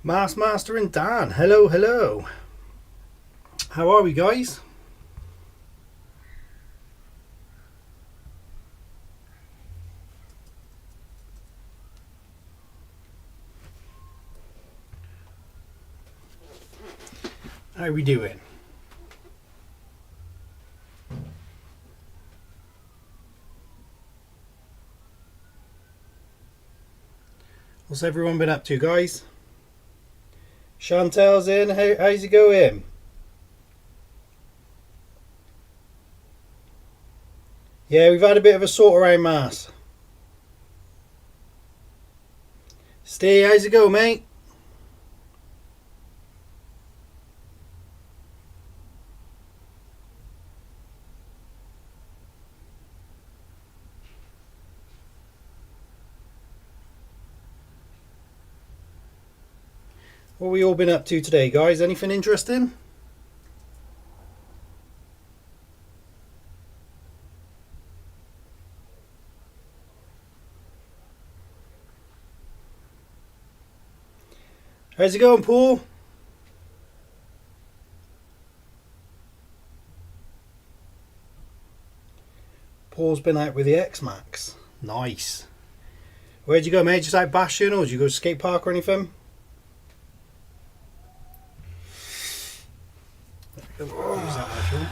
Master and Dan. Hello, hello. How are we, guys? How are we doing? What's everyone been up to, guys? Chantel's in. How's it going? Yeah, we've had a bit of a sort around mass. Steve, how's it going, mate? What have we all been up to today, guys? Anything interesting? How's it going, Paul? Paul's been out with the X-Max. Nice. Where'd you go, mate? Just out bashing, or did you go to skate park or anything? Use that one if you want.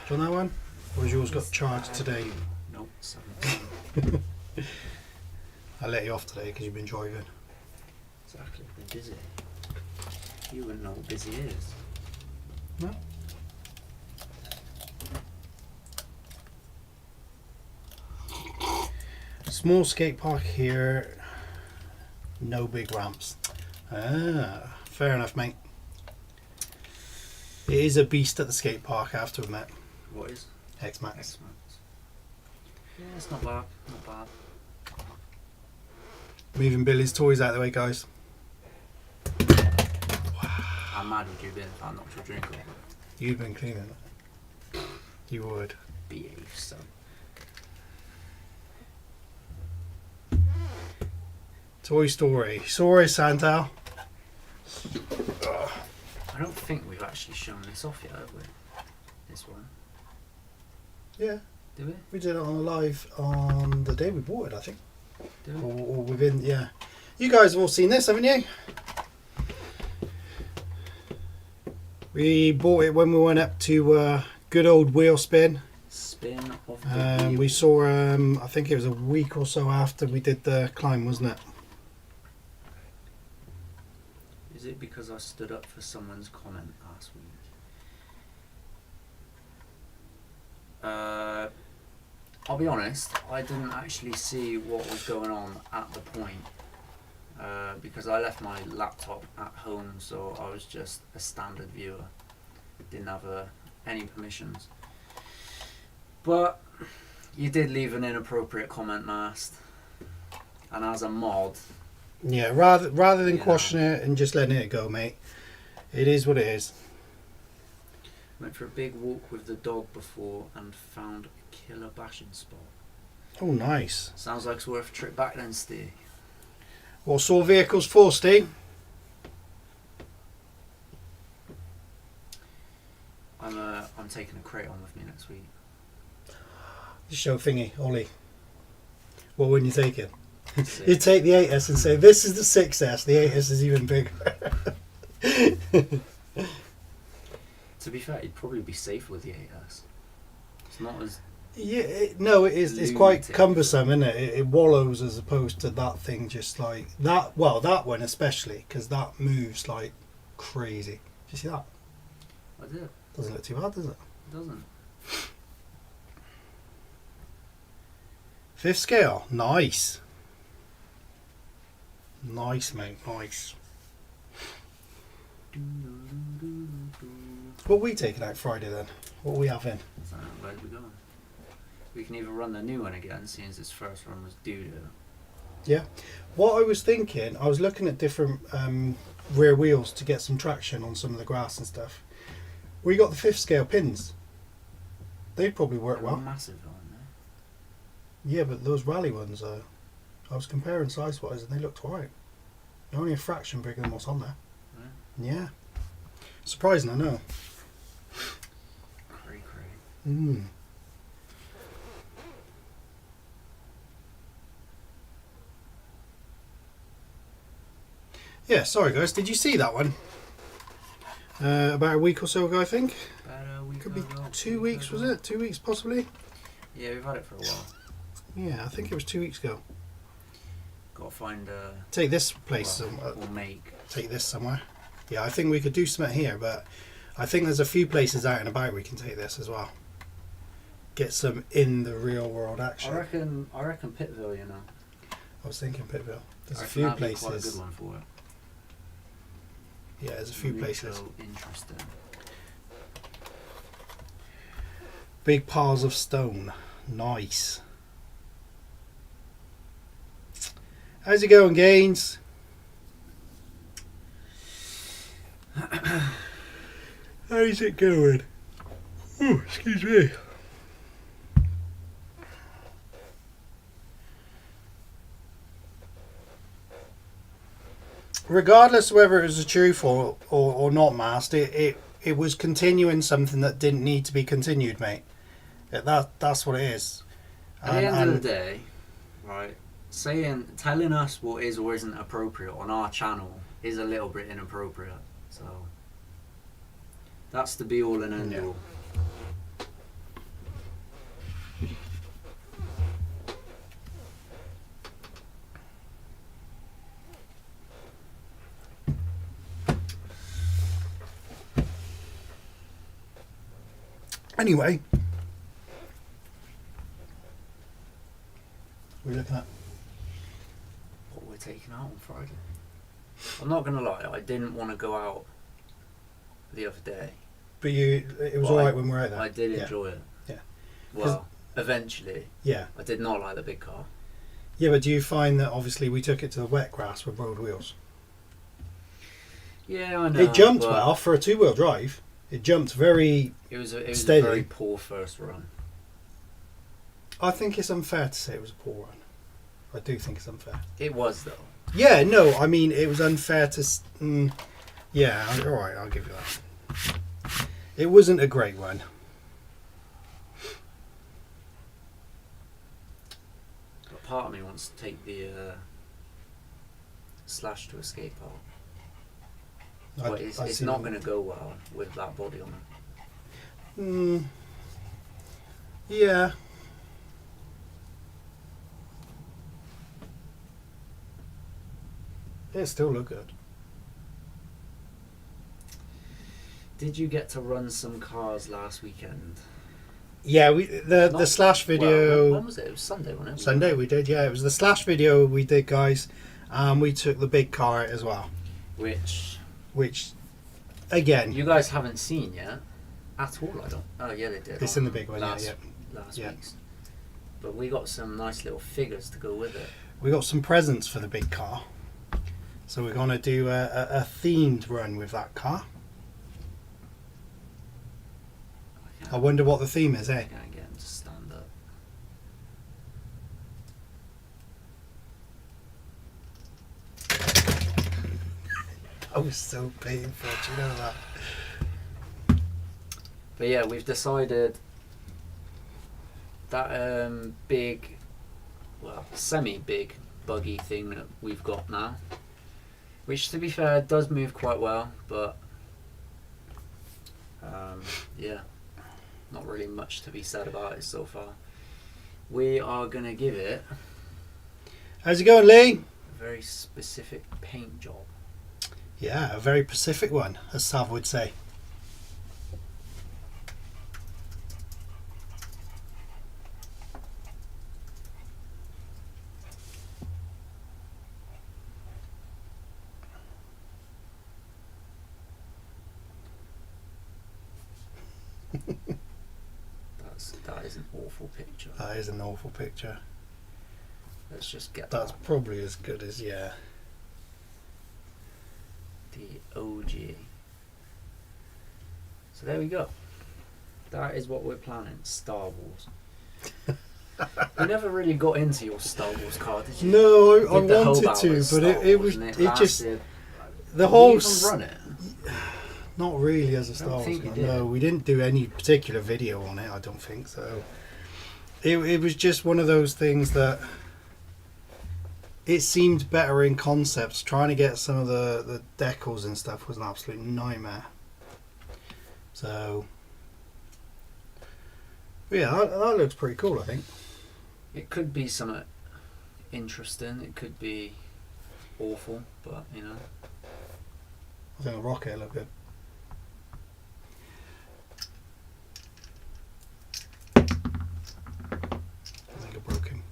Do you want that one? Or has yours got charged today? Nope, 17. I let you off today because you've been driving. Exactly, been busy. You wouldn't know what busy is. No. Small skate park here. No big ramps. Ah, fair enough, mate. It is a beast at the skate park, I have to admit. What is? X-Max. X-Max. Yeah, it's not bad, not bad. Moving Billy's toys out of the way, guys. How mad would you be if I knocked your drink over? You've been cleaning it. You would. Behave, son. Toy Story. Sorry, Santal. I don't think we've actually shown this off yet, have we? This one. Yeah, Do we? we did it on a live on the day we bought it, I think. Do we? Or within, yeah. You guys have all seen this, haven't you? We bought it when we went up to good old wheelspin. Spin of the wheel. We saw, I think it was a week or so after we did the climb, wasn't it? Is it because I stood up for someone's comment last week? I'll be honest, I didn't actually see what was going on at the point because I left my laptop at home, so I was just a standard viewer. Didn't have any permissions. But you did leave an inappropriate comment, Mast. And as a mod, Yeah, rather than You quashing it and just letting it go, mate. It is what it is. went for a big walk with the dog before and found a killer bashing spot. Oh, nice. Sounds like it's worth a trip back then, Steve. What sort of vehicles for, Steve? I'm taking a crate on with me next week. Show thingy, Ollie. What wouldn't you take it? Sick. You take the 8S and say, this is the 6S. The 8S is even bigger. To be fair, it'd probably be safer with the 8S. It's not as... Yeah, no, it is. It's quite Lunatic. cumbersome, isn't it? It wallows as opposed to that thing just like that. Well, that one especially because that moves like crazy. Do you see that? I did. Doesn't look too bad, does it? It doesn't. Fifth scale, nice. Nice, mate, nice. What are we taking out Friday then? What are we having? So, where are we going? We can either run the new one again, seeing as this first one was doo-doo. Yeah. What I was thinking, I was looking at different rear wheels to get some traction on some of the grass and stuff. We got the fifth scale pins. They'd probably work They were well. massive, aren't they? Yeah, but those rally ones, I was comparing size-wise and they looked alright. Only a fraction bigger than what's on there. Yeah. Yeah. Surprising, I know. Cray. Mm. Yeah, sorry guys, did you see that one? About a week or so ago, I think. About a week Could be ago, 2 weeks, was it? 2 weeks, possibly? Yeah, we've had it for a while. Yeah, I think it was 2 weeks ago. Got to find a... Take this place. Or make. Take this somewhere. Yeah, I think we could do something here, but I think there's a few places out and about we can take this as well. Get some in the real world action. I reckon Pittville, you know. I was thinking Pittville. There's I a reckon few that'd be places. quite a good one for it. Yeah, there's a few places. So interesting. Big piles of stone. Nice. How's it going, Gaines? How's it going? Oh, excuse me. Regardless of whether it was the truth or not, Master, it was continuing something that didn't need to be continued, mate. That's what it is. At the end of the day, right, telling us what is or isn't appropriate on our channel is a little bit inappropriate. So that's the be all and end all. Anyway, we're looking at What we're taking out on Friday. I'm not gonna lie, I didn't want to go out the other day. but it was Well, alright when we were out there. I did enjoy it. Yeah. Well, eventually, Yeah. I did not like the big car. Yeah, but do you find that obviously we took it to the wet grass with road wheels? Yeah, I know. It jumped but well for a two-wheel drive. It jumped very. It was a steady. very poor first run. I think it's unfair to say it was a poor run. I do think it's unfair. It was though. Yeah, no, I mean it was unfair to. Yeah, all right, I'll give you that. It wasn't a great run. But part of me wants to take the slash to escape out. But it's not going to go well with that body on it. Yeah. It still look good. Did you get to run some cars last weekend? Yeah, the slash video. Well, when was it? It was Sunday, wasn't it? Sunday we did. Yeah, it was the slash video we did, guys. We took the big car out as well. Which, again, you guys haven't seen yet at all. I don't. Oh yeah, they did. It's in the big one. Last Yeah. week's. But we got some nice little figures to go with it. We got some presents for the big car. So we're going to do a themed run with that car. I wonder what the theme is, eh? I'm gonna get him to stand up. I was so painful, do you know that? But yeah, we've decided that big, well, semi-big buggy thing that we've got now, which to be fair does move quite well, but yeah, not really much to be said about it so far. We are going to give it How's it going, Lee? a very specific paint job. Yeah, a very Pacific one, as Sav would say. That is an awful picture. That is an awful picture. Let's just get That's that. probably as good as, yeah. The OG. So there we go. That is what we're planning. Star Wars. You never really got into your Star Wars car, did you? No, I Did the wanted Hobart to, with but Star it Wars, was and it just lasted- the Did whole you even run it? not really as a I Star don't Wars think you car. did. No, we didn't do any particular video on it. I don't think so. It was just one of those things that it seemed better in concepts. Trying to get some of the decals and stuff was an absolute nightmare. So, yeah, that looks pretty cool, I think. It could be something interesting. It could be awful, but you know. I think the rocket looked good. I think I broke him.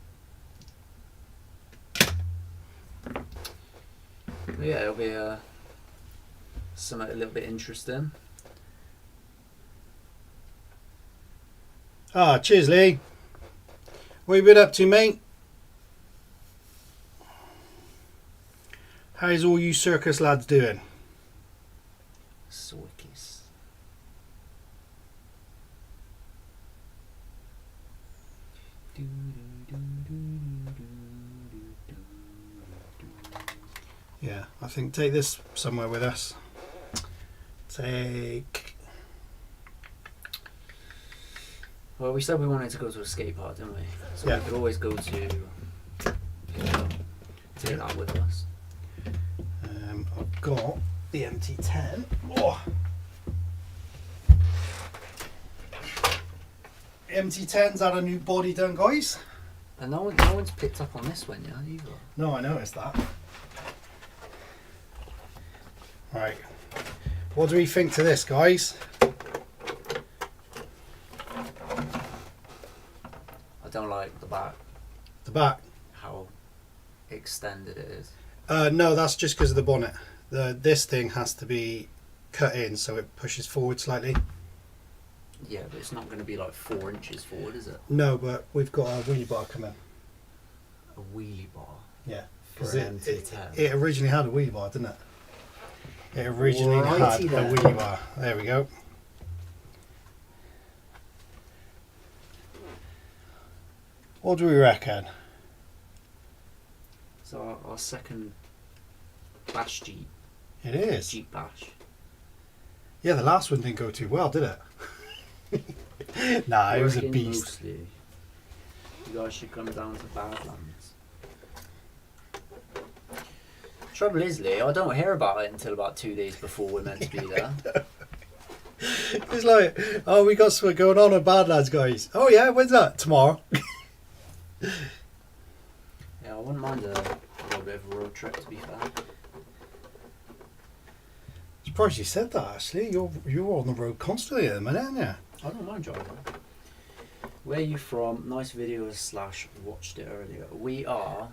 But yeah, it'll be something a little bit interesting. Ah, cheers, Lee. What you been up to, mate? How's all you circus lads doing? Sorkis. Yeah, I think take this somewhere with us. Take. Well, we said we wanted to go to a skate park, didn't we? So Yeah. we could always go to. Take that with us. I've got the MT10. Oh. MT10's had a new body done, guys. And no one's picked up on this one yet either. No, I noticed that. Right. What do we think to this, guys? I don't like the back, The back? how extended it is. No, that's just because of the bonnet. This thing has to be cut in so it pushes forward slightly. Yeah, but it's not going to be like 4 inches forward, is it? No, but we've got a wheelie bar coming. A wheelie bar Yeah. for Because an MT10. it originally had a wheelie bar, didn't it? It originally had Righty a then. wheelie bar. There we go. What do we reckon? So our second bash Jeep, It is. Jeep bash. Yeah, the last one didn't go too well, did it? Nah, it was a Working beast. Mostly. You guys should come down to Badlands. Trouble is, Lee, I don't hear about it until about 2 days before we're meant to be there. It's like, oh, we got something going on at Badlands, guys. Oh yeah, when's that? Tomorrow. Yeah, I wouldn't mind a little bit of a road trip, to be fair. Surprised you said that. Actually, you're on the road constantly at the minute, aren't you? I don't mind driving. Where are you from? Nice videos / watched it earlier. We are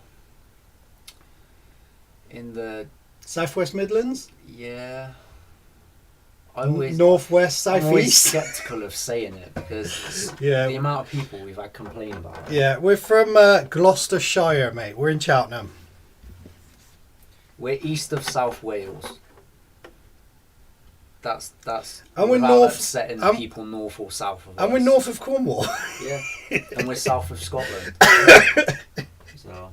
in the Southwest Midlands, yeah. I always Northwest, I'm always Southeast. skeptical of saying it because Yeah. the amount of people we've had complain about it. Yeah, we're from Gloucestershire, mate. We're in Cheltenham. We're east of South Wales. That's And we're without north- upsetting and- people north or south of us. And we're north of Cornwall. Yeah, and we're south of Scotland. So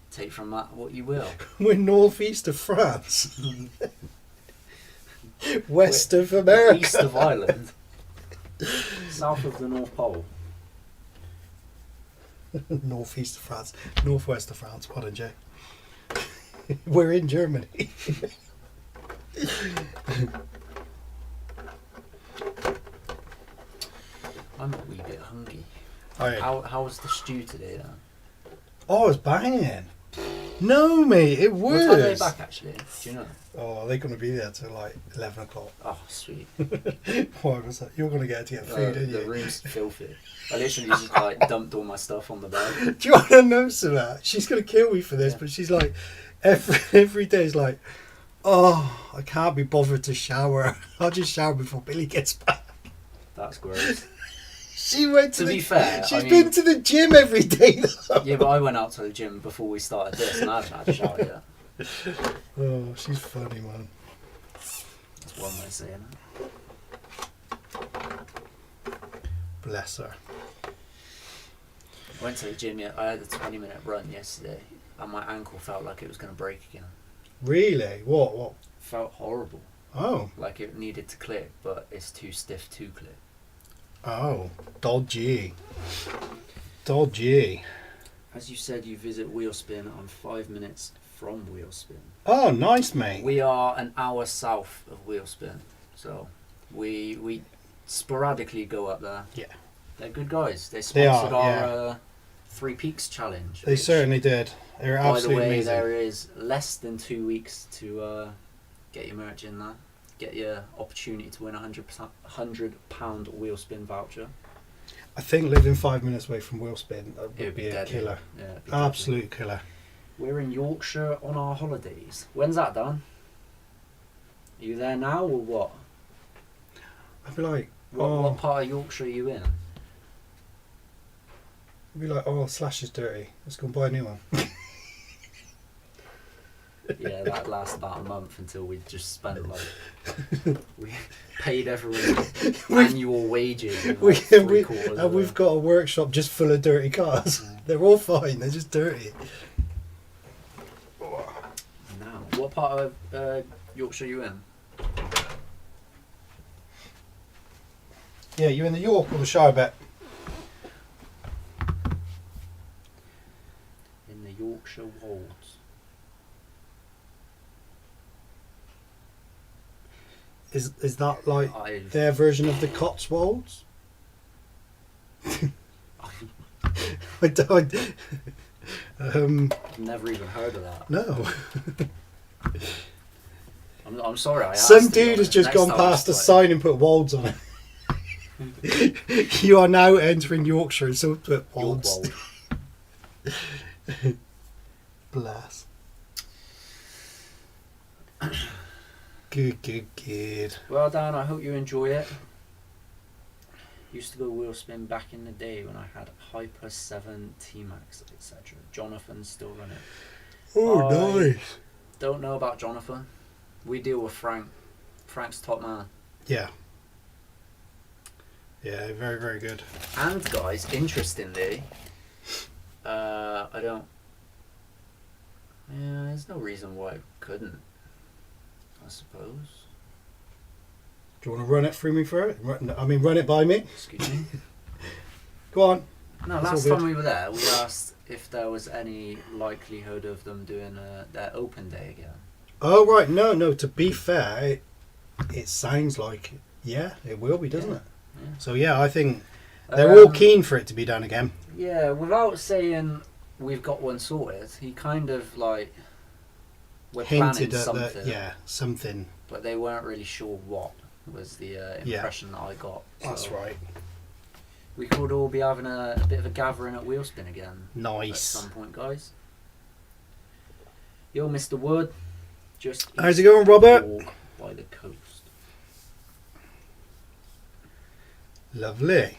take from that what you will. We're northeast of France. West of America. East of Ireland. South of the North Pole. Northeast of France. Northwest of France. Pardon, Jay. We're in Germany. I'm a wee bit hungry. Oh, How was the stew today then? oh, it's banging. No, mate, it What time are they was. back actually? Do you know? Oh, they're going to be there till like 11 o'clock. Oh, sweet. Why was that? You're going to get food, aren't The you? room's filthy. I literally just like dumped all my stuff on the bed. Do you want to know some of that? She's going to kill me for this, Yeah. but she's like, every day is like, oh, I can't be bothered to shower. I'll just shower before Billy gets back. That's gross. She went to To the, be fair, she's I been mean- to the gym every day though. Yeah, but I went out to the gym before we started this and I haven't had a shower yet. Oh, she's funny, man. That's one way of saying it. Bless her. I went to the gym. I had a 20-minute run yesterday, and my ankle felt like it was going to break again. Really? What? Felt horrible. Oh. Like it needed to click, but it's too stiff to click. Oh. Dodgy. Dodgy. As you said, you visit Wheelspin. I'm 5 minutes from Wheelspin. Oh, nice, mate. We are an hour south of Wheelspin, so we sporadically go up there. Yeah. They're good guys. They They are, sponsored yeah. our Three Peaks challenge. They certainly did. They were By the absolutely way, amazing. there is less than 2 weeks to get your merch in there. Get your opportunity to win a £100 Wheelspin voucher. I think living 5 minutes away from Wheelspin would It would be a deadly. killer. Yeah, it'd be Absolute killer. deadly. We're in Yorkshire on our holidays. When's that done? Are you there now or what? I'd be like, What part of Yorkshire are you in? I'd be like, oh, Slash is dirty. Let's go and buy a new one. Yeah, that lasts about a month until we just spent we paid everyone annual wages. In like three-quarters of We've it. got a workshop just full of dirty cars. They're all fine. They're just dirty. Now, what part of Yorkshire are you in? Yeah, you in the York or the Shire bet? In the Yorkshire Wolds. Is that like I've their version of the Cotswolds? I don't. never even heard of that. No. I'm sorry. I Some asked, to be dude has honest. just Next gone time past a it's sign and put Wolds on it. You are now entering Yorkshire and so put York Wolds. Wold. Bless. Good. Well, Dan, I hope you enjoy it. Used to go Wheelspin back in the day when I had Hyper 7 T-Max, etc. Jonathan's still running. Oh, I nice. Don't know about Jonathan. We deal with Frank. Frank's top man. Yeah. Yeah, very, very good. And guys, interestingly, I don't. Yeah, there's no reason why I couldn't. I suppose. Do you want to run it through me for it? Run it by me. Excuse me. Go on. No, It's last all time good. we were there, we asked if there was any likelihood of them doing their open day again. Oh, right. No. To be fair, it sounds like, yeah, it will be, doesn't it? Yeah. So, yeah, I think they're all keen for it to be done again. Yeah, without saying we've got one sorted, he kind of like we're Hinted planning at something, something. but they weren't really sure what was the impression that I got. That's So right. We could all be having a bit of a gathering at Wheelspin again at Nice. some point, guys. Yo, Mr. Wood, just How's it going, Robert? walk by the coast. Lovely.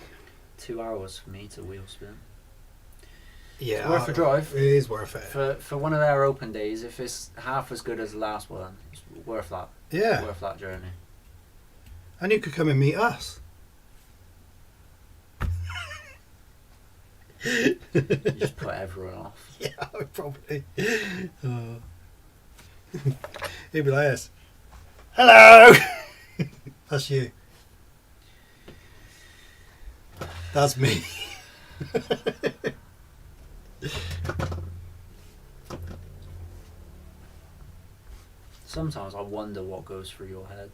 2 hours for me to Wheelspin. Yeah. It's worth a drive. It is worth it. For one of their open days, if it's half as good as the last one, it's worth that. Yeah. Worth that journey. And you could come and meet us. You just put everyone off. Yeah, probably. He'd be like this. Hello! That's you. That's me. Sometimes I wonder what goes through your head.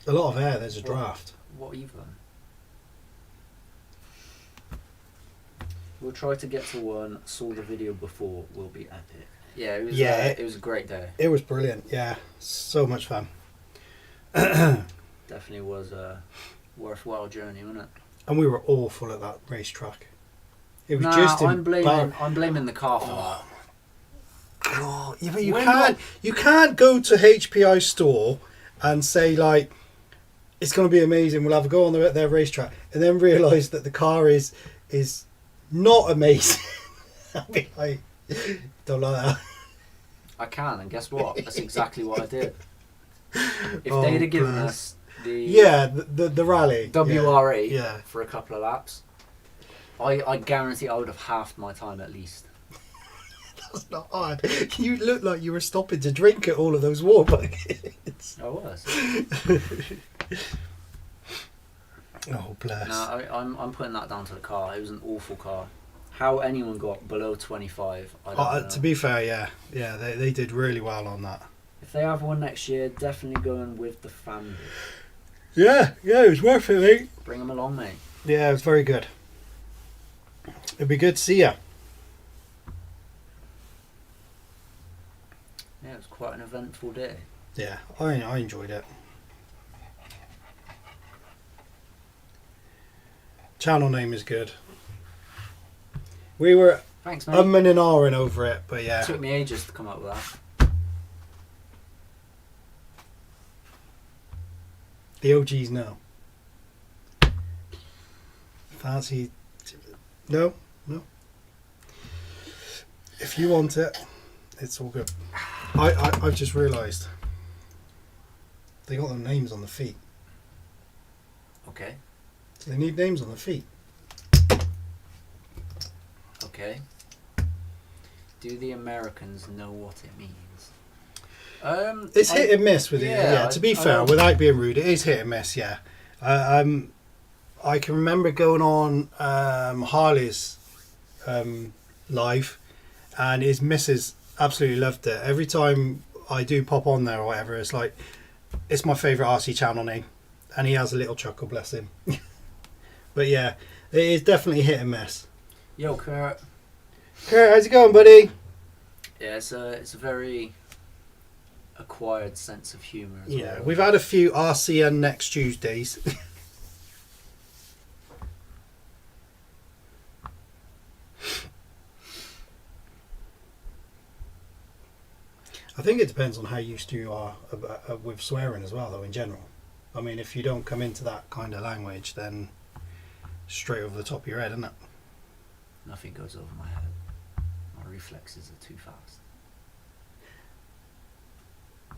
A lot of air, there's a draft. What even? We'll try to get to one. Saw the video before. Will be epic. Yeah, it was. It was a great day. It was brilliant, yeah. So much fun. Definitely was a worthwhile journey, wasn't it? And we were awful at that racetrack. It was Nah, just I'm blaming the car for that. God, yeah, but you We're can't. You can't go to HPI store and say like, it's going to be amazing. We'll have a go on their racetrack, and then realise that the car is not amazing. I'll be like, don't like that. I can, and guess what? That's exactly what I did. If Oh, they'd have given bless. us the Yeah, the rally WR8 Yeah. for a couple of laps, I guarantee I would have halved my time at least. That's not hard. You look like you were stopping to drink at all of those war buckets. I was. Oh, bless. No, I'm putting that down to the car. It was an awful car. How anyone got below 25, I don't know. To be fair, yeah, they did really well on that. If they have one next year, definitely going with the family. Yeah, it was worth it, mate. Bring them along, mate. Yeah, it was very good. It'd be good to see you. Yeah, it was quite an eventful day. Yeah, I enjoyed it. Channel name is good. We were Thanks, mate. umming and ahhing over it, but yeah. It took me ages to come up with that. The OGs know. Fancy? No. If you want it, it's all good. I've just realised they got their names on the feet. Okay. So they need names on the feet. Okay. Do the Americans know what it means? It's hit and miss with it. Yeah, to be fair, don't- without being rude, it is hit and miss. Yeah, I can remember going on Harley's live, and his missus absolutely loved it. Every time I do pop on there or whatever, it's like it's my favourite RC channel name, and he has a little chuckle, bless him. But yeah, it is definitely hit and miss. Yo, Kurt. Kurt, how's it going, buddy? Yeah, it's a very acquired sense of humour as Yeah, well. we've had a few RCN next Tuesdays. I think it depends on how used you are with swearing as well, though, in general. I mean, if you don't come into that kind of language, then straight over the top of your head, isn't it? Nothing goes over my head. My reflexes are too fast.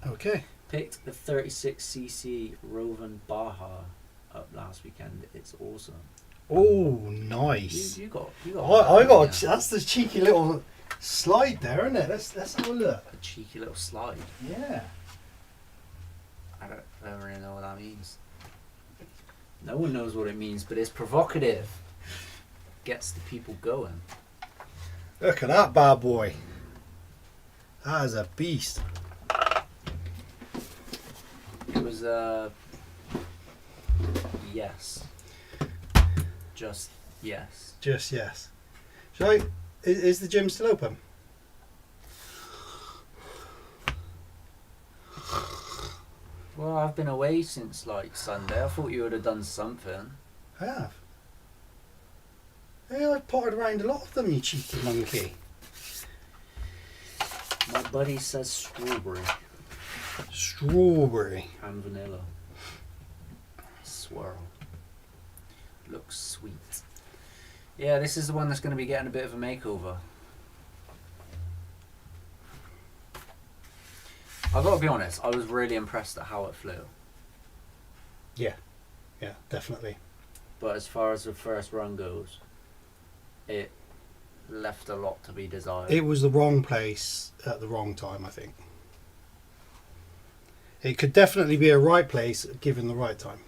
Okay. Picked the 36cc Rovan Baja up last weekend. It's awesome. Oh, nice. You got. I got. That's the cheeky little slide there, isn't it? Let's have a look. a cheeky little slide. Yeah. I don't really know what that means. No one knows what it means, but it's provocative. Gets the people going. Look at that bad boy. That is a beast. It was yes. Just yes. Just yes. Shall I? Is the gym still open? Well, I've been away since like Sunday. I thought you would have done something. I have. Hey, I've potted around a lot of them, you cheeky monkey. My buddy says strawberry Strawberry. and vanilla. Swirl. Looks sweet. Yeah, this is the one that's going to be getting a bit of a makeover. I've got to be honest, I was really impressed at how it flew. Yeah, definitely. But as far as the first run goes, it left a lot to be desired. It was the wrong place at the wrong time, I think. It could definitely be a right place given the right time.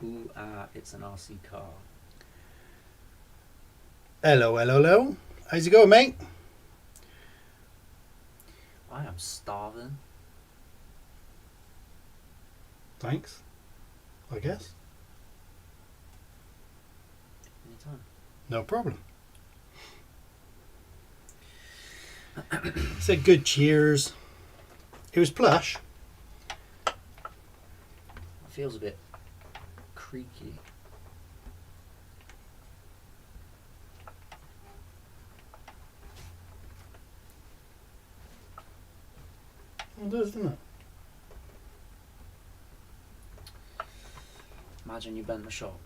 Ooh, it's an RC car. Hello. How's it going, mate? I am starving. Thanks. I guess. Anytime. No problem. Said good cheers. It was plush. It feels a bit creaky. It does, doesn't it? Imagine you bent the shop.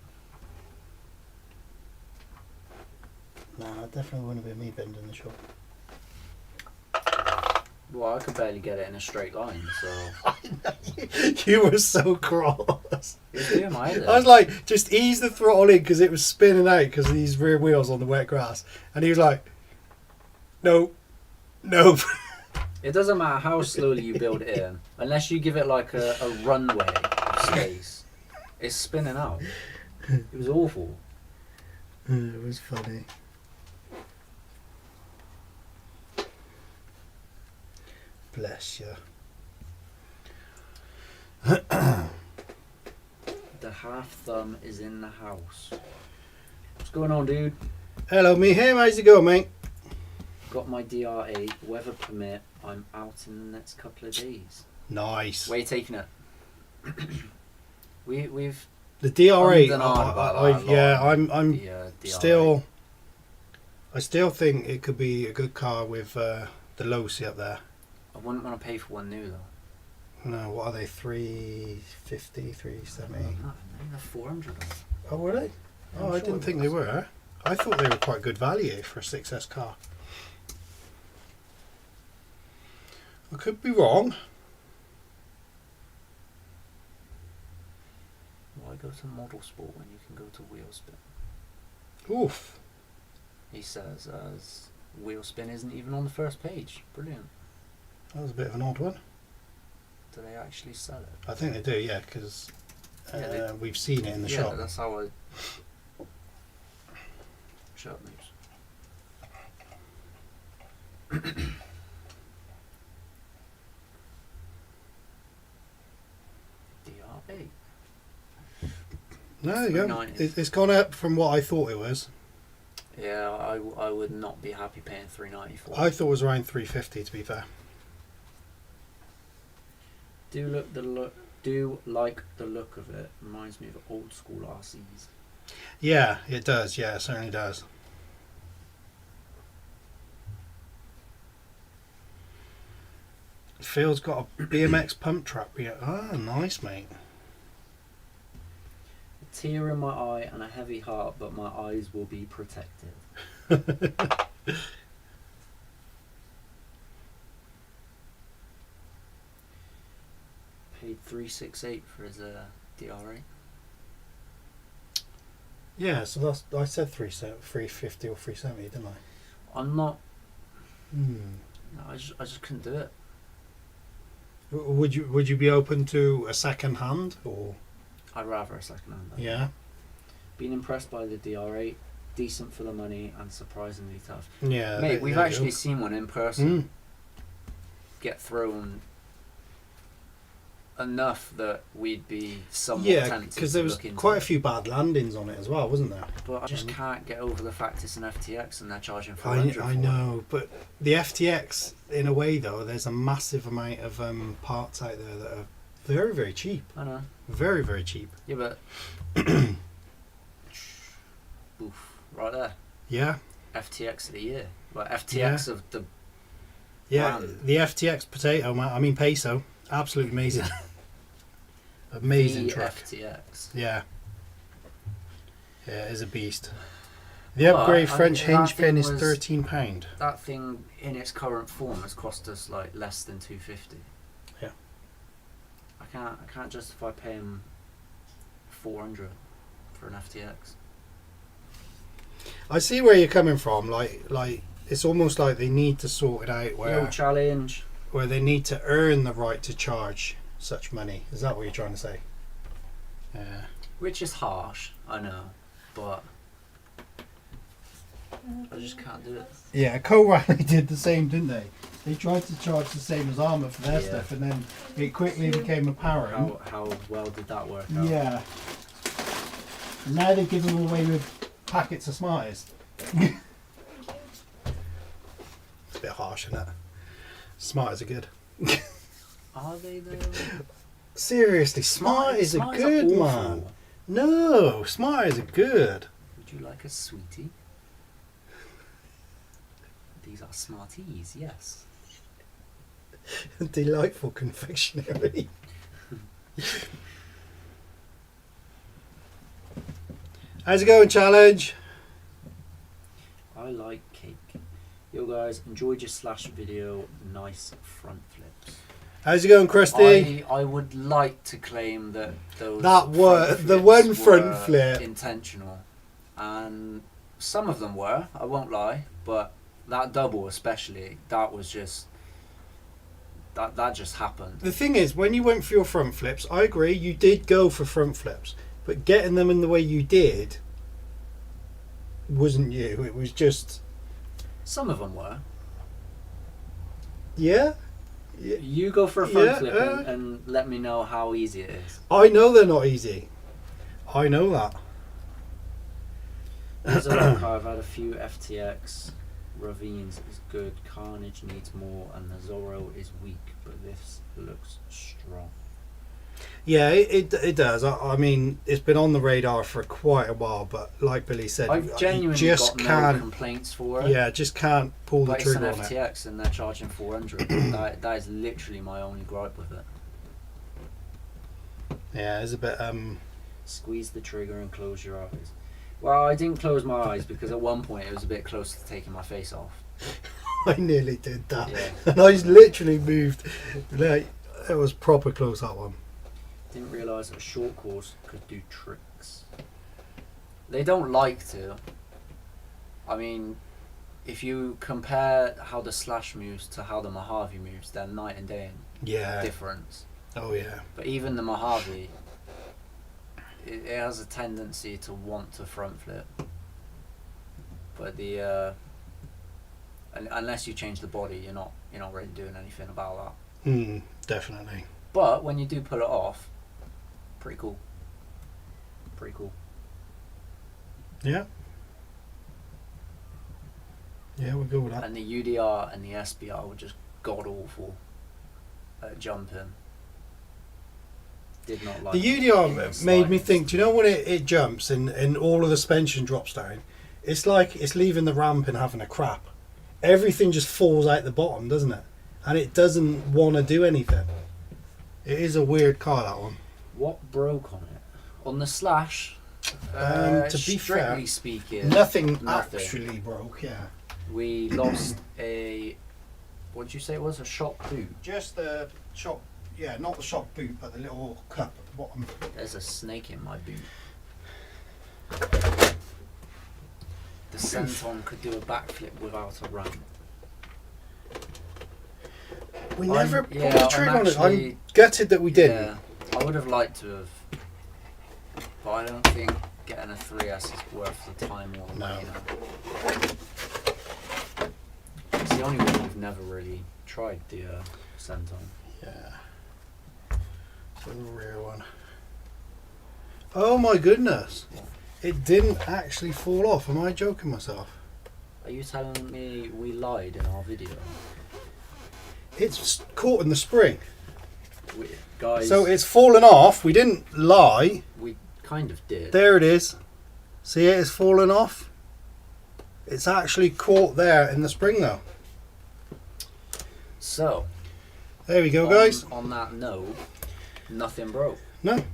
No, it definitely wouldn't have been me bending the shop. Well, I could barely get it in a straight line, so... You were so cross. was doing my head in. I was like, just ease the throttle in because it was spinning out because of these rear wheels on the wet grass. And he was like, no. It doesn't matter how slowly you build it in, unless you give it like a runway of space. It's spinning out. It was awful. It was funny. Bless you. The half thumb is in the house. What's going on, dude? Hello, Meehan. How's it going, mate? Got my DR8. Weather permit. I'm out in the next couple of days. Nice. Where are you taking it? We've The DR8. I'm the DR8. still. I still think it could be a good car with the Losi up there. I wouldn't want to pay for one new though. No, what are they? 350, 370. No, they're 400. Oh, were they? Oh, I didn't think they were. I thought they were quite good value for a 6S car. I could be wrong. Why go to Model Sport when you can go to Wheelspin? Oof. He says as Wheelspin isn't even on the first page. Brilliant. That was a bit of an odd one. Do they actually sell it? I think they do, yeah, because we've seen it in the yeah, shop. that's how I... Shop moves. DR8. No, there you go. 390. It's gone up from what I thought it was. Yeah, I would not be happy paying $390 for it. I thought it was around 350 to be fair. Do like the look of it. Reminds me of old school RCs. Yeah, it does. Yeah, it certainly does. Phil's got a BMX pump track. Ah, nice, mate. A tear in my eye and a heavy heart, but my eyes will be protected. Paid $368 for his DR8. Yeah, so that's I said 350 or 370, didn't I? I'm not. Hmm. No, I just couldn't do it. Would you be open to a second hand or? I'd rather a second hand. Yeah. Been impressed by the DR8. Decent for the money and surprisingly tough. Yeah. Mate, we've actually seen one in person get thrown enough that we'd be somewhat tempted because there was to look into quite a it. few bad landings on it as well, wasn't there? But I just can't get over the fact it's an FTX and they're charging I 400 for know, but the FTX, in a way though, there's a massive amount of parts out there that are very, very cheap. I know. Very, very cheap. Yeah, but oof, right there. Yeah. FTX of the year. Like FTX of the brand. The FTX potato, I mean peso, absolutely amazing. Amazing the truck. FTX. Yeah. Yeah, it is a beast. The upgrade French mean, hinge that pin thing is was- £13. That thing in its current form has cost us like less than 250. Yeah. I can't justify paying 400 for an FTX. I see where you're coming from. Like it's almost like they need to sort it out No challenge. where they need to earn the right to charge such money. Is that what you're trying to say? Yeah. Which is harsh, I know, but I just can't do it. Yeah, Co-Rally did the same, didn't they? They tried to charge the same as Armour for their Yeah. stuff, and then it quickly became apparent. How well did that work out? Yeah. And now they've given them away with packets of Smarties. It's a bit harsh, isn't it? Smarties are good. Are they though? Seriously, Smarties are Smarties good, awful. man. No, Smarties are good. Would you like a sweetie? These are Smarties, yes. Delightful confectionery. How's it going, challenge? I like cake. Yo guys, enjoyed your slash video. Nice front flips. How's it going, Krusty? I would like to claim that those The one front flip intentional, and some of them were. I won't lie, but that double especially, that was just that just happened. The thing is, when you went for your front flips, I agree, you did go for front flips, but getting them in the way you did wasn't you. It was just Some of them were. yeah. You go for a front Yeah, flip and let me know how easy it is. I know they're not easy. I know that. There's a look, I've had a few FTX. Ravines is good, Carnage needs more, and the Zorro is weak, but this looks strong. Yeah, it does. I mean, it's been on the radar for quite a while, but like Billy said, I've you genuinely just got can't. no complaints for it. Yeah, just can't pull the But it's an trigger on it. FTX and they're charging 400. that is literally my only gripe with it. Yeah, it's a bit. Squeeze the trigger and close your eyes. Well, I didn't close my eyes because at one point it was a bit close to taking my face off. I nearly did that, Yeah. and I literally moved. Like, it was proper close, that one. Didn't realise that a short course could do tricks. They don't like to. I mean, if you compare how the Slash moves to how the Mojave moves, they're night and day Yeah. difference. Oh yeah. But even the Mojave, it has a tendency to want to front flip. But the unless you change the body, you're not really doing anything about that. Definitely. But when you do pull it off, pretty cool. Pretty cool. Yeah. Yeah, we'll go with that. And the UDR and the SBR were just god awful at jumping. Did not like The it in UDR the made me slightest. think, do you know when it jumps and all of the suspension drops down? It's like it's leaving the ramp and having a crap. Everything just falls out the bottom, doesn't it? And it doesn't want to do anything. It is a weird car, that one. What broke on it? On the Slash, To be strictly fair, speaking, Nothing nothing. actually broke, yeah. We lost a. What did you say it was? A shock boot. Just the shock, yeah, not the shock boot, but the little cup at the bottom. There's a snake in my boot. The Senton could do a backflip without a ramp. We never pulled the trigger on it. actually- I'm gutted that we didn't. Yeah, I would have liked to have, but I don't think getting a 3S is worth the time or the No. money now. It's the only one we've never really tried, the Senton. Yeah. So the rear one. Oh my goodness. It didn't actually fall off. Am I joking myself? Are you telling me we lied in our video? It's caught in the spring. Guys, So it's fallen off. We didn't lie. we kind of did. There it is. See it? It's fallen off. It's actually caught there in the spring though. So, There we go, guys. On that note, nothing broke. No.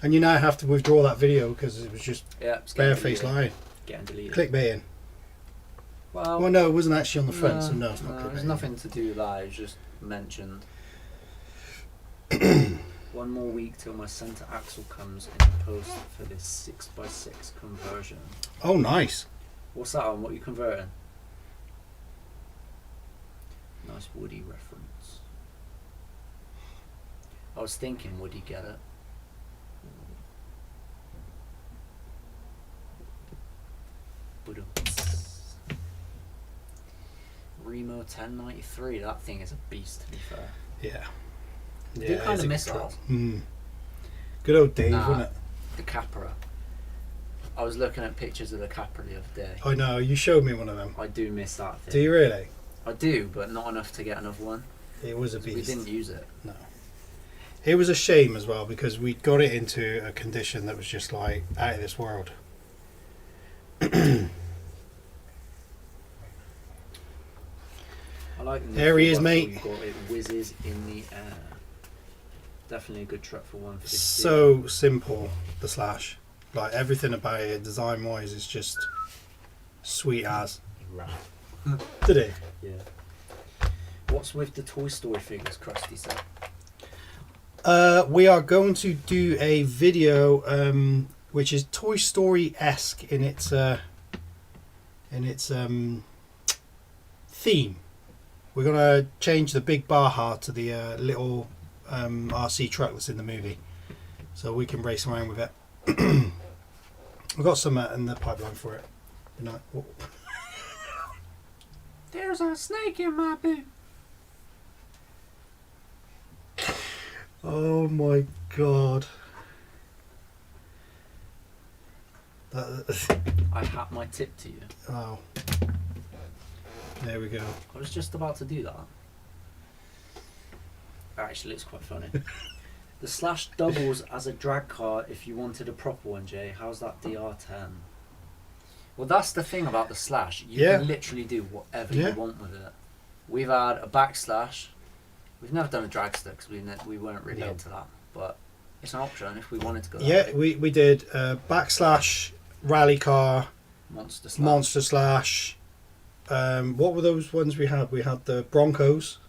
And you now have to withdraw that video because it was just Yeah, it's getting barefaced deleted. lying. Getting deleted. Clickbaiting. Well, Well, no, it wasn't actually on the front, so no, it's not there's clickbaiting. nothing to do with that. It was just mentioned. One more week till my centre axle comes in post for this 6x6 conversion. Oh, nice. What's that on? What are you converting? Nice Woody reference. I was thinking, would he get it? Boodoo. Remo 1093. That thing is a beast, to be fair. Yeah. I Yeah, do kind it's of a miss good truck. that. Good old Dave, Nah. wasn't it? The Capra. I was looking at pictures of the Capra the other day. I know, you showed me one of them. I do miss that thing. Do you really? I do, but not enough to get another one. It was a 'Cause we beast. didn't use it. No. It was a shame as well because we got it into a condition that was just like out of this world. I like the There he is, 4x4 mate. You've got it whizzes in the air. Definitely a good truck for 150. So simple, the Slash. Like everything about it, design wise, is just sweet as. Did it? Yeah. What's with the Toy Story figures, Krusty said? We are going to do a video which is Toy Story-esque in its theme. We're going to change the big Baja to the little RC truck that's in the movie, so we can race around with it. We've got some in the pipeline for it. No. There's a snake in my boot. Oh my god. I hat my tip to you. Oh. There we go. I was just about to do that. Actually, it's quite funny. The Slash doubles as a drag car if you wanted a proper one, Jay. How's that DR10? Well, that's the thing about the Slash. You can literally do whatever you want with it. We've had a backslash. We've never done a dragster because we weren't really into that. But it's an option if we wanted to go that way. we did backslash, rally car, Monster Slash. What were those ones we had? We had the Broncos,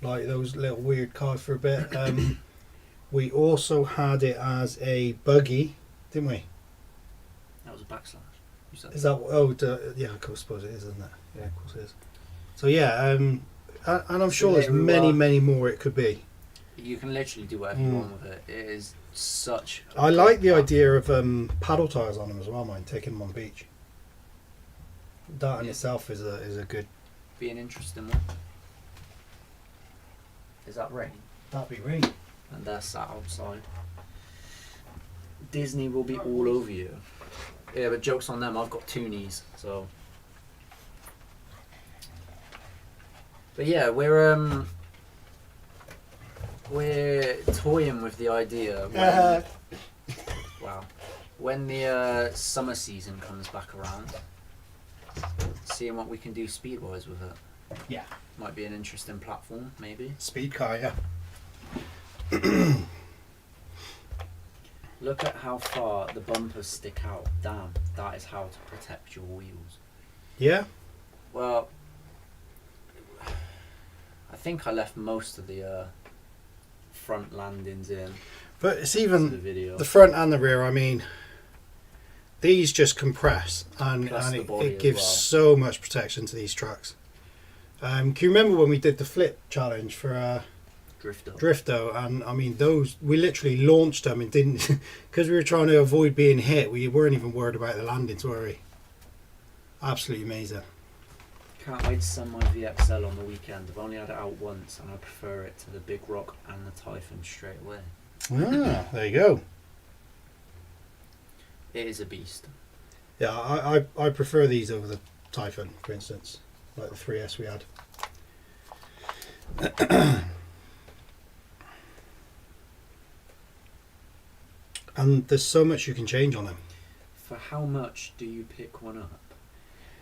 like those little weird cars for a bit. We also had it as a buggy, didn't we? That was a backslash. You said is that? Oh, yeah. Of course, I suppose it is, isn't it? Yeah, of course it is. So yeah, and I'm sure there's many more it could be. You can literally do whatever you want with it. It is such. I like the idea of paddle tires on them as well, mine. Taking them on beach. That in itself is a good. Be an interesting one. Is that rain? That'd be rain. And they're sat outside. Disney will be all over you. Yeah, but joke's on them. I've got 2 knees, so. But yeah, we're toying with the idea. When the summer season comes back around, seeing what we can do speed-wise with it. Yeah. Might be an interesting platform, maybe. Speed car, yeah. Look at how far the bumpers stick out. Damn, that is how to protect your wheels. Yeah? Well, I think I left most of the front landings in. But it's even the video. The front and the rear. I mean, these just compress, and it gives so much protection to these trucks. Can you remember when we did the flip challenge for Drifto? And I mean, those we literally launched them and didn't because we were trying to avoid being hit. We weren't even worried about the landings, were we? Absolutely amazing. Can't wait to send my VXL on the weekend. I've only had it out once, and I prefer it to the Big Rock and the Typhoon straight away. Ah, there you go. It is a beast. Yeah, I prefer these over the Typhoon, for instance, like the 3S we had. And there's so much you can change on them. For how much do you pick one up?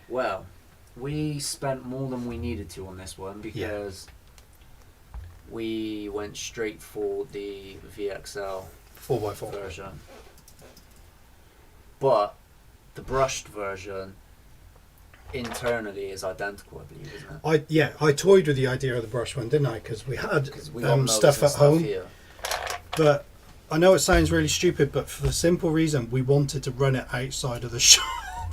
Well, we spent more than we needed to on this one because we went straight for the VXL 4x4 version. But the brushed version internally is identical, I believe, isn't it? I toyed with the idea of the brush one, didn't I? Because we had stuff at home. Here. But I know it sounds really stupid, but for the simple reason we wanted to run it outside of the shop.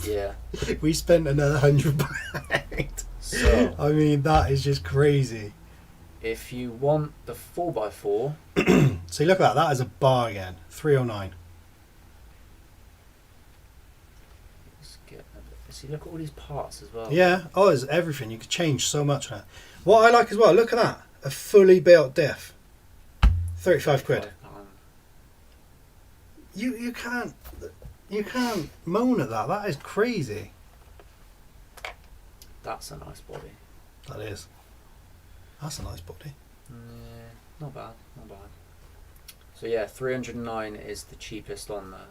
Yeah. We spent another £100. So I mean, that is just crazy. If you want the 4x4, see, look at that. That is a bargain. 309. See, look at all these parts as well. Yeah. Oh, there's everything. You could change so much on it. What I like as well, look at that. A fully built diff. 35 quid. You can't moan at that. That is crazy. That's a nice body. That is. That's a nice body. Not bad. Not bad. So yeah, 309 is the cheapest on there.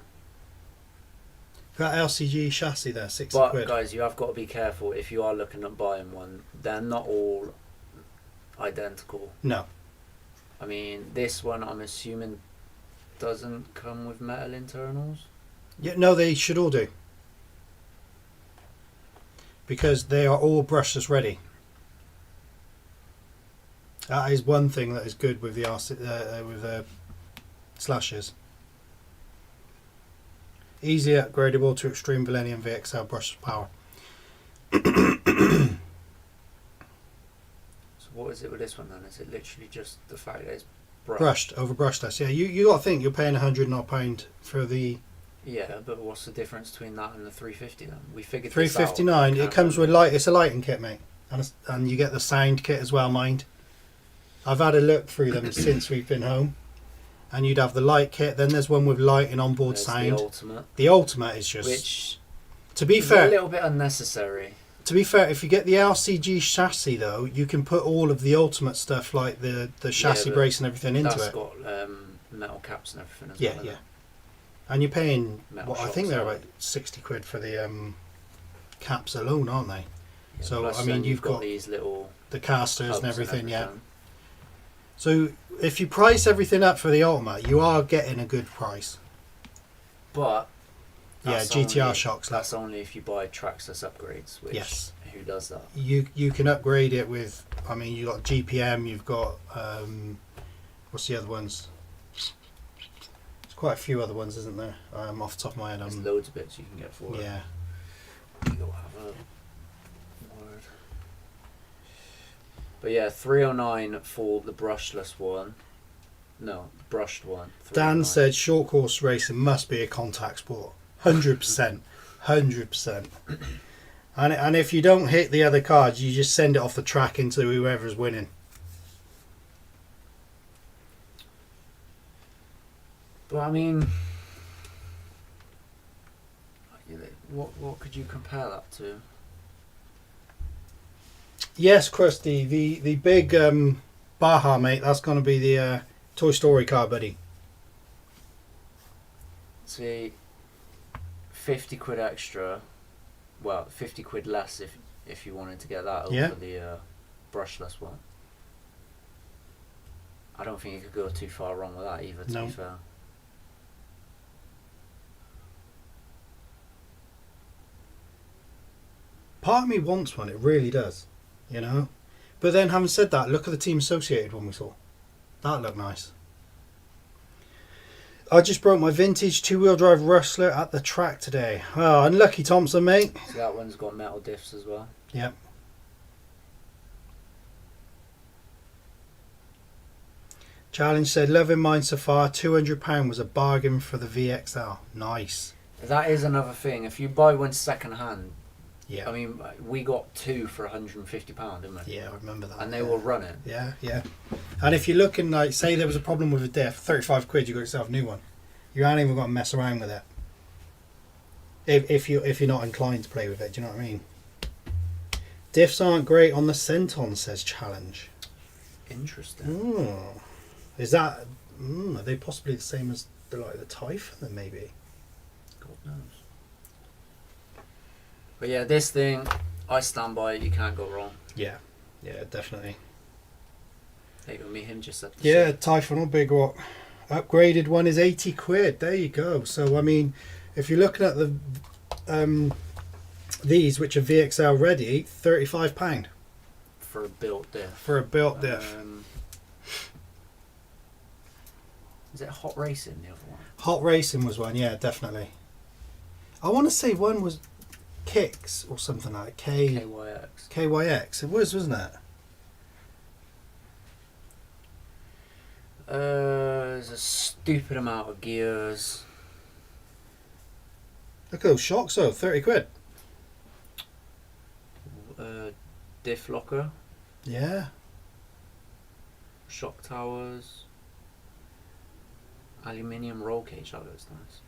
That LCG chassis there, 60 but quid. Guys, you have got to be careful if you are looking at buying one. They're not all identical. No. I mean, this one I'm assuming doesn't come with metal internals. Yeah, no, they should all do. Because they are all brushless ready. That is one thing that is good with the slashes. Easily upgradable to Extreme Millennium VXL brushless power. So what is it with this one then? Is it literally just the fact that it's Brushed over brushless? Yeah, you got to think you're paying £100 for the. Yeah, but what's the difference between that and the 350 then? We figured $359. It comes with light. It's a lighting kit, mate, and you get the sound kit as well. Mind, I've had a look through them since we've been home, and you'd have the light kit. Then there's one with light and onboard sound. The ultimate. The ultimate is just. Which. To be is fair, a little bit unnecessary. To be fair, if you get the LCG chassis though, you can put all of the ultimate stuff like the chassis brace and everything into that's it. That's got metal caps and everything as well. Yeah. And you're paying I think they're about £60 for the caps alone, aren't they? Yeah, so I mean, you've got these little the casters and everything. Yeah. So if you price everything up for the ultimate, you are getting a good price. But GTR shocks. That's only if you buy Traxxas upgrades. Which, yes. Who does that? You can upgrade it with. I mean, you got GPM. You've got what's the other ones? Quite a few other ones, isn't there? Off the top of my head, there's loads of bits you can get for it. Yeah. You'll have a word. But yeah, 309 for the brushless one. No, brushed one. Dan said short course racing must be a contact sport. 100%, 100%. And if you don't hit the other cards, you just send it off the track into whoever's winning. But I mean, what could you compare that to? Yes, Krusty, the big Baja, mate. That's going to be the Toy Story car, buddy. See, £50 extra. Well, £50 less if you wanted to get that over the brushless one. I don't think you could go too far wrong with that either. To be fair. Part of me wants one, it really does, you know. But then, having said that, look at the Team Associated one we saw. That looked nice. I just broke my vintage two-wheel drive Rustler at the track today. Oh, unlucky Thompson, mate. So that one's got metal diffs as well. Yep. Challenge said, loving mine so far, £200 was a bargain for the VXL. Nice. That is another thing. If you buy one second hand, yeah. I mean, we got two for £150, didn't we? Yeah, I remember that. And they were running. Yeah, yeah. And if you're looking, like, say there was a problem with a diff, £35, you got yourself a new one. You ain't even got to mess around with it. If you're not inclined to play with it, do you know what I mean? Diffs aren't great on the Centon, says Challenge. Interesting. Is that? Are they possibly the same as the Typhon? Then maybe. God knows. But yeah, this thing, I stand by it. You can't go wrong. Yeah, yeah, definitely. There you go. Me, him just up. Yeah, Typhon or Big Rock. Upgraded one is £80. There you go. So I mean, if you're looking at the these which are VXL ready, £35 for a built diff. For a built diff. Is it Hot Racing, the other one? Hot Racing was one, yeah, definitely. I want to say one was Kicks or something like KYX. KYX. It was, wasn't it? There's a stupid amount of gears. Look at those shocks though, £30. Diff locker. Yeah. Shock towers. Aluminium roll cage, that looks nice.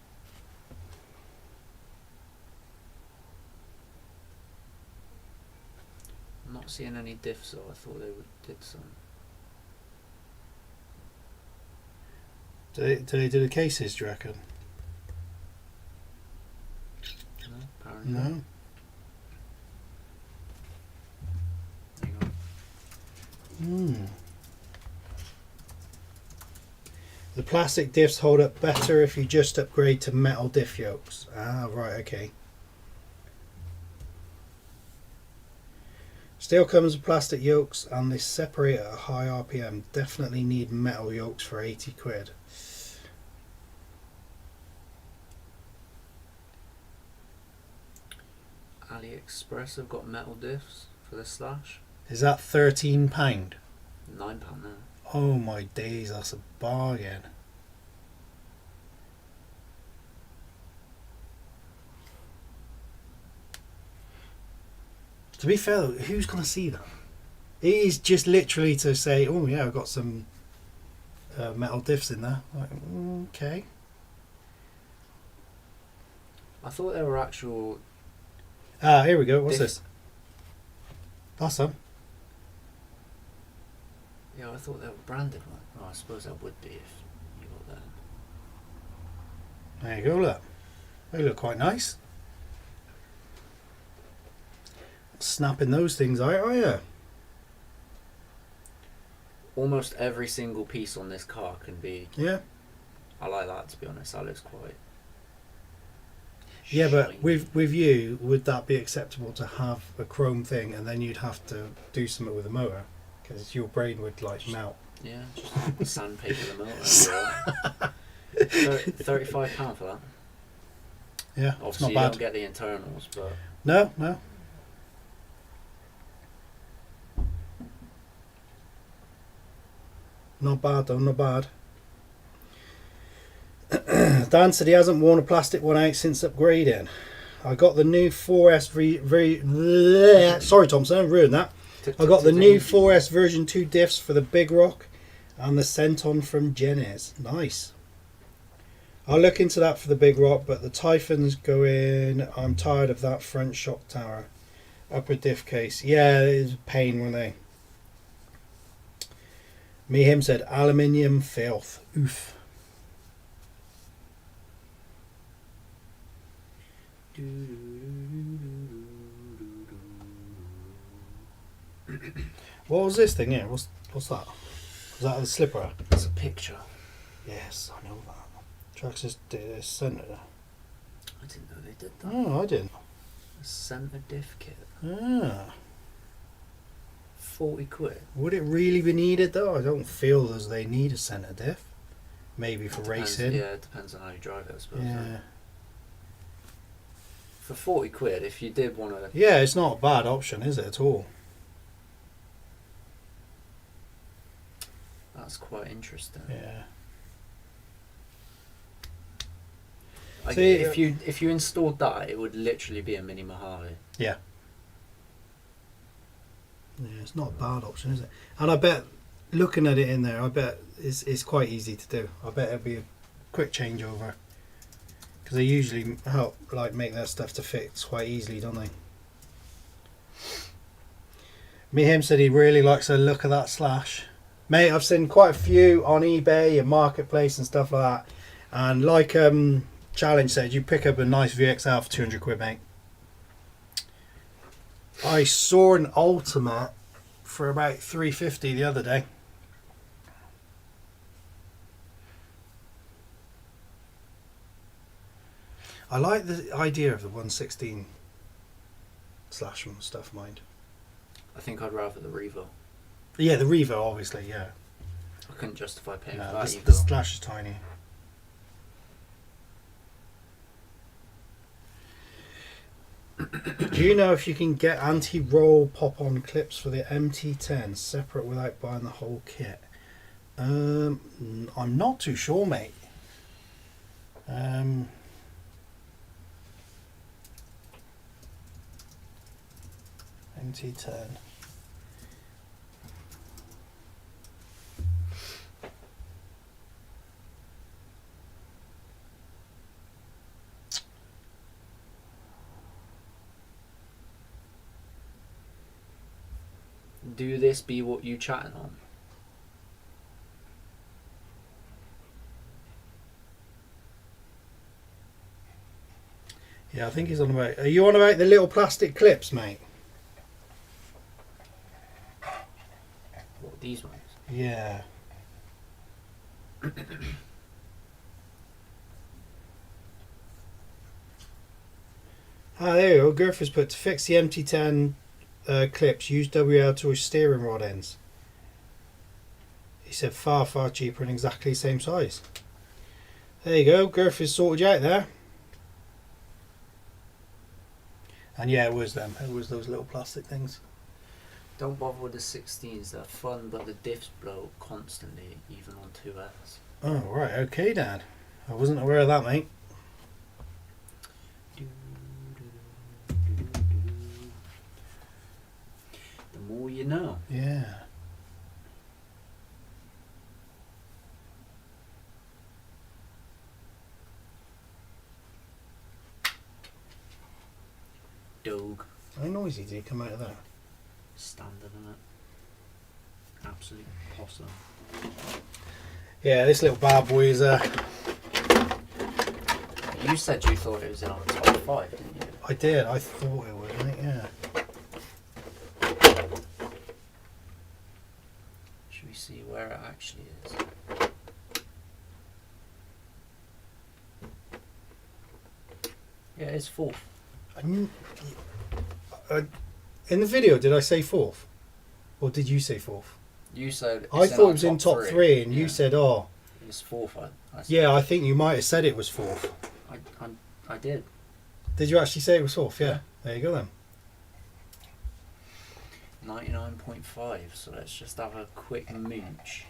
I'm not seeing any diffs though, I thought they did some. Do they do the cases, do you reckon? No, apparently No. not. Hang on. The plastic diffs hold up better if you just upgrade to metal diff yokes. Ah, right, okay. Still comes with plastic yokes and they separate at a high RPM. Definitely need metal yokes for 80 quid. AliExpress have got metal diffs for the Slash. Is that £13? £9 now. Oh my days, that's a bargain. To be fair though, who's going to see that? It is just literally to say, oh yeah, I've got some metal diffs in there. Like, okay. I thought they were actual. Ah, here we go. What's this? That's them. Yeah, I thought they were branded one. Well, I suppose that would be if you got them. There you go, look. They look quite nice. Snapping those things out, are you? Almost every single piece on this car can be. Yeah. I like that, to be honest. That looks quite. Yeah, but shiny. with you, would that be acceptable to have a chrome thing and then you'd have to do something with the motor? Because your brain would like melt. Yeah, just sandpaper the motor. £35 for that. Yeah, it's Obviously, not you bad. don't get the internals, but. No, no. Not bad though, not bad. Dan said he hasn't worn a plastic one out since upgrading. I got the new 4S sorry Thompson, I ruined that. I got the new 4S version 2 diffs for the Big Rock and the Centon from Genes. Nice. I'll look into that for the Big Rock, but the Typhons go in. I'm tired of that front shock tower. Upper diff case. Yeah, it is a pain when they. Him said aluminium filth. Oof. What was this thing here? What's that? Was that a slipper? It's a picture. Yes, I know that. Traxxas did centre. I didn't know they did that. Oh, I didn't. A centre diff kit. Ah. 40 quid. Would it really be needed though? I don't feel as they need a centre diff. Maybe for Depends, racing. yeah, it depends on how you drive it, I suppose. Yeah. For 40 quid, if you did want to. Yeah, it's not a bad option, is it at all? That's quite interesting. Yeah. Like, See, if you installed that, it would literally be a mini Mojave. Yeah. Yeah, it's not a bad option, is it? And I bet, looking at it in there, I bet it's quite easy to do. I bet it'll be a quick changeover. Because they usually help like make their stuff to fit quite easily, don't they? Him said he really likes the look of that Slash. Mate, I've seen quite a few on eBay and Marketplace and stuff like that. And like Challenge said, you pick up a nice VXL for 200 quid, mate. I saw an Ultimate for about 350 the other day. I like the idea of the 116 Slash and stuff, mind. I think I'd rather the Revo. Yeah, the Revo, obviously, yeah. I couldn't justify paying No, for that the either. Slash is tiny. Do you know if you can get anti-roll pop-on clips for the MT10 separate without buying the whole kit? I'm not too sure, mate. MT10. Do this be what you chatting on? Yeah, I think he's on about. Are you on about the little plastic clips, mate? What, these ones? Yeah. Ah, there you go. Gurf has put to fix the MT10 clips, use WL to steering rod ends. He said far, far cheaper and exactly the same size. There you go, girth is sorted you out there. And yeah, it was them. It was those little plastic things. Don't bother with the 16s, they're fun, but the diffs blow constantly, even on 2S. Oh, right, okay, Dad. I wasn't aware of that, mate. The more you know. Yeah. Dog. How noisy did he come out of that? Standard, isn't it? Absolute possum. Yeah, this little bad boy is You said you thought it was in our top 5, didn't you? I did, I thought it would, mate, yeah. Should we see where it actually is? Yeah, it's 4th. In the video, did I say 4th? Or did you say 4th? You said I thought it was in top 3 and you said, oh. It's 4th. I said. Yeah, I think you might have said it was 4th. I did. Did you actually say it was 4th? Yeah. There you go then. 99.5, so let's just have a quick mooch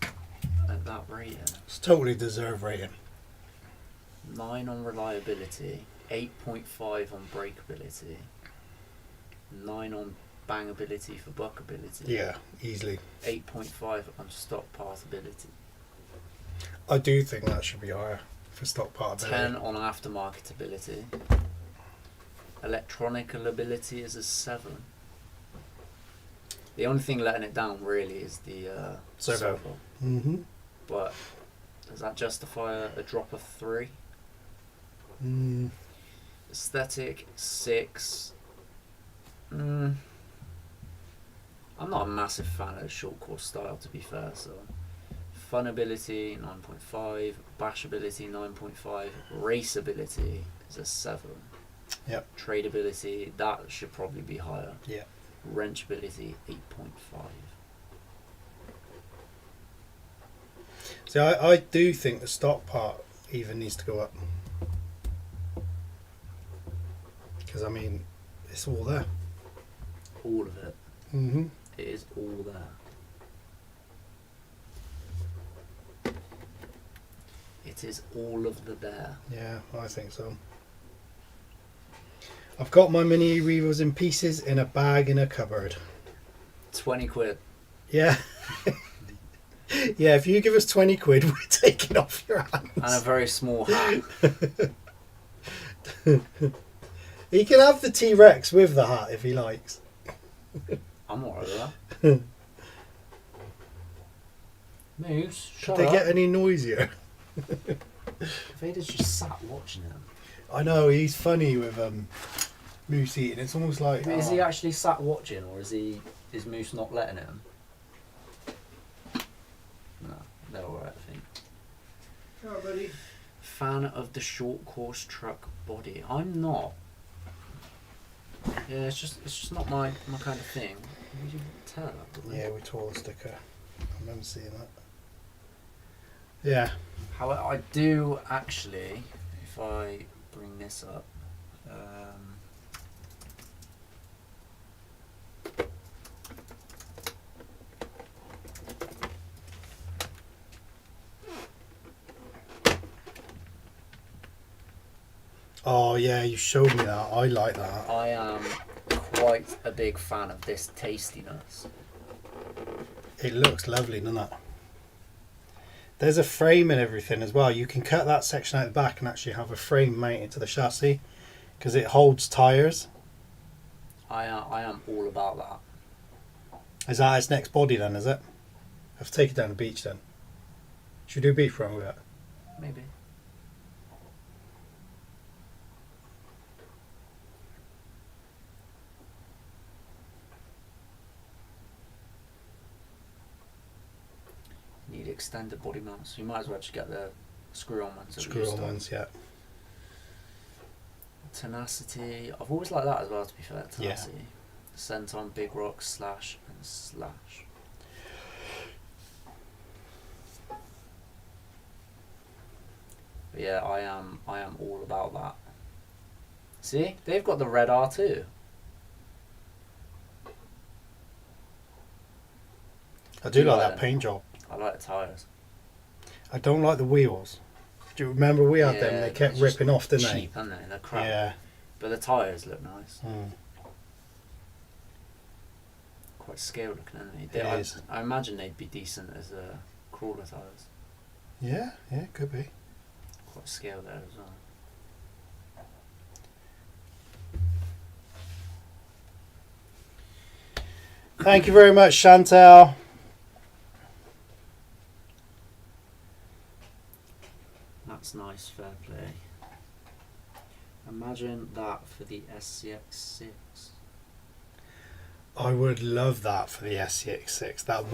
at that rating. It's totally deserved rating. 9 on reliability, 8.5 on breakability, 9 on bangability for buckability. Yeah, easily. 8.5 on stock pathability. I do think that should be higher for stock part. 10 on aftermarketability. Electronical ability is a 7. The only thing letting it down really is the servo. Mm-hmm. But does that justify a drop of 3? Aesthetic 6. I'm not a massive fan of the short course style, to be fair. So fun ability 9.5, bash ability 9.5, race ability is a 7. Yep. Trade ability, that should probably be higher. Yeah. Wrench ability 8.5. See, I do think the stock part even needs to go up. Because, I mean, it's all there. All of it. Mm-hmm. It is all there. It is all of the there. Yeah, I think so. I've got my mini Revos in pieces in a bag in a cupboard. 20 quid. Yeah. Yeah, if you give us 20 quid, we're taking off your hands. And a very small hat. He can have the T-Rex with the hat if he likes. I'm alright with that. Moose, shut Did they up. get any noisier? Vader's just sat watching him. I know, he's funny with Moose eating. It's almost like... Is he actually sat watching, or is Moose not letting him? No, they're alright, I think. Oh, buddy. Fan of the short course truck body. I'm not. Yeah, it's just not my kind of thing. Did you tell that, didn't you? Yeah, we tore the sticker. I remember seeing that. Yeah. However, I do actually, if I bring this up, Oh, yeah, you showed me that. I like that. I am quite a big fan of this tastiness. It looks lovely, doesn't it? There's a frame and everything as well. You can cut that section out the back and actually have a frame mounted to the chassis because it holds tyres. I am all about that. Is that its next body then, is it? I have to take it down the beach then. Should we do a beach run with that? Maybe. Need extended body mounts. You might as well just get the screw-on ones. Screw-on ones, yeah. Tenacity. I've always liked that as well, to be fair. Tenacity. Sent on big rocks, slash and slash. But yeah, I am all about that. See, they've got the red R2. I do like that paint job. I like the tyres. I don't like the wheels. Do you remember we had them? They kept ripping off, didn't they? Cheap, aren't they? They're crap. Yeah. But the tyres look nice. Mm. Quite scale looking, aren't It they? is. I imagine they'd be decent as crawler tyres. Yeah, could be. Quite scale there as well. Thank you very much, Chantal. That's nice, fair play. Imagine that for the SCX6. I would love that for the SCX6. That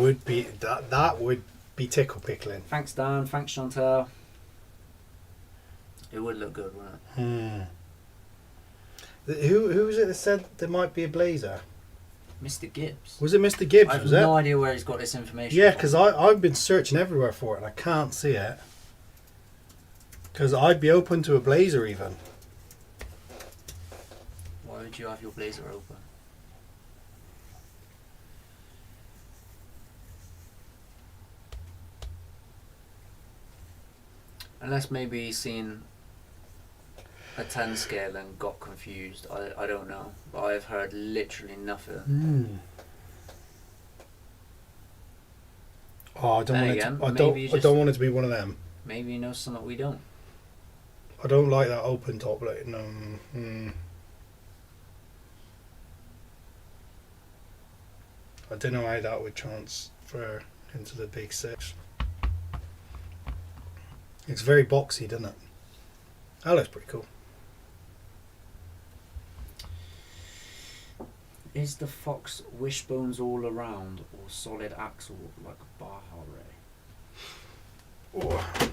would be tickle pickling. Thanks, Dan. Thanks, Chantal. It would look good, wouldn't it? Who was it that said there might be a blazer? Mr. Gibbs. Was it Mr. Gibbs? I have was no it? idea where he's got this information. Yeah, from. because I've been searching everywhere for it and I can't see it. Because I'd be open to a blazer even. Why would you have your blazer open? Unless maybe he's seen a 10 scale and got confused. I don't know. But I've heard literally nothing. Oh, I don't want it to be one of them. Maybe he knows something we don't. I don't like that open top. Like, no. I don't know how that would transfer into the big 6. It's very boxy, doesn't it? That looks pretty cool. Is the Fox wishbones all around or solid axle like Baja Ray? Oh.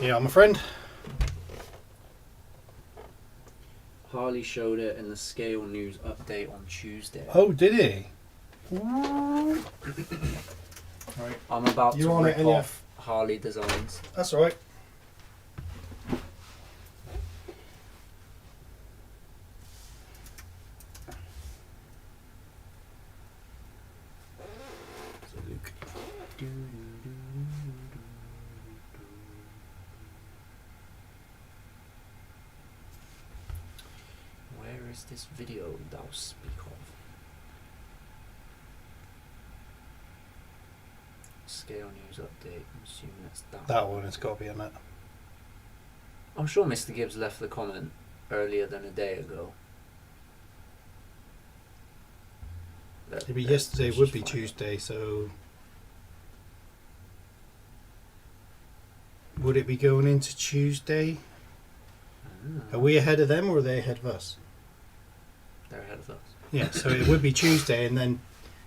Yeah, my friend. Harley showed it in the Scale News update on Tuesday. Oh, did he? Right. I'm about You to on it, rip innit? off Harley designs. That's all right. So Luke. Where is this video thou speak of? Scale News update. I'm assuming it's that. That one has got to be in it. I'm sure Mr. Gibbs left the comment earlier than a day ago. Maybe yesterday would be Tuesday, so would it be going into Tuesday? Are we ahead of them or are they ahead of us? They're ahead of us. Yeah, so it would be Tuesday, and then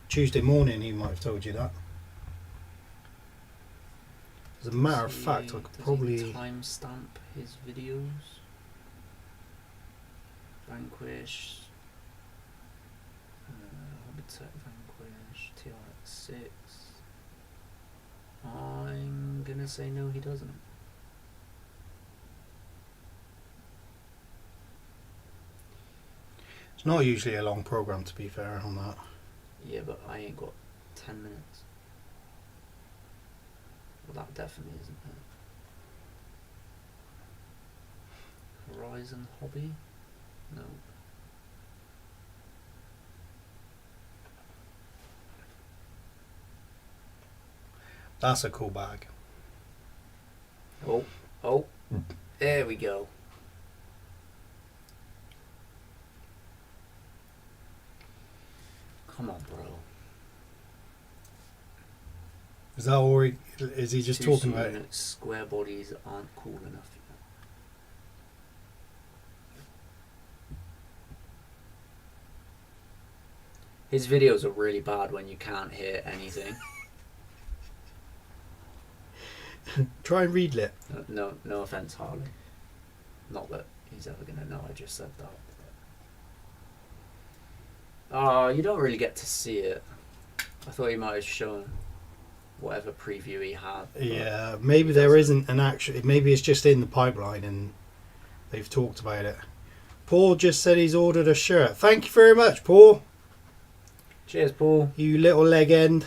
Tuesday morning he might have told you that. As a matter of fact, I could probably timestamp his videos. Vanquish. Habitat Vanquish. TRX6. I'm gonna say no, he doesn't. It's not usually a long program, to be fair, on that. Yeah, but I ain't got 10 minutes. Well, that definitely isn't it. Horizon Hobby? No. That's a cool bag. Oh, there we go. Come on, bro. Is that all is he just talking about it? Square bodies aren't cool enough yet. His videos are really bad when you can't hear anything. Try and read it. No offense, Harley. Not that he's ever gonna know I just said that. You don't really get to see it. I thought he might have shown whatever preview he had. Yeah, maybe there isn't an actual. Maybe it's just in the pipeline and they've talked about it. Paul just said he's ordered a shirt. Thank you very much, Paul. Cheers, Paul. You little leg end.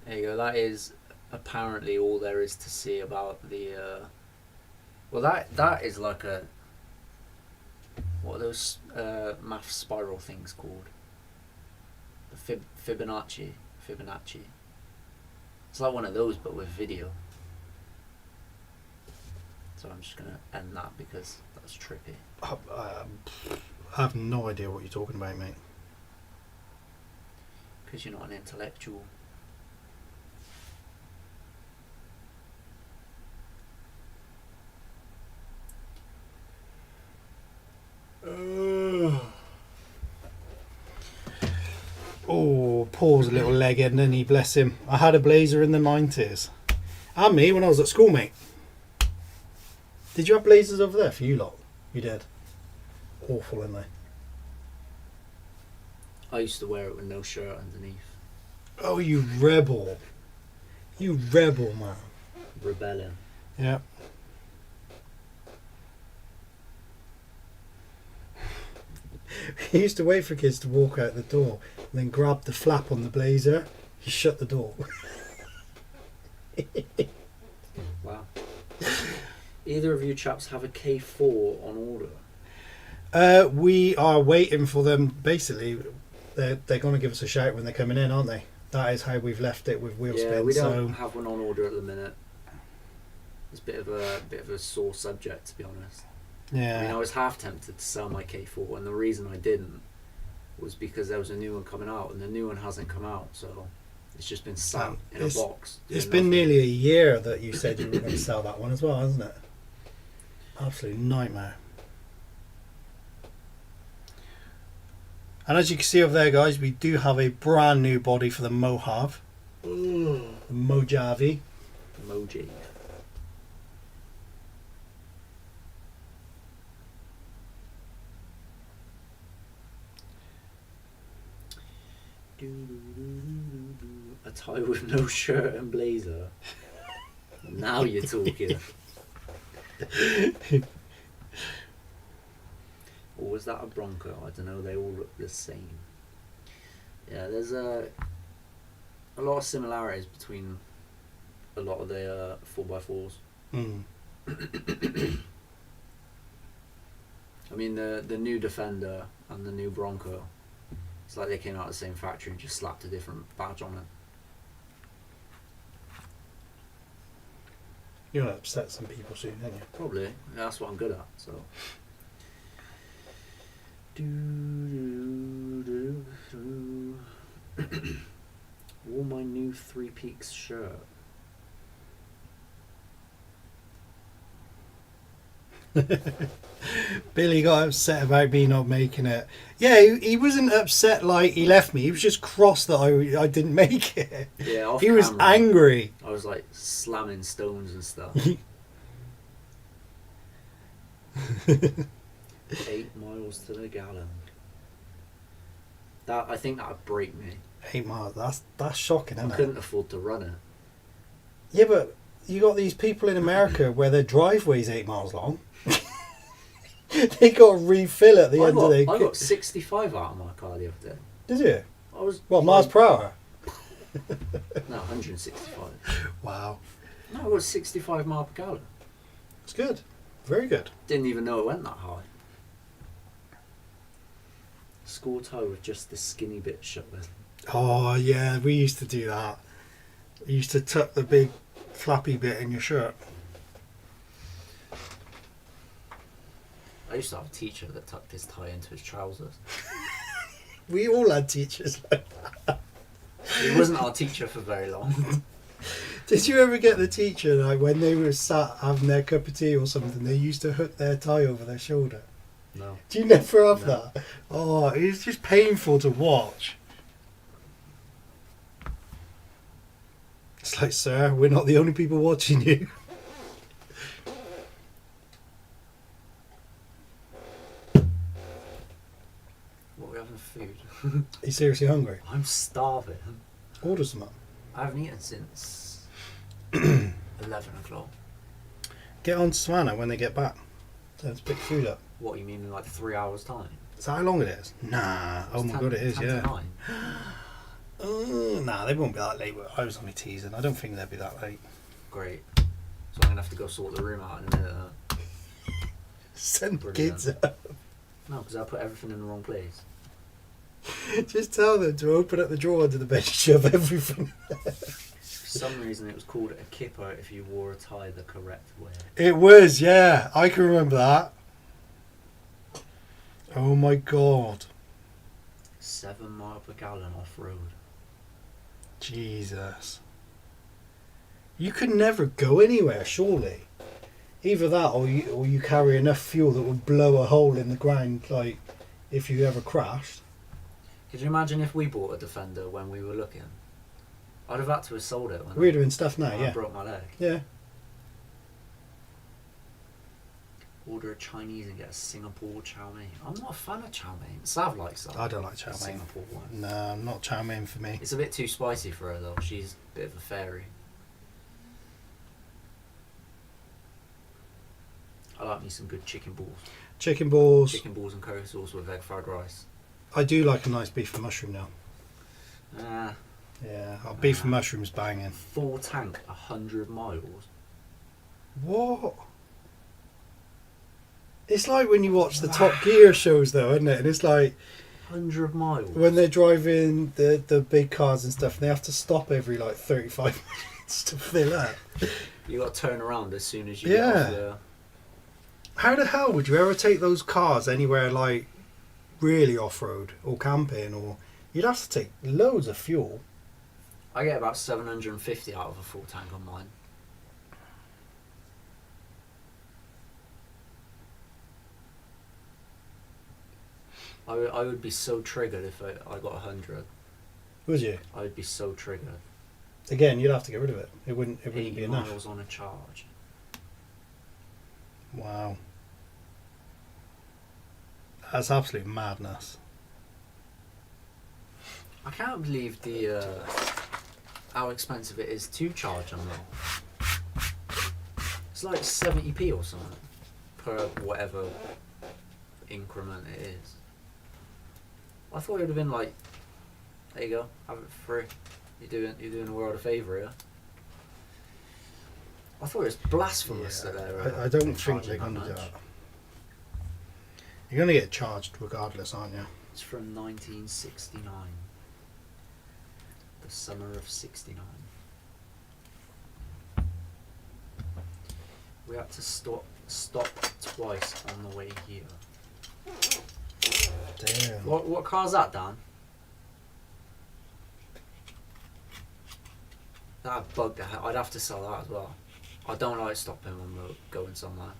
There you go. That is apparently all there is to see about the. Well, that is like a. What are those math spiral things called? The Fibonacci. It's like one of those, but with video. So I'm just gonna end that because that's trippy. I have no idea what you're talking about, mate. Because you're not an intellectual. Oh, Paul's a little leg end, and he, bless him. I had a blazer in the 90s. And me when I was at school, mate. Did you have blazers over there for you lot? You did. Awful, aren't they? I used to wear it with no shirt underneath. Oh, you rebel. You rebel, man. Rebellion. Yeah. He used to wait for kids to walk out the door and then grab the flap on the blazer. He shut the door. Wow. Either of you chaps have a K4 on order? We are waiting for them. Basically, they're going to give us a shout when they're coming in, aren't they? That is how we've left it with wheelspin. Yeah, we don't have one on order at the minute. It's a bit of a sore subject, to be honest. Yeah. I mean, I was half tempted to sell my K4, and the reason I didn't was because there was a new one coming out, and the new one hasn't come out, so it's just been sat in a box. It's been nearly a year that you said you were going to sell that one as well, hasn't it? Absolute nightmare. And as you can see over there, guys, we do have a brand new body for the Mojave. The Mojave. Emoji. A tie with no shirt and blazer. Now you're talking. Or was that a Bronco? I don't know. They all look the same. Yeah, there's a lot of similarities between a lot of the 4x4s. I mean, the new Defender and the new Bronco. It's like they came out of the same factory and just slapped a different badge on it. You're going to upset some people soon, aren't you? Probably. Yeah, that's what I'm good at. So. Wore my new Three Peaks shirt. Billy got upset about me not making it. Yeah, he wasn't upset like he left me. He was just cross that I didn't make it. Yeah, off he was camera, angry. I was like slamming stones and stuff. 8 miles to the gallon. That I think that would break me. 8 miles. That's shocking, isn't I it? couldn't afford to run it. Yeah, but you got these people in America where their driveway's 8 miles long. They got to refill at the end of the. I got 65 out of my car the other day. Did you? I was. What, miles per hour? No, 165. Wow. No, it was 65 miles per gallon. It's good. Very good. Didn't even know it went that high. Score toe with just the skinny bit shut in. Oh, yeah, we used to do that. You used to tuck the big flappy bit in your shirt. I used to have a teacher that tucked his tie into his trousers. We all had teachers like that. He wasn't our teacher for very long. Did you ever get the teacher, like, when they were sat having their cup of tea or something, they used to hook their tie over their shoulder? No. Do you never have No. that? Oh, it's just painful to watch. It's like, sir, we're not the only people watching you. Are you seriously hungry? I'm starving. Order some up. I haven't eaten since 11 o'clock. Get on to Savannah when they get back. Let's pick food up. What, you mean in like 3 hours' time? Is that how long it is? Nah. Oh my god, it is, 10 to yeah. 9. Nah, they won't be that late. I was only teasing. I don't think they'll be that late. Great. So I'm going to have to go sort the room out in a minute. Send the Brilliant. kids up. No, because I put everything in the wrong place. Just tell them to open up the drawer under the bed and shove everything. For some reason it was called a kipper if you wore a tie the correct way. It was, yeah. I can remember that. Oh my god. 7 miles per gallon off-road. Jesus. You could never go anywhere, surely. Either that or you carry enough fuel that would blow a hole in the ground, like, if you ever crashed. Could you imagine if we bought a Defender when we were looking? I'd have had to have sold it when We're doing stuff now, I yeah. broke my leg. Yeah. Order a Chinese and get a Singapore chow mein. I'm not a fan of chow mein. Sav likes that. I don't like chow The mein. Singapore one. No, not chow mein for me. It's a bit too spicy for her though. She's a bit of a fairy. I like me some good chicken balls. Chicken balls. Chicken balls and curry sauce with egg fried rice. I do like a nice beef and mushroom now. Ah, Yeah, beef and mushrooms banging. full tank, 100 miles. What? It's like when you watch the Top Gear shows though, isn't it? And it's like 100 miles. when they're driving the big cars and stuff, and they have to stop every like 35 minutes to fill up. You got to turn around as soon as you Yeah. get off the... How the hell would you ever take those cars anywhere like really off-road or camping? Or you'd have to take loads of fuel. I get about 750 out of a full tank on mine. I would be so triggered if I got 100. Would you? I would be so triggered. Again, you'd have to get rid of it. It wouldn't 80 be enough. miles on a charge. Wow. That's absolute madness. I can't believe the how expensive it is to charge them though. It's like 70p or something per whatever increment it is. I thought it would have been like, there you go, have it for free. You're doing the world a favour here. I thought it was blasphemous that they're. I don't think charging they're going to that do much. that. You're going to get charged regardless, aren't you? It's from 1969. The summer of '69. We had to stop twice on the way here. Damn. What car's that, Dan? That bugged the hell. I'd have to sell that as well. I don't like stopping when we're going somewhere.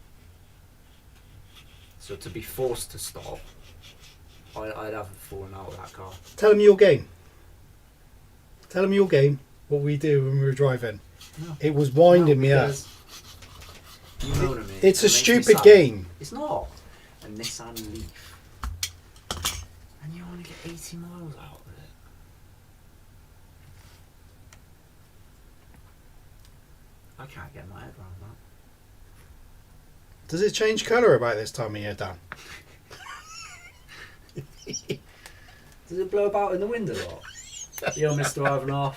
So to be forced to stop, I'd have fallen out with that car. Tell them your game. Tell them your game. What we do when we were driving. No. It was winding me up. because You know what I mean? It's It a makes me stupid sad. game. It's not. A Nissan Leaf. And you only get 80 miles out of it. I can't get my head around that. Does it change colour about this time of year, Dan? Does it blow about in the wind a lot? Yo, Mr. Ivanoff.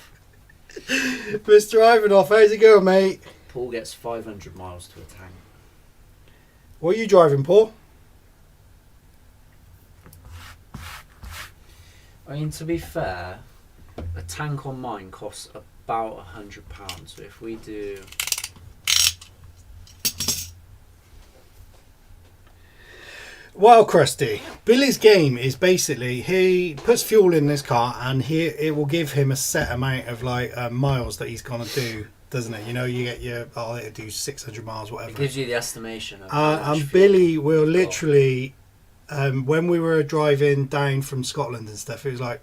Mr. Ivanoff, how's it going, mate? Paul gets 500 miles to a tank. What are you driving, Paul? I mean, to be fair, a tank on mine costs about £100. So if we do... Well, Krusty, Billy's game is basically he puts fuel in this car and it will give him a set amount of miles that he's gonna do, doesn't it? You know, you get your it'll do 600 miles, whatever. It gives you the estimation of how much And fuel Billy will you've got. literally, when we were driving down from Scotland and stuff, it was like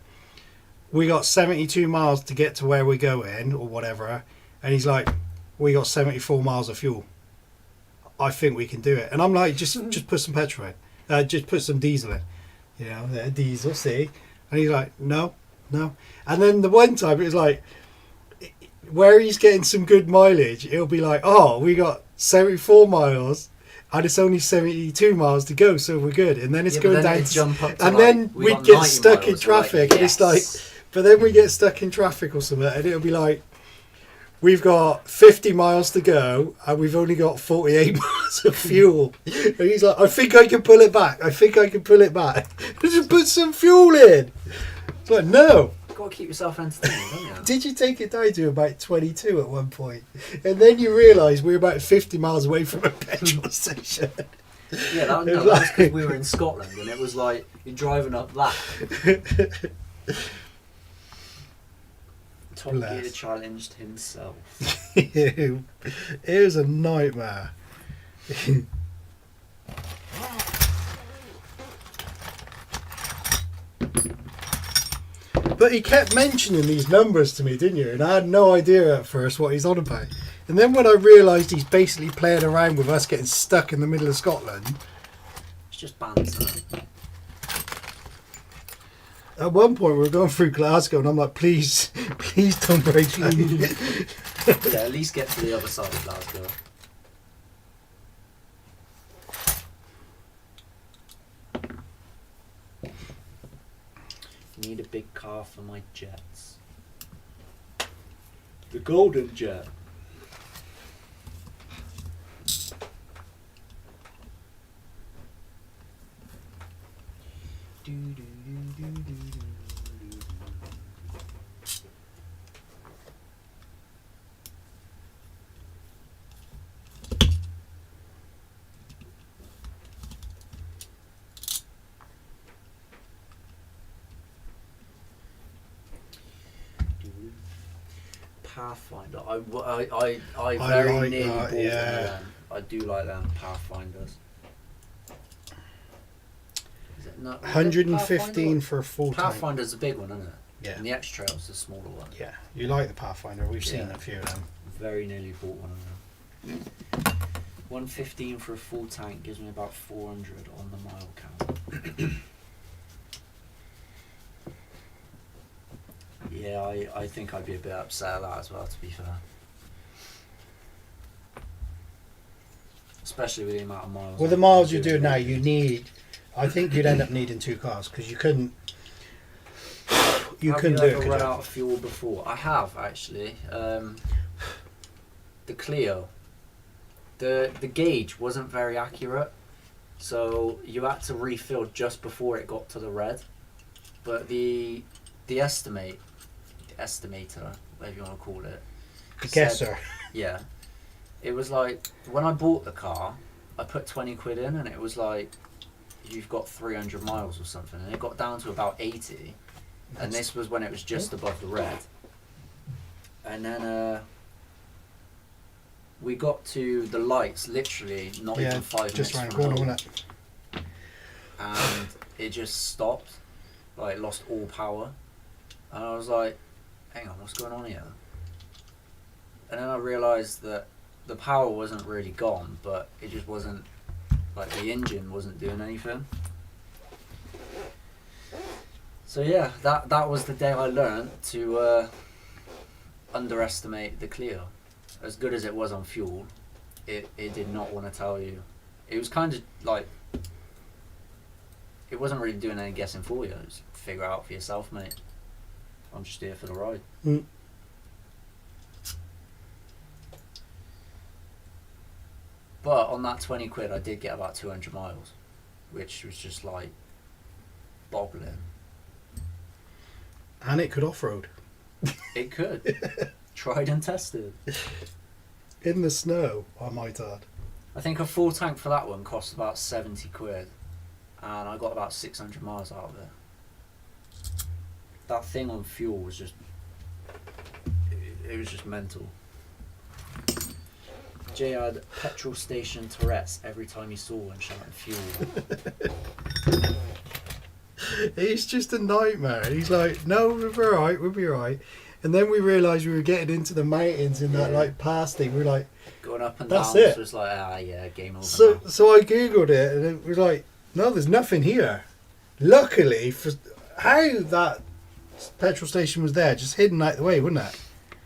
we got 72 miles to get to where we're going or whatever, and he's like, we got 74 miles of fuel. I think we can do it, and I'm like, just put some petrol in. Just put some diesel in, you know, diesel, see. And he's like, no. And then the one time it was like, where he's getting some good mileage, it'll be like, oh, we got 74 miles and it's only 72 miles to go, so we're good. And then it's going then down it'd jump up to and like, then we we got get 90 stuck in miles, we're like, traffic and it's like, yes. but then we get stuck in traffic or something and it'll be like, we've got 50 miles to go and we've only got 48 miles of fuel. And he's like, I think I can pull it back. Just put some fuel in. It's like, no. You've got to keep yourself entertained, don't you? Did you take it down to about 22 at one point? And then you realise we're about 50 miles away from a petrol station. Yeah, that was because we were in Scotland and it was like, you're driving up that. Top Gear challenged himself. It was a nightmare. But he kept mentioning these numbers to me, didn't you? And I had no idea at first what he's on about. And then when I realised he's basically playing around with us getting stuck in the middle of Scotland. It's just banter. At one point we were going through Glasgow and I'm like, please don't break down. Yeah, at least get to the other side of Glasgow. Need a big car for my jets. The golden jet. Pathfinder. I very like nearly that, bought one yeah. of them. I do like them Pathfinders. Is it not? 115 for a full tank. Pathfinder's the big one, isn't it? Yeah. And the X-Trail's the smaller one. Yeah, you like the Pathfinder. We've seen Yeah. a few of them. Very nearly bought one of them. 115 for a full tank gives me about 400 on the mile count. Yeah, I think I'd be a bit upset at that as well, to be fair. Especially with the amount of miles. With the miles you're doing now, you need. I think you'd end up needing two cars because you couldn't. You couldn't do it. Have you could ever run you? out of fuel before? I have actually. The Clio. The gauge wasn't very accurate, so you had to refill just before it got to the red. But the estimator, whatever you want to call it. The guesser. Yeah. It was like, when I bought the car, I put 20 quid in and it was like, you've got 300 miles or something. And it got down to about 80. And this was when it was just above the red. And then we got to the lights, literally not even 5 minutes just around the from corner, home. wasn't it? And it just stopped, like lost all power. And I was like, hang on, what's going on here? And then I realised that the power wasn't really gone, but it just wasn't, like the engine wasn't doing anything. So yeah, that was the day I learned to underestimate the Clio. As good as it was on fuel, it did not want to tell you. It was kind of like, it wasn't really doing any guessing for you. It was figure out for yourself, mate. I'm just here for the ride. Mm. But on that 20 quid, I did get about 200 miles, which was just like boggling. And it could off-road. It could. Tried and tested. In the snow, I might add. I think a full tank for that one cost about 70 quid. And I got about 600 miles out of it. That thing on fuel was just... It was just mental. Jay had petrol station Tourette's every time he saw one shouting fuel. It's just a nightmare. He's like, no, we'll be alright. And then we realised we were getting into the mountains in that like pass thing. We were like, going up and that's down, it. so it's like, yeah, game over so now. so I googled it and it was like, no, there's nothing here. Luckily, for how that petrol station was there, just hidden out the way, wouldn't it?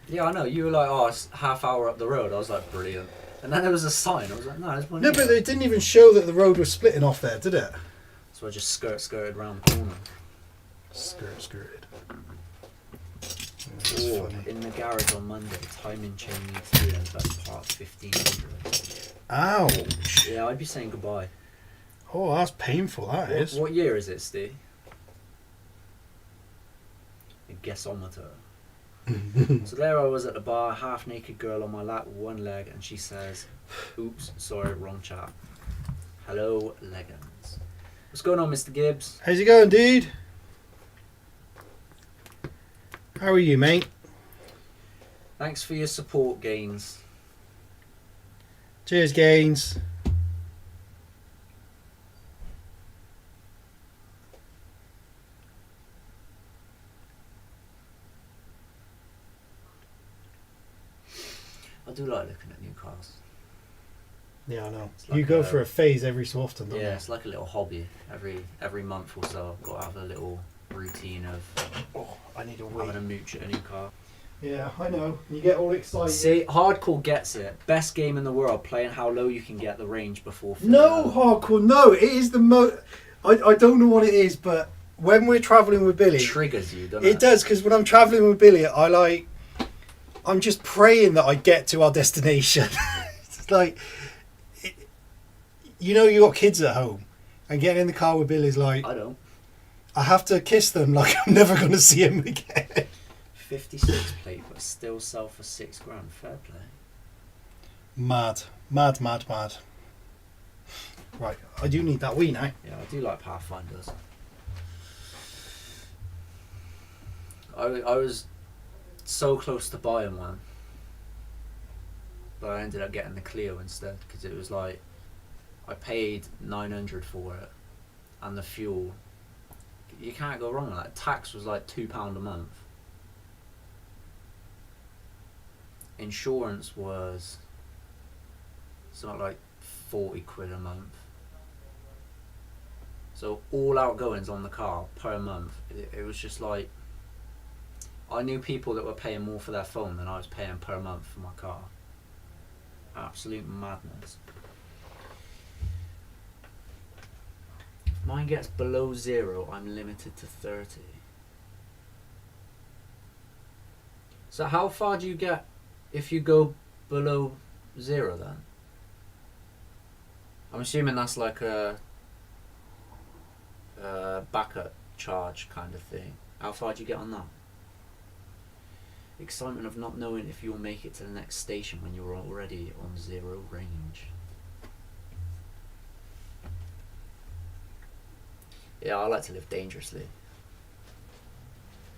Yeah, I know. You were like, oh, it's half hour up the road. I was like, brilliant. And then there was a sign. I was like, no, there's one No, here. but it didn't even show that the road was splitting off there, did it? So I just skirted around the corner. Skirted. Or in the garage on Monday, timing chain needs to be in best part 1500. Ouch. Yeah, I'd be saying goodbye. Oh, that's painful, that is. What year is it, Steve? A guessometer. So there I was at the bar, half naked girl on my lap with one leg, and she says, oops, sorry, wrong chat. Hello, Leggins. What's going on, Mr. Gibbs? How's it going, dude? How are you, mate? Thanks for your support, Gaines. Cheers, Gaines. I do like looking at new cars. Yeah, I know. Like you go for a phase every so often, don't you? Yeah, it's like a little hobby. Every month or so, I've got to have a little routine of Oh, I need a wee. having a mooch at a new car. Yeah, I know. You get all excited. See, hardcore gets it. Best game in the world, playing how low you can get the range before. No, hardcore. No, it is the I don't know what it is, but when we're travelling with Billy, It triggers you, doesn't it? it does, because when I'm travelling with Billy, I'm just praying that I get to our destination. It's like, you got kids at home, and getting in the car with Billy's like, I don't. I have to kiss them like I'm never going to see them again. 56 plate, but still sell for £6 grand. Fair play. Mad. Right, I do need that wee now. Yeah, I do like Pathfinders. I was so close to buying one, but I ended up getting the Clio instead, because it was like, I paid 900 for it, and the fuel, you can't go wrong with that. Tax was like £2 a month. Insurance was something like 40 quid a month. So all outgoings on the car per month, it was just like, I knew people that were paying more for their phone than I was paying per month for my car. Absolute madness. If mine gets below 0, I'm limited to 30. So how far do you get if you go below 0 then? I'm assuming that's like a backup charge kind of thing. How far do you get on that? Excitement of not knowing if you'll make it to the next station when you're already on 0 range. Yeah, I like to live dangerously.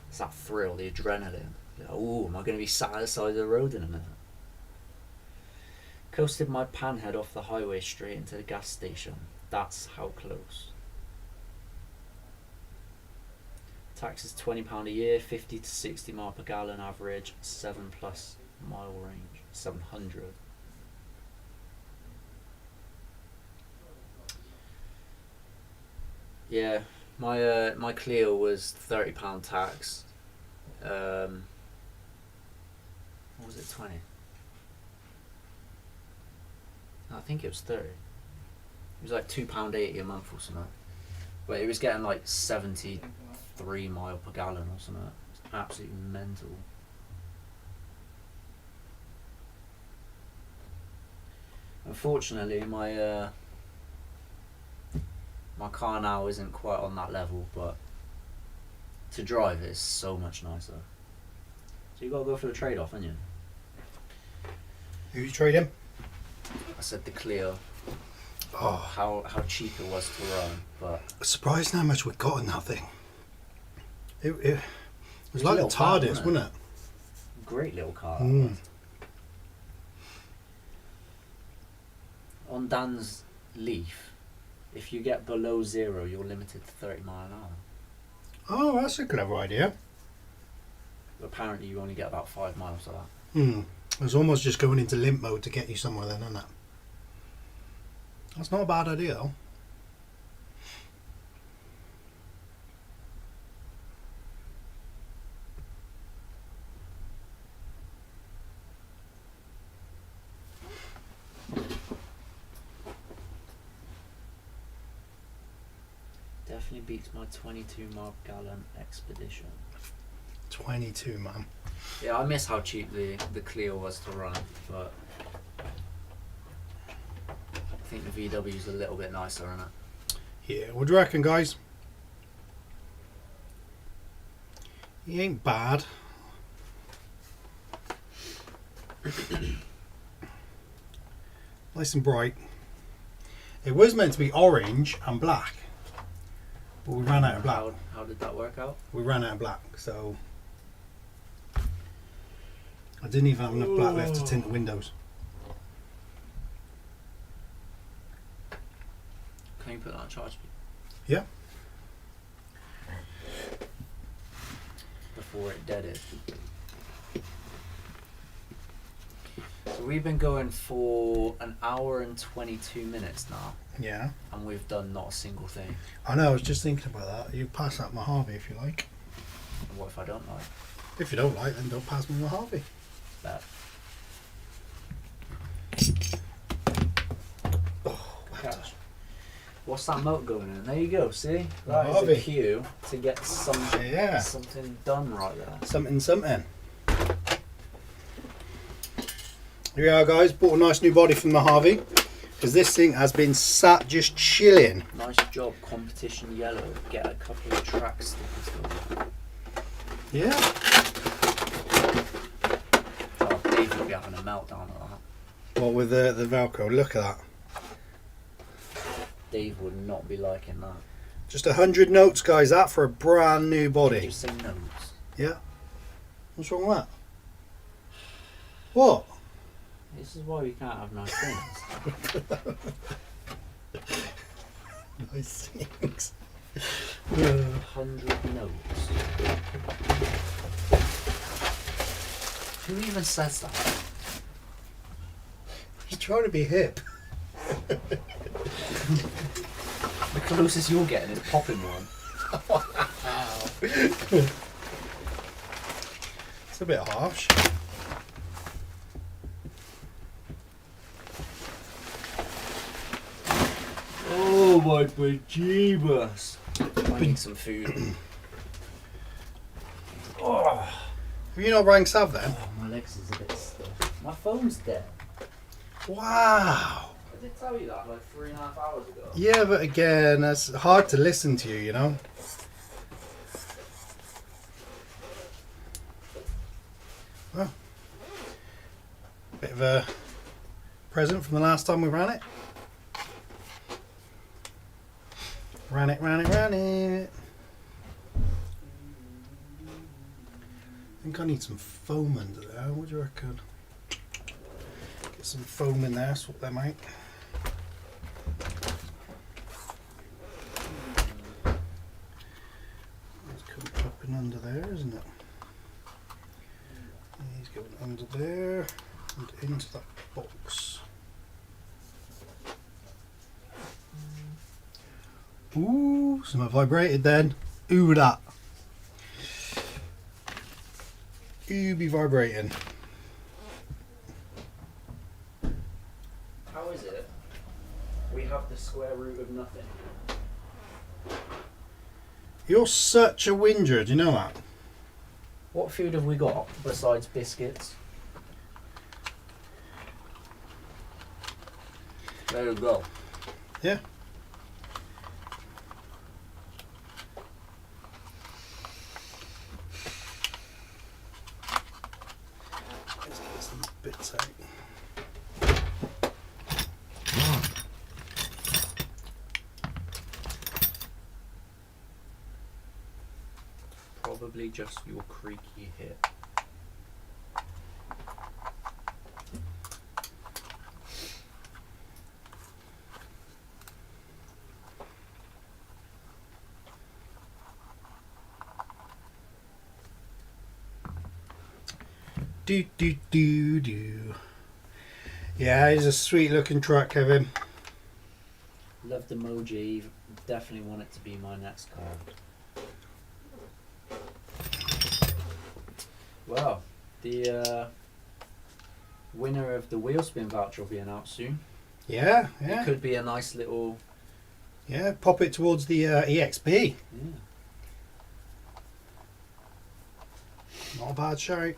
It's that thrill, the adrenaline. Like, oh, am I going to be sat at the side of the road in a minute? Coasted my panhead off the highway straight into the gas station. That's how close. Tax is £20 a year, 50 to 60 mile per gallon average, 7+ mile range, 700. Yeah, my Clio was £30 tax. What was it, 20? I think it was 30. It was like £2.80 a month or something. But it was getting like 73 mile per gallon or something. It's absolutely mental. Unfortunately, my car now isn't quite on that level, but to drive it is so much nicer. So you got to go for the trade-off, haven't you? Who you trading? I said the Clio. Oh, How cheap it was to run, but surprised how much we got in that thing. It was It's like a the little car, TARDIS, wasn't it? wasn't great little car. it? Mm. On Dan's Leaf, if you get below 0, you're limited to 30 mile an hour. Oh, that's a clever idea. Apparently, you only get about 5 miles of that. Hmm. It was almost just going into limp mode to get you somewhere then, isn't it? That's not a bad idea, though. Definitely beats my 22 mile gallon Expedition. 22, man. Yeah, I miss how cheap the Clio was to run, but I think the VW's a little bit nicer, isn't it? Yeah, what do you reckon, guys? He ain't bad. Nice and bright. It was meant to be orange and black, but we ran out of black. How did that work out? We ran out of black, so I didn't even have enough black left to tint the windows. Can you put that on charge? Yeah. Before it deaded. So we've been going for an hour and 22 minutes now, Yeah. and we've done not a single thing. I know, I was just thinking about that. You pass out Mojave if you like. And what if I don't like If you don't like, then don't pass me Mojave. that? Oh, well done. What's that motor going in? There you go, see? That is Mojave. a cue to get Yeah. something done right there. Something. Here we are, guys. Bought a nice new body from Mojave because this thing has been sat just chilling. Nice job, competition yellow. Get a couple of track stickers going. Yeah. Oh, Dave will be having a meltdown at that. What with the Velcro? Look at that. Dave would not be liking that. Just 100 notes, guys. That for a brand new body. Just say notes. Yeah. What's wrong with that? What? This is why we can't have nice things. Nice things. 100 notes. Who even says that? He's trying to be hip. The closest you're getting is popping one. It's a bit harsh. Oh my bejeebus. I need some food. Have you not rang Sav then? Oh, my legs is a bit stiff. My phone's dead. Wow. I did tell you that like 3.5 hours ago. Yeah, but again, that's hard to listen to you, you know? Well, bit of a present from the last time we ran it. Ran it. I think I need some foam under there. What do you reckon? Get some foam in there, swap them out. It's coming up and under there, isn't it? He's going under there and into that box. Ooh, some have vibrated then. Ooh, that. Ooh, be vibrating. How is it? We have the square root of nothing. You're such a whinger, do you know that? What food have we got besides biscuits? There you go. Yeah. Let's get some bits out. Probably just your creaky hip. Do. Yeah, it's a sweet looking truck, Kevin. Love the Moji. Definitely want it to be my next car. Well, the winner of the wheelspin voucher will be announced soon. Yeah. It could be a nice little Yeah, pop it towards the EXP. Yeah. Not a bad shout.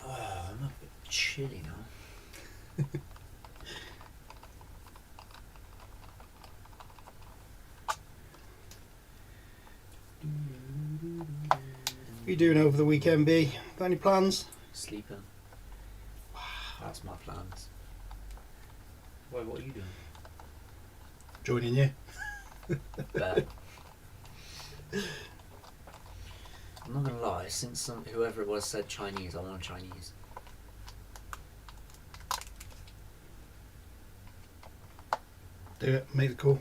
Oh, I'm a bit chilly now. What are you doing over the weekend, B? Got any plans? Sleeping. That's my plans. Wait, what are you doing? Joining you. Bet. I'm not gonna lie, since whoever it was said Chinese, I want Chinese. Do it. Make the call.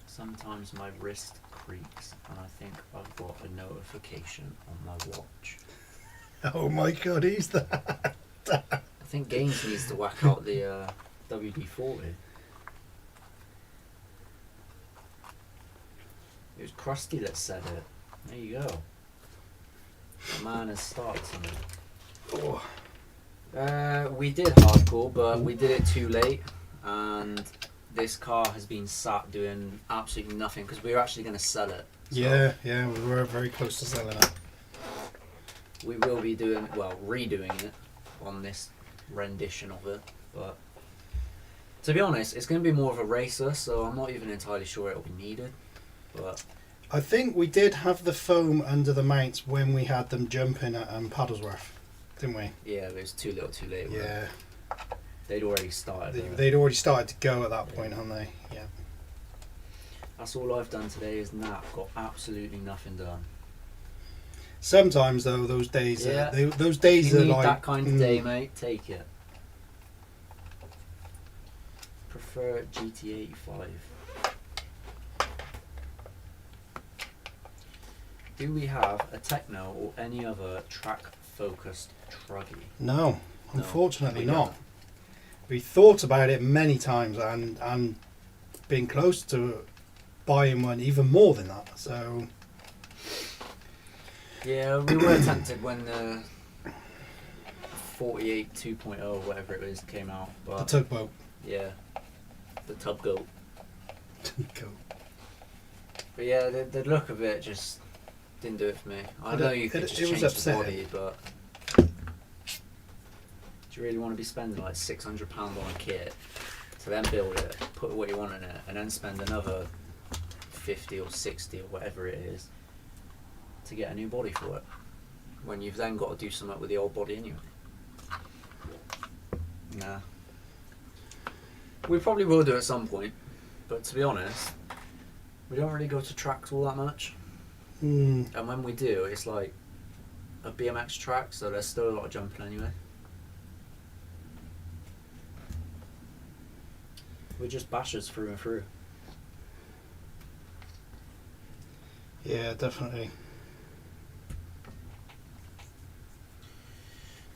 Sometimes my wrist creaks and I think I've got a notification on my watch. Oh my god, who's that? I think Gaines needs to whack out the WD-40. It was Krusty that said it. There you go. The man has started something. Oh. We did hardcore, but we did it too late, and this car has been sat doing absolutely nothing because we were actually going to sell it. So Yeah, we were very close to selling it. we will be redoing it on this rendition of it, but to be honest, it's going to be more of a racer, so I'm not even entirely sure it'll be needed. But I think we did have the foam under the mounts when we had them jumping at Paddlesworth, didn't we? yeah, it was too little too late. Yeah. They'd already started. They'd already started to go at that point, hadn't they? Yeah. That's all I've done today is nap. Got absolutely nothing done. Sometimes though, those days, Yeah. those If days you are need like that kind of day, mate, take it. Prefer GT85. Do we have a Techno or any other track-focused truggy? No, unfortunately we not. don't. We thought about it many times and been close to buying one even more than that. So Yeah, we were tempted when the 48 2.0, whatever it is, came out. the But tugboat. yeah, the tub goat. Cool. But yeah, the look of it just didn't do it for me. I It- know you could it- just it was change the upsetting. body, but do you really want to be spending like £600 on a kit to then build it, put what you want in it, and then spend another 50 or 60 or whatever it is to get a new body for it, when you've then got to do something with the old body anyway? Nah. We probably will do at some point, but to be honest, we don't really go to tracks all that much. Mm. And when we do, it's like a BMX track, so there's still a lot of jumping anyway. We're just bashers through and through. Yeah, definitely.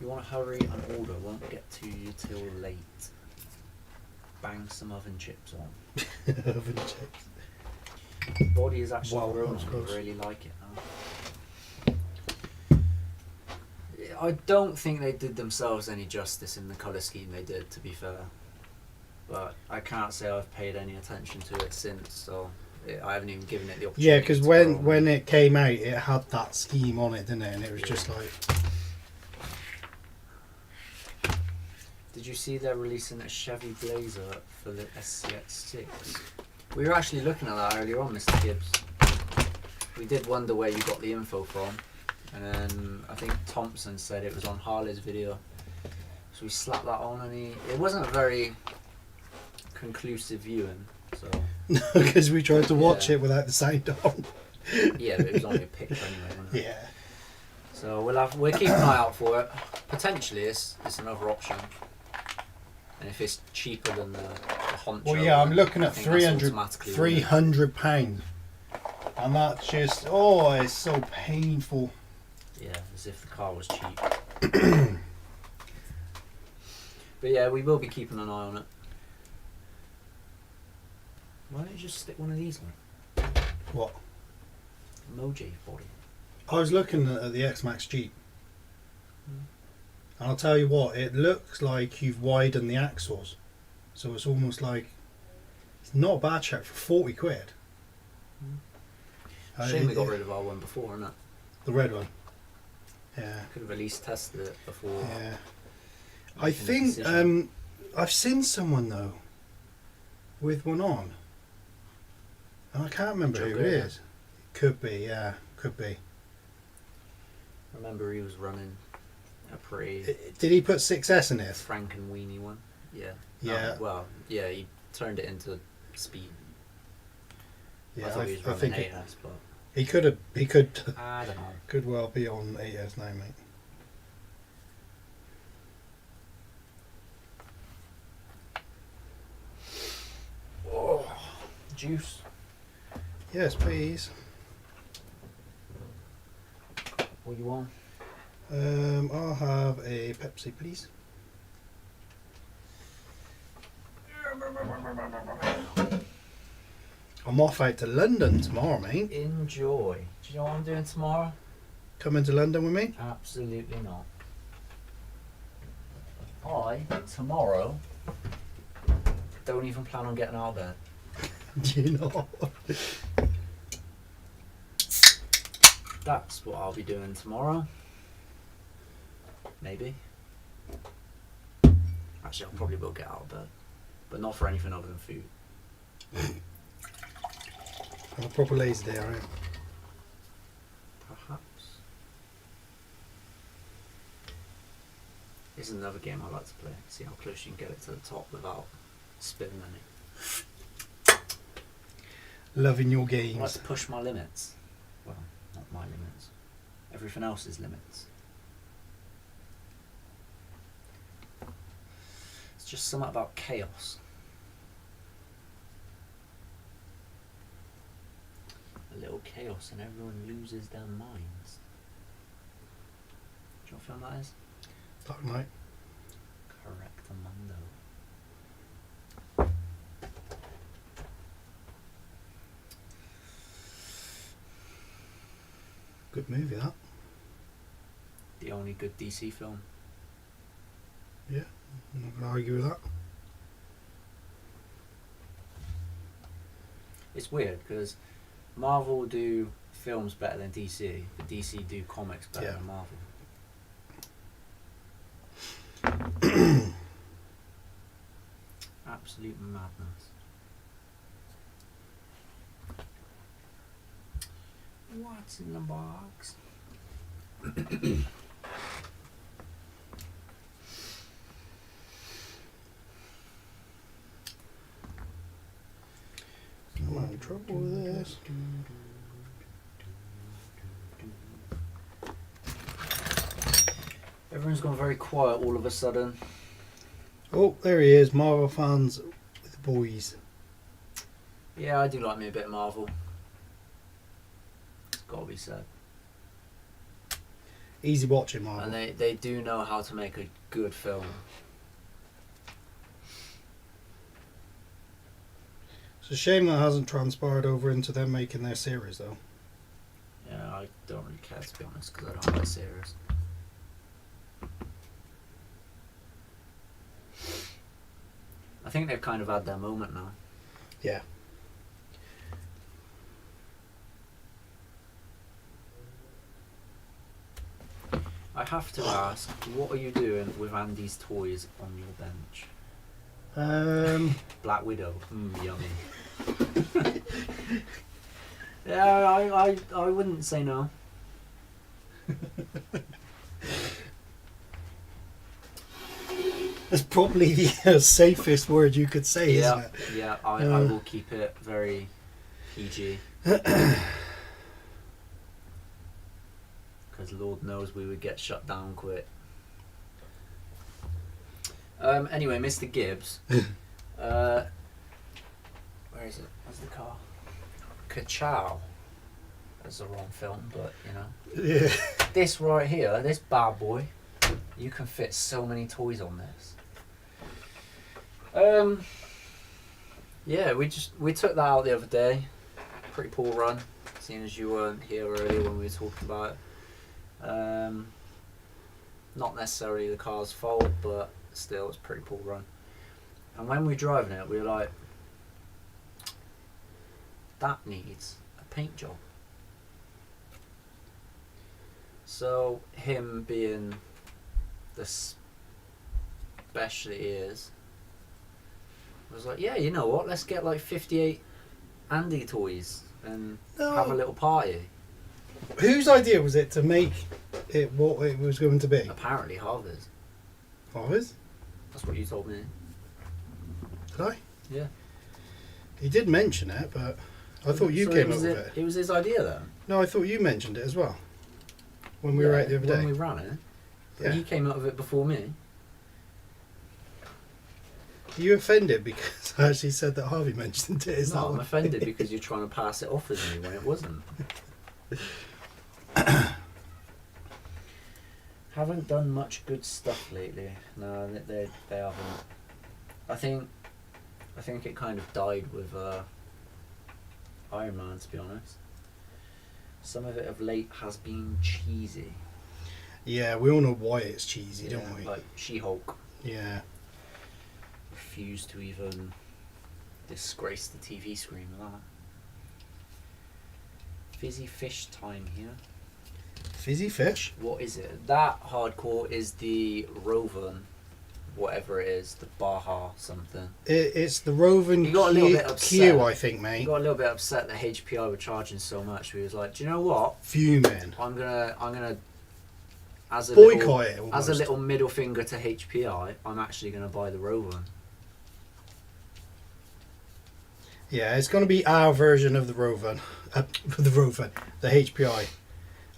You want to hurry and order, won't get to you till late. Bang some oven chips on. Oven chips. Body is actually Wow, grown that's on. close. I really like it now. I don't think they did themselves any justice in the colour scheme they did, to be fair. But I can't say I've paid any attention to it since, so I haven't even given it the opportunity. Yeah, because to when grow. when it came out, it had that scheme on it, didn't it? And it was just like, Did you see they're releasing a Chevy Blazer for the SCX6? We were actually looking at that earlier on, Mr. Gibbs. We did wonder where you got the info from, and then I think Thompson said it was on Harley's video. So we slapped that on, and it wasn't a very conclusive viewing. So because we tried to watch Yeah. it without the sound on. yeah, but it was only a picture anyway, wasn't it? Yeah. So we'll keep an eye out for it. Potentially, it's another option. And if it's cheaper than the Honcho, Well, yeah, I'm looking I at think that's 300 automatically winning. £300, and that just it's so painful. Yeah, as if the car was cheap. But yeah, we will be keeping an eye on it. Why don't you just stick one of these on? What? Emoji body. I was looking at the X-Max Jeep. Mm. And I'll tell you what, it looks like you've widened the axles. So it's almost like, it's not a bad check for 40 quid. Shame we got rid of our one before, isn't it? The red one. Yeah. Could have at least tested it before. Yeah. I making a think decision. I've seen someone though with one on. And I can't remember who it Joe is. Could be, yeah. Could be. Remember he was running a pretty Did he put 6S in it? Frankenweenie one. Yeah. Yeah. Well, yeah, he turned it into speed. Yeah, I thought he was I running think 8S, but he could I don't know. could well be on 8S now, mate. Oh, juice. Yes, please. What you want? I'll have a Pepsi, please. I'm off out to London tomorrow, mate. Enjoy. Do you know what I'm doing tomorrow? Coming to London with me? Absolutely not. Tomorrow, don't even plan on getting out of bed. Do you know? That's what I'll be doing tomorrow. Maybe. Actually, I probably will get out of bed. But not for anything other than food. I'm a proper lazy day, aren't I? Perhaps. This is another game I like to play. See how close you can get it to the top without spinning any. Loving your I like games. to push my limits. Well, not my limits. Everything else's limits. It's just something about chaos. A little chaos and everyone loses their minds. Do you know what film that is? Dark Knight. Correct, Amando. Good movie, that. The only good DC film. I'm not going to argue with that. It's weird because Marvel do films better than DC, but DC do comics better Yeah. than Marvel. Absolute madness. What's in the box? I'm having trouble with this. Everyone's gone very quiet all of a sudden. Oh, there he is. Marvel fans with the boys. Yeah, I do like me a bit of Marvel. It's gotta be said. Easy watching, Marvel. And they do know how to make a good film. It's a shame that hasn't transpired over into them making their series, though. Yeah, I don't really care to be honest because I don't like series. I think they've kind of had their moment now. Yeah. I have to ask, what are you doing with Andy's toys on your bench? Black Widow. Yummy. Yeah, I wouldn't say no. That's probably the safest word you could say, isn't it? Yeah, I will keep it very PG. Because Lord knows we would get shut down quick. Anyway, Mr. Gibbs. Where is it? Where's the car? Ka-chow. That's the wrong film, but you know. Yeah. This right here, this bad boy, you can fit so many toys on this. Yeah, we took that out the other day. Pretty poor run, seeing as you weren't here earlier when we were talking about it. Not necessarily the car's fault, but still, it's a pretty poor run. And when we were driving it, we were like, that needs a paint job. So him being the specialty he is, I was like, yeah, you know what? Let's get like 58 Andy toys and have a little party. Whose idea was it to make it what it was going to be? Apparently Harvey's. Harvey's? That's what you told me. Did I? Yeah. He did mention it, but I thought you came up with it. It was his idea then? No, I thought you mentioned it as well. When we were out the other day. When we ran it. Yeah. He came up with it before me. Are you offended because I actually said that Harvey mentioned it? No, I'm offended because you're trying to pass it off as me when it wasn't. Haven't done much good stuff lately. No, they haven't. I think it kind of died with Iron Man, to be honest. Some of it of late has been cheesy. Yeah, we all know why it's cheesy, don't we? Like She-Hulk. Yeah. Refused to even disgrace the TV screen with that. Fizzy fish time here. Fizzy fish? What is it? That hardcore is the Rovan, whatever it is, the Baja something. It's the Rovan He got a little bit upset. Q, I think, mate. He got a little bit upset that HPI were charging so much. He was like, "Do you know what? Fuming. I'm gonna as a Boycott it little, almost. as a little middle finger to HPI. I'm actually gonna buy the Rovan." Yeah, it's going to be our version of the Rovan. The HPI.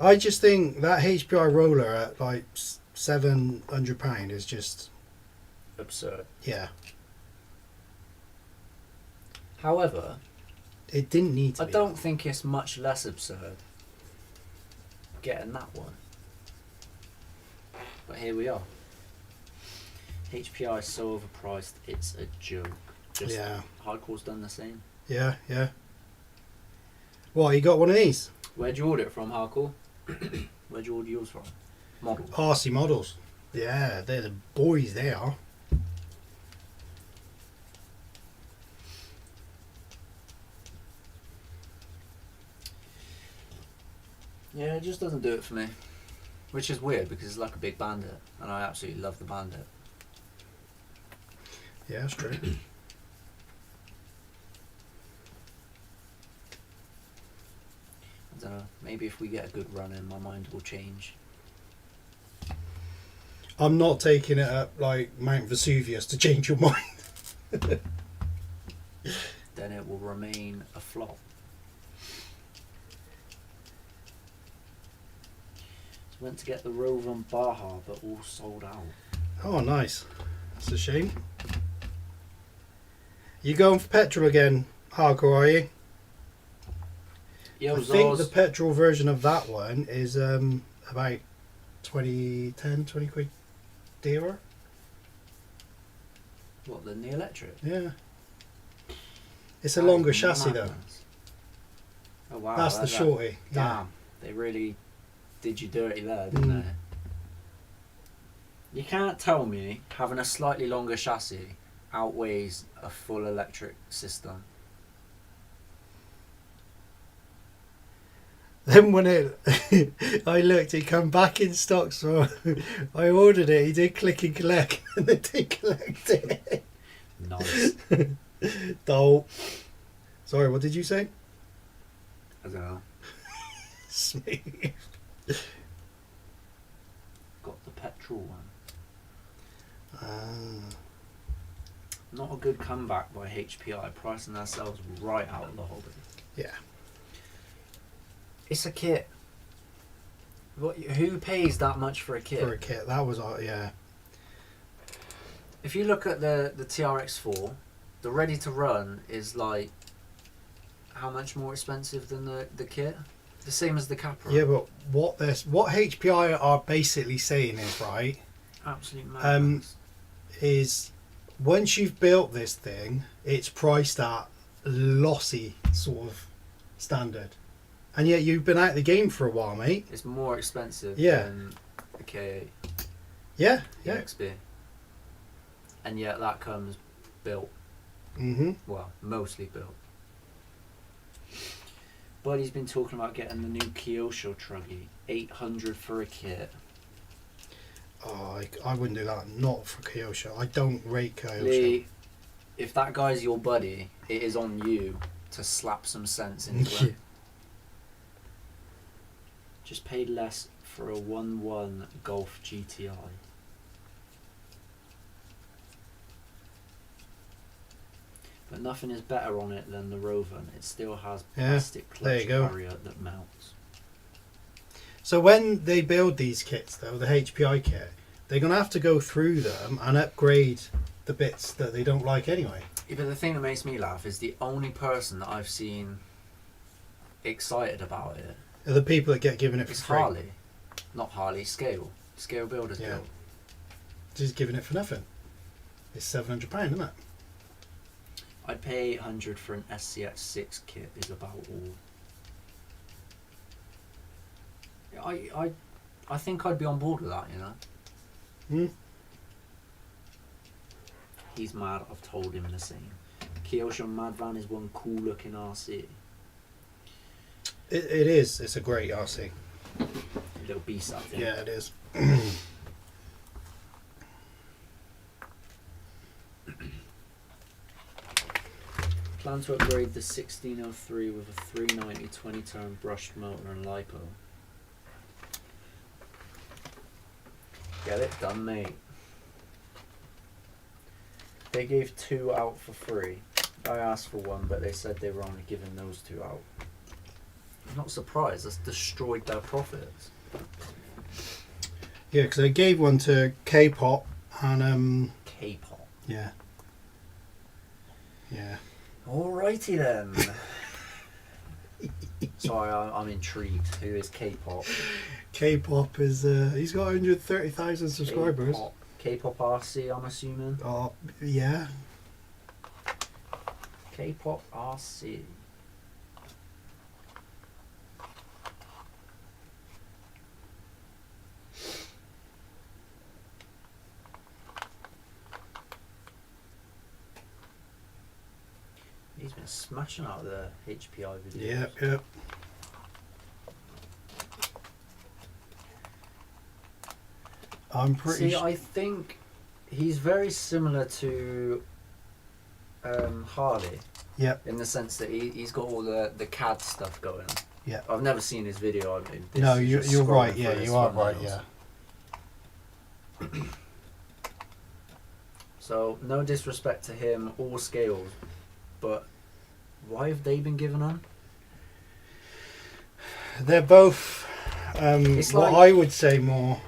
I just think that HPI roller at like £700 is just Absurd. Yeah. However, It didn't need to I be. don't think it's much less absurd getting that one. But here we are. HPI is so overpriced, it's a joke. Just Yeah. Hardcore's done the same. Yeah, yeah. What, you got one of these? Where'd you order it from, Hardcore? Where'd you order yours from? Model. RC models. Yeah, they're the boys, they are. Yeah, it just doesn't do it for me. Which is weird because it's like a big bandit, and I absolutely love the bandit. Yeah, that's true. I don't know, maybe if we get a good run in, my mind will change. I'm not taking it up like Mount Vesuvius to change your mind. Then it will remain a flop. So went to get the Rovan Baja, but all sold out. Oh, nice. That's a shame. You going for petrol again, Hardcore, are you? Yo, I think Zoz. the petrol version of that one is about 20 quid dearer. What, the electric? Yeah. It's a longer chassis though. Oh wow. That's the shorty. Damn. Yeah. They really did you dirty there, didn't Mm. they? You can't tell me having a slightly longer chassis outweighs a full electric system. Then when I looked, it come back in stock, so I ordered it. He did click and collect, and they did collect it. Nice. Dope. Sorry, what did you say? I don't know. Smooth. Got the petrol one. Ah. Not a good comeback by HPI, pricing themselves right out of the hobby. Yeah. It's a kit. Who pays that much for a kit? For a kit, that was yeah. If you look at the TRX4, the ready to run is like how much more expensive than the kit? The same as the Capra. Yeah, but what HPI are basically saying is right. Absolute madness. Is once you've built this thing, it's priced at lossy sort of standard. And yet you've been out of the game for a while, mate. It's more expensive than a K8 Yeah. EXP. And yet that comes built. Mm-hmm. Well, mostly built. Buddy's been talking about getting the new Kyosho truggy. 800 for a kit. Oh, I wouldn't do that. Not for Kyosho. I don't rate Kyosho. Lee, if that guy's your buddy, it is on you to slap some sense into it. Just paid less for a 1.1 Golf GTI. But nothing is better on it than the Rovan. It still has plastic clutch barrier that melts. So when they build these kits, though, the HPI kit, they're going to have to go through them and upgrade the bits that they don't like anyway. Yeah, but the thing that makes me laugh is the only person that I've seen excited about it Are the people that get given it for is free. Harley. Not Harley, Scale. Scale Builders build. Just giving it for nothing. It's £700, isn't it? I'd pay 800 for an SCX6 kit is about all. I think I'd be on board with that, you know. He's mad, I've told him the same. Kyosho Madvan is one cool looking RC. It is. It's a great RC. Little beast, I think. Yeah, it is. Plan to upgrade the 1603 with a 390 20-turn brushed motor and lipo. Get it done, mate. They gave 2 out for free. I asked for 1, but they said they were only giving those 2 out. I'm not surprised. That's destroyed their profits. Yeah, because they gave one to K-pop and K-pop. Yeah. Alrighty then. Sorry, I'm intrigued. Who is K-pop? K-pop is he's got 130,000 subscribers. K-pop RC, I'm assuming. Oh yeah. K-pop RC. He's been smashing out the HPI videos. Yep. I'm pretty. See, I think he's very similar to Harley. Yep. In the sense that he's got all the CAD stuff going. Yeah. I've never seen his video. I mean, No, you're right. Yeah, you are right. Yeah. So no disrespect to him or Scales, but why have they been given on? They're both. It's what like- I would say more.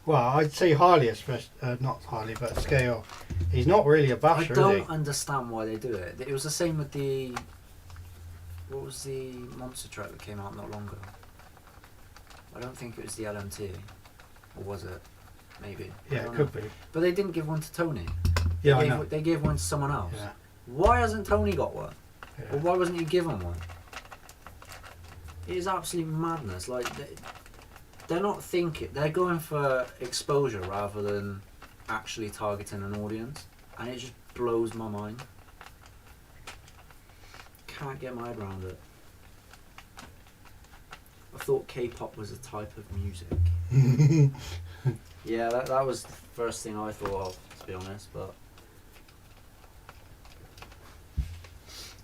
Well, I'd say Harley, especially not Harley, but Scale. He's not really a basher, I don't is he? understand why they do it. It was the same with the. What was the monster truck that came out not long ago? I don't think it was the LMT, or was it? Maybe. Yeah, it could be. But they didn't give one to Tony. Yeah, I know. They gave one to someone else. Yeah. Why hasn't Tony got one? Yeah. Or why wasn't he given one? It is absolute madness. Like they're not thinking. They're going for exposure rather than actually targeting an audience, and it just blows my mind. Can't get my head around it. I thought K-pop was a type of music. Yeah, that was the first thing I thought of, to be honest, but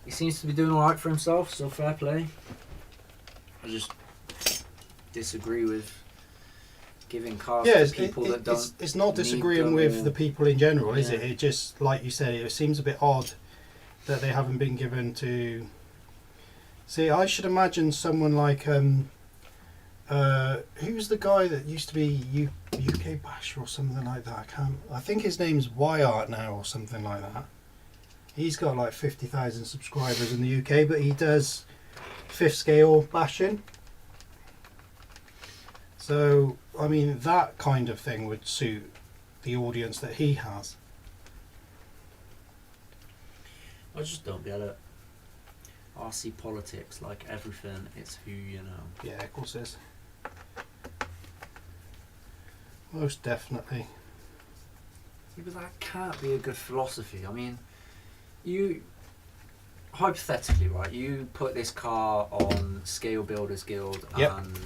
he seems to be doing alright for himself, so fair play. I just disagree with giving cars to people that don't. It's not disagreeing with the people in general, is it? It just, like you said, it seems a bit odd that they haven't been given to. See, I should imagine someone like who's the guy that used to be UK Basher or something like that? I think his name's Wyart now or something like that. He's got like 50,000 subscribers in the UK, but he does 5th scale bashing. So, I mean, that kind of thing would suit the audience that he has. I just don't get it. RC politics, like everything, it's who you know. Yeah, of course it is. Most definitely. Yeah, but that can't be a good philosophy. I mean, you hypothetically, right? You put this car on Scale Builders Guild Yep. and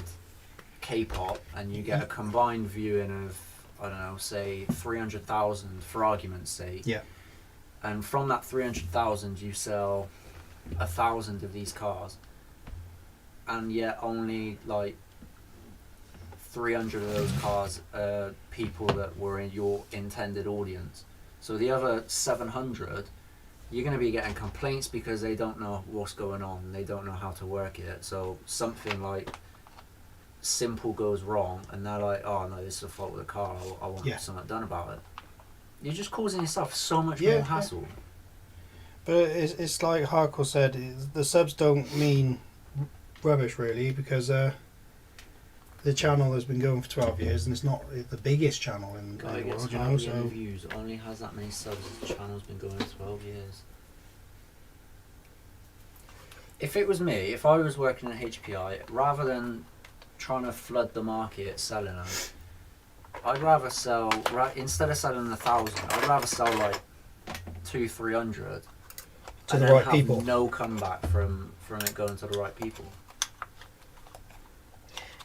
K-pop, and you get a combined viewing of, I don't know, say 300,000 for argument's sake. Yeah. And from that 300,000, you sell 1,000 of these cars, and yet only like 300 of those cars are people that were in your intended audience. So the other 700, you're going to be getting complaints because they don't know what's going on, they don't know how to work it. So something like simple goes wrong, and they're like, "Oh no, this is the fault of the car. I want something done about it." You're just causing yourself so much more hassle. Yeah. But it's like Hardcore said, the subs don't mean rubbish really, because the channel has been going for 12 years and it's not the biggest channel in the world, you know. So views, only has that many subs. The channel's been going for 12 years. If it was me, if I was working at HPI, rather than trying to flood the market selling them, I'd rather sell, instead of selling 1,000, I'd rather sell like 200-300 to the right people. No comeback from it going to the right people.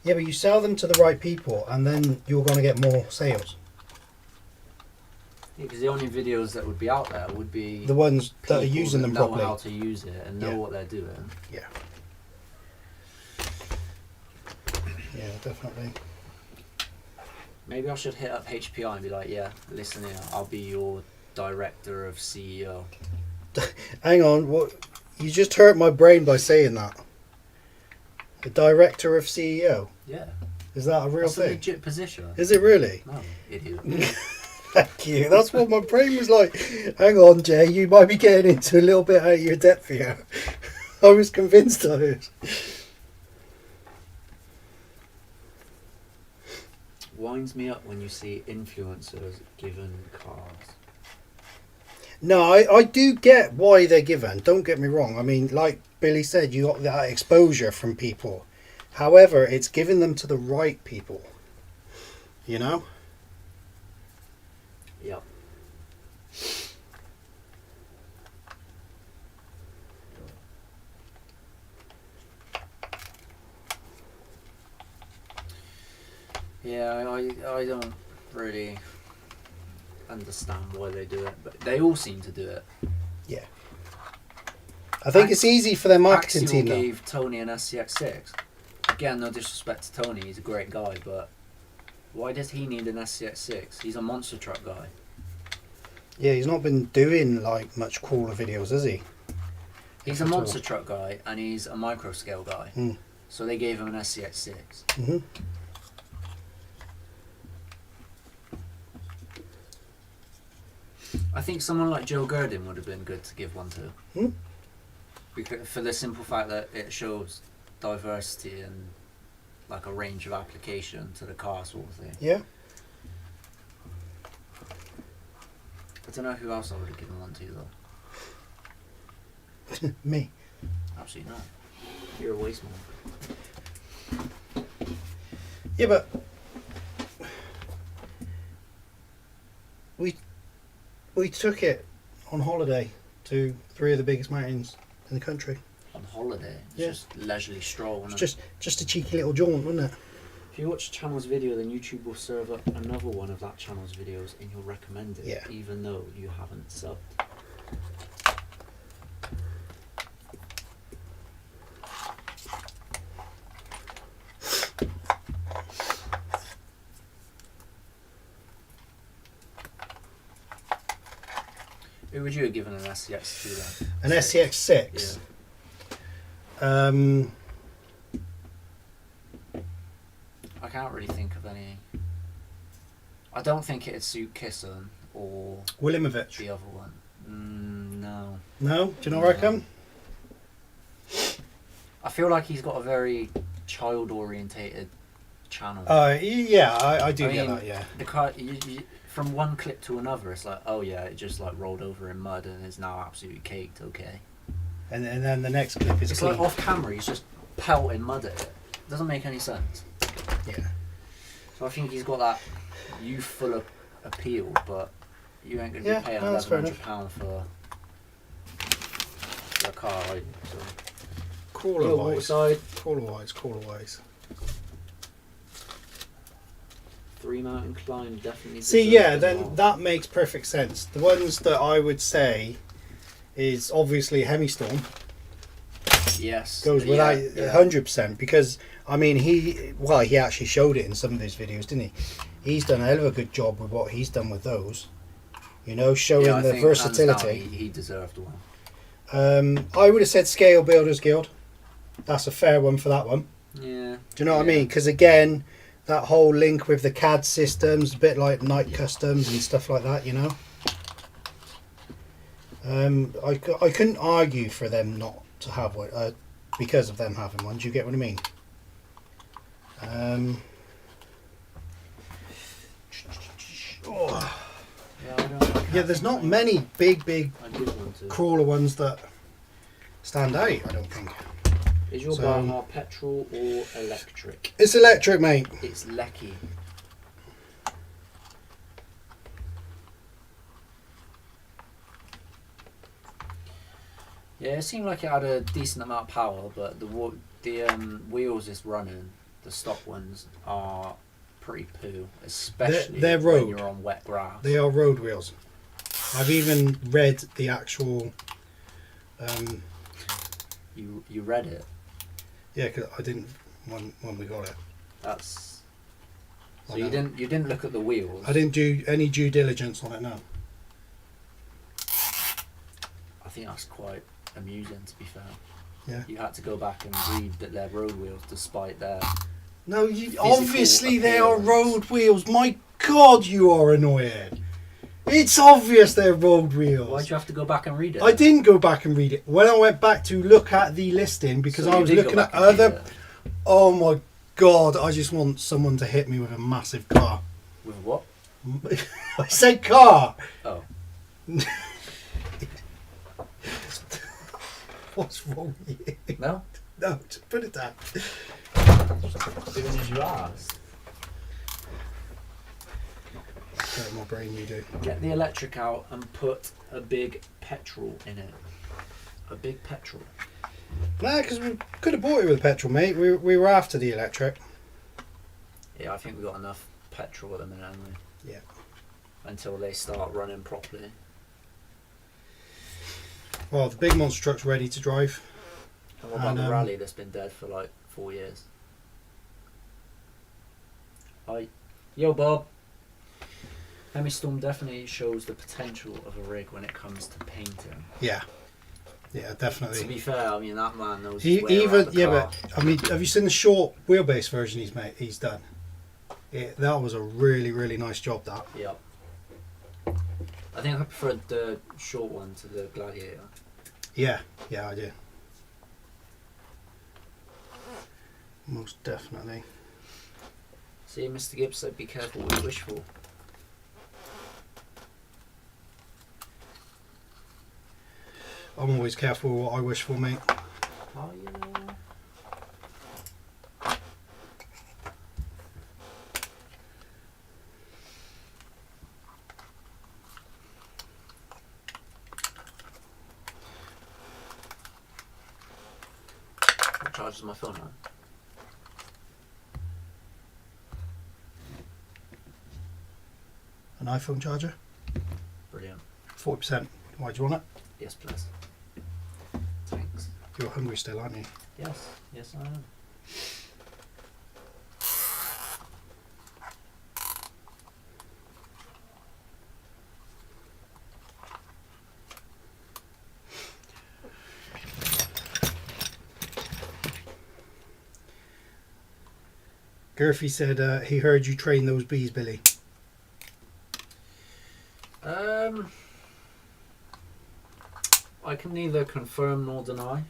Yeah, but you sell them to the right people, and then you're going to get more sales. Yeah, because the only videos that would be out there would be the ones that are using them properly, know how to use it and know what they're doing. Yeah. Yeah, definitely. Maybe I should hit up HPI and be like, "Yeah, listen here, I'll be your director of CEO." Hang on, what? You just hurt my brain by saying that. The director of CEO? Yeah. Is that a real That's thing? a legit position. Is it really? No, idiot. Thank you. That's what my brain was like. Hang on, Jay, you might be getting into a little bit out of your depth here. I was convinced I was. Winds me up when you see influencers given cars. No, I do get why they're given. Don't get me wrong. I mean, like Billy said, you got that exposure from people. However, it's giving them to the right people. You know? Yep. Yeah, I don't really understand why they do it, but they all seem to do it. Yeah. I think it's easy for their marketing team though. Gave Tony an SCX6. Again, no disrespect to Tony, he's a great guy, but why does he need an SCX6? He's a monster truck guy. Yeah, he's not been doing like much crawler videos, has he? He's a monster truck guy and he's a micro scale guy. Mm. So they gave him an SCX6. Mm-hmm. I think someone like Joe Gurdon would have been good to give one to. Hmm? Because, for the simple fact that it shows diversity and like a range of application to the car sort of thing. Yeah. I don't know who else I would have given one to though. Me. Absolutely not. You're a waste man. Yeah, but we took it on holiday to 3 of the biggest mountains in the country. On holiday? It's Yeah. just leisurely stroll, wasn't It's just a cheeky little jaunt, wasn't it? If you watch the channel's video, then YouTube will serve up another one of that channel's videos and you'll recommend it, Yeah. even though you haven't subbed. Who would you have given an SCX to then? An SCX6. Yeah. I can't really think of any. I don't think it'd suit Kisson or Willimovich. the other one. No. No? Do you not reckon? I feel like he's got a very child-orientated channel. Yeah, I do get mean, that. Yeah. The car, from one clip to another, it's like, oh yeah, it just like rolled over in mud and is now absolutely caked. Okay. And then the next clip is It's clean. like off camera, he's just pelting mud at it. Doesn't make any sense. Yeah. So I think he's got that youthful appeal, but you ain't gonna be paying no, that's fair £1,100 for a car, are you? So. Crawler wise. Side. Crawler wise. 3 mountain climb definitely. See, yeah, then that makes perfect sense. The ones that I would say is obviously Hemi-Storm. Yes. Goes without 100%, because I mean he actually showed it in some of his videos, didn't he? He's done a hell of a good job with what he's done with those. You know, showing the versatility. He deserved one. I would have said Scale Builders Guild. That's a fair one for that one. Yeah. Do you know what I mean? Because again, that whole link with the CAD systems, a bit like Night Customs and stuff like that, you know. I couldn't argue for them not to have one because of them having one. Do you get what I mean? There's not many big crawler ones that stand out, I don't think. Is your Baja petrol or electric? It's electric, mate. It's lecky. Yeah, it seemed like it had a decent amount of power, but the wheels it's running, the stock ones, are pretty poo, especially they're road. when you're on wet grass. They are road wheels. I've even read the actual. You read it? Yeah, because I didn't when we got it. That's. So you didn't look at the wheels. I didn't do any due diligence on it. No. I think that's quite amusing, to be fair. Yeah. You had to go back and read that they're road wheels, despite their. No, obviously they are road wheels. My God, you are annoying. It's obvious they're road wheels. Why'd you have to go back and read it? I didn't go back and read it. When I went back to look at the listing, because I was looking at other. Oh my God! I just want someone to hit me with a massive car. With what? I said car. Oh. What's wrong with you? No. No, just put it down. As soon as you asked. Better my brain you do. Get the electric out and put a big petrol in it. A big petrol. Nah, because we could have bought it with petrol, mate. We were after the electric. Yeah, I think we got enough petrol at the minute, haven't we? Yeah. Until they start running properly. Well, the big monster truck's ready to drive. And what about the rally that's been dead for like 4 years? Hi. Yo, Bob. Hemi-Storm definitely shows the potential of a rig when it comes to painting. Yeah. Yeah, definitely. To be fair, I mean, that man knows his way around the car. But I mean, have you seen the short wheelbase version he's done? That was a really, really nice job, that. Yep. I think I preferred the short one to the Gladiator. Yeah, I do. Most definitely. See, Mr. Gibbs said be careful what you wish for. I'm always careful with what I wish for, mate. Oh, yeah. What charges my phone on? An iPhone charger? Brilliant. 40%. Why do you want it? Yes, please. Thanks. You're hungry still, aren't you? Yes, yes I am. Gurphy said he heard you train those bees, Billy. I can neither confirm nor deny.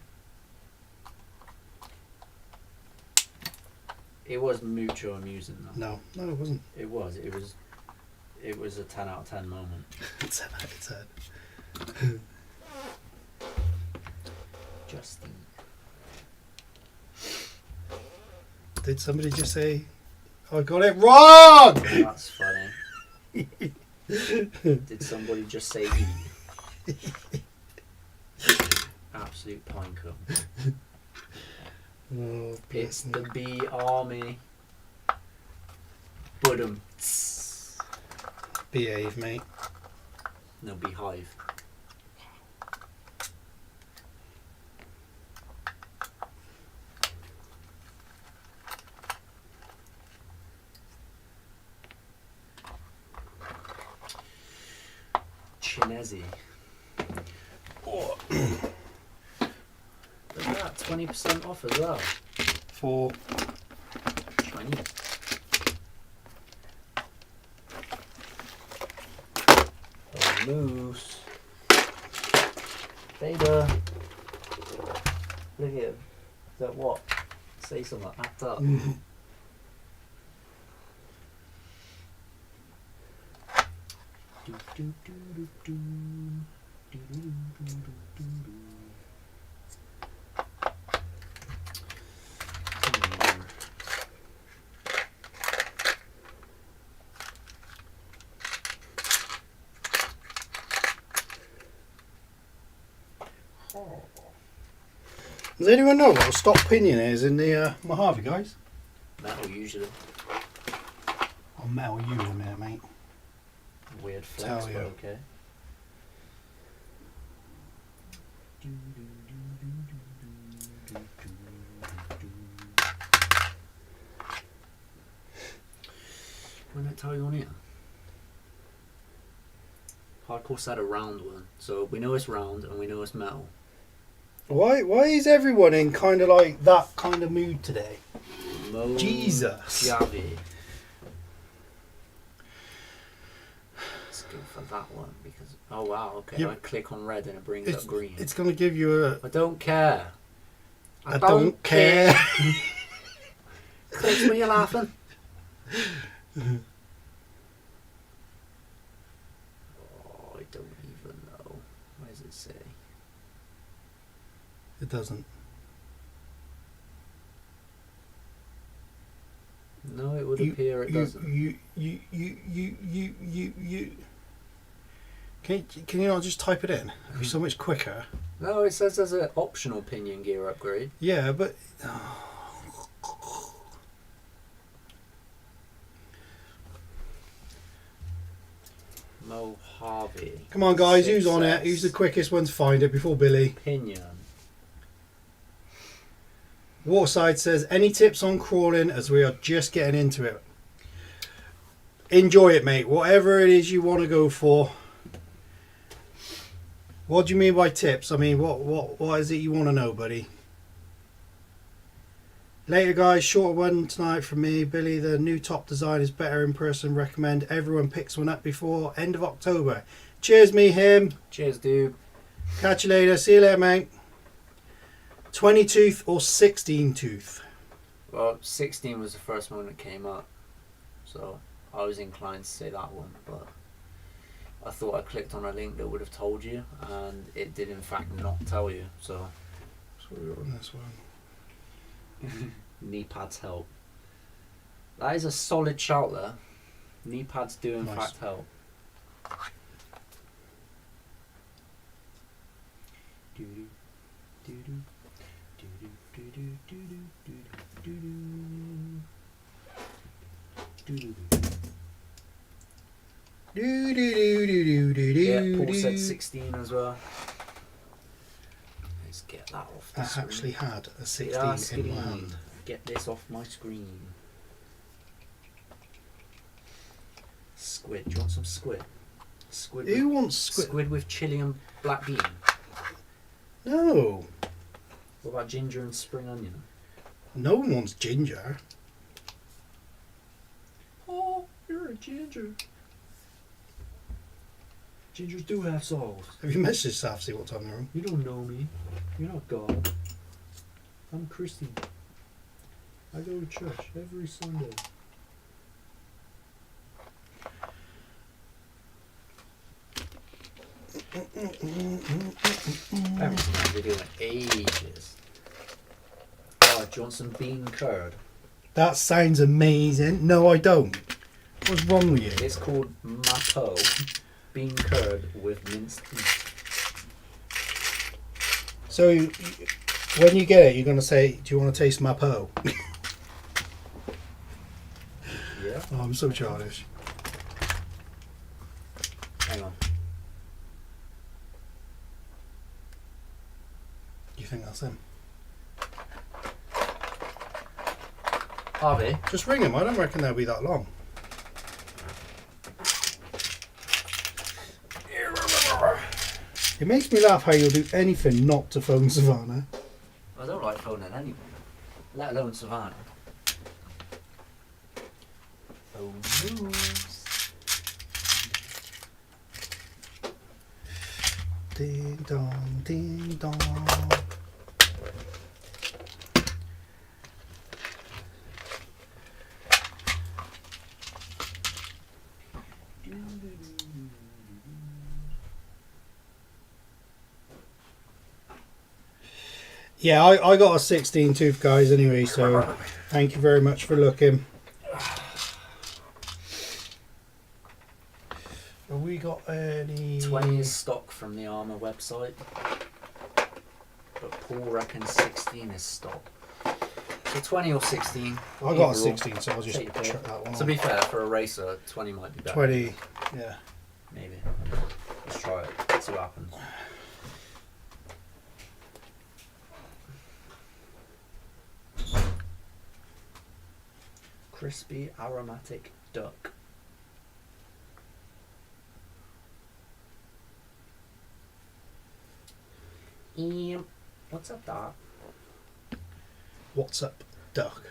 It was mucho amusing though. No, it wasn't. It was a 10 out of 10 moment. 10 out of 10. Justy. Did somebody just say, I got it wrong? That's funny. Did somebody just say E? Absolute pine cone. Oh, It's the bee army. Budum. behave, mate. No, beehive. Chinese. Oh. Look at that, 20% off as well. For 20. Oh, moose. Beta. Look at him. Is that what? Say something. Act up. Do, do, do, do, do. Do, do, do, do, do, do. Does anyone know what a stock pinion is in the Mojave, guys? Metal usually. I'll metal you in a minute, mate. Weird flex, Tell but you. okay. When I tell you on here? Hardcore said a round one, so we know it's round and we know it's metal. Why is everyone in kind of like that kind of mood today? Mo Jesus. Javi. Let's go for that one because oh wow, okay. Yeah. I click on red and it brings up green. It's going to give you a... I don't care. I don't care. Clicks when you're laughing. Oh, I don't even know. What does it say? It doesn't. No, it would appear it doesn't. You. Can you not just type it in? It'd be so much quicker. No, it says there's an optional pinion gear upgrade. Yeah, but... Mojave. Come on, guys, who's on it? Success. Who's the quickest one to find it before Billy? Pinion. Waterside says, any tips on crawling as we are just getting into it? Enjoy it, mate. Whatever it is you want to go for. What do you mean by tips? I mean, what is it you want to know, buddy? Later, guys. Shorter one tonight from me. Billy, the new top design is better in person. Recommend everyone picks one up before end of October. Cheers, me, him. Cheers, dude. Catch you later. See you later, mate. 20 tooth or 16 tooth? Well, 16 was the first one that came up, so I was inclined to say that one, but I thought I clicked on a link that would have told you, and it did in fact not tell you, so... So we're on this one. Knee pads help. That is a solid shout there. Knee pads do in Nice. fact help. Doo-doo, doo-doo, doo-doo, doo-doo, doo-doo, doo-doo, doo-doo, doo-doo. Yeah, Paul said 16 as well. Let's get that off the I screen. actually had a 16 Yeah, in screen. my hand. Get this off my screen. Squid. Do you want some squid? Squid. Who with, wants squid? squid with chili and black bean. No. What about ginger and spring onion? No one wants ginger. Oh, you're a ginger. Gingers do have souls. Have you messaged Saf see what time they're on? You don't know me. You're not God. I'm Christian. I go to church every Sunday. I haven't seen that video in ages. Oh, do you want some bean curd? That sounds amazing. No, I don't. What's wrong with you? It's called mapo, bean curd with minced beef. So, when you get it, you're going to say, do you want to taste my po? Yeah. Oh, I'm so childish. Hang on. You think that's him? Harvey? Just ring him. I don't reckon they'll be that long. It makes me laugh how you'll do anything not to phone Savannah. I don't like phoning anyone, let alone Savannah. Phone moves. Ding dong, ding dong. Yeah, I got a 16 tooth, guys, anyway, so thank you very much for looking. Have we got any... 20 is stock from the Armour website, but Paul reckons 16 is stock. So 20 or 16. I got a overall. 16, so I'll just Take your pick. chuck that one To on. be fair, for a racer, 20 might be better. 20, yeah. Maybe. Let's try it, see what happens. Crispy aromatic duck. What's up, Doc? What's up, duck?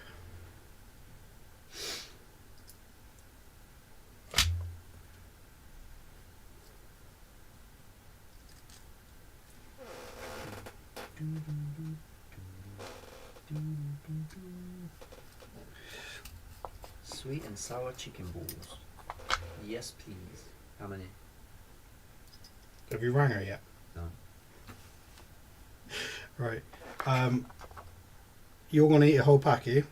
Sweet and sour chicken balls. Yes, please. How many? Have you rang her yet? No. Right. You're going to eat a whole pack, are you?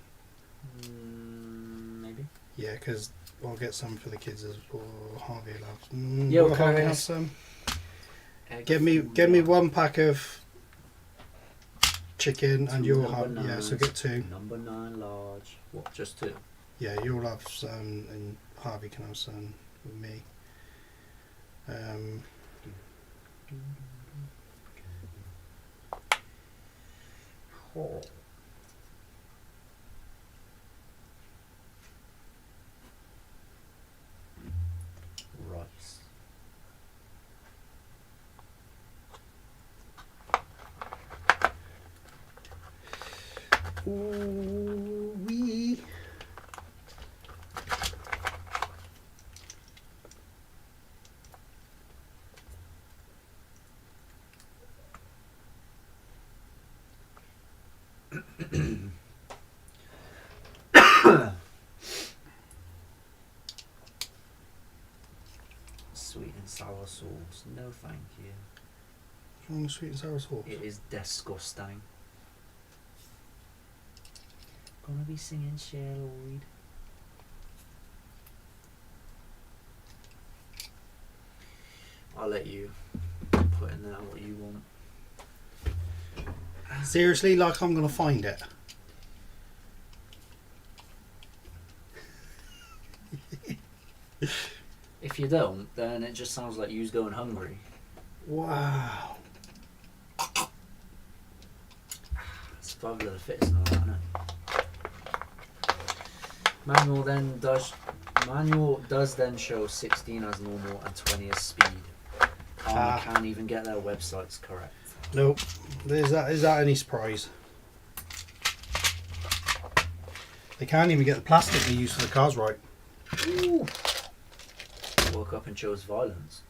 Maybe. Yeah, because I'll get some for the kids as well. Harvey loves. Yeah, will okay. Harvey have some? Egg Get me fouillon. one pack of chicken, and Two you'll number have so nines. get two. Number 9 large. What? Just 2? Yeah, you'll have some, and Harvey can have some with me. Oh. Rice. Ooh wee. Sweet and sour sauce. No, thank you. Do you want a sweet and sour sauce? It is disgusting. Gonna be singing Cher Lloyd. I'll let you put in there what you want. Seriously, like I'm gonna find it. If you don't, then it just sounds like you's going hungry. Wow. Survival of the fittest and all that, isn't it? Manual does then show 16 as normal and 20 as speed. I can't even get their websites correct. Nope. Is that any surprise? They can't even get the plastic they use for the cars right. Ooh. Woke up and chose violence.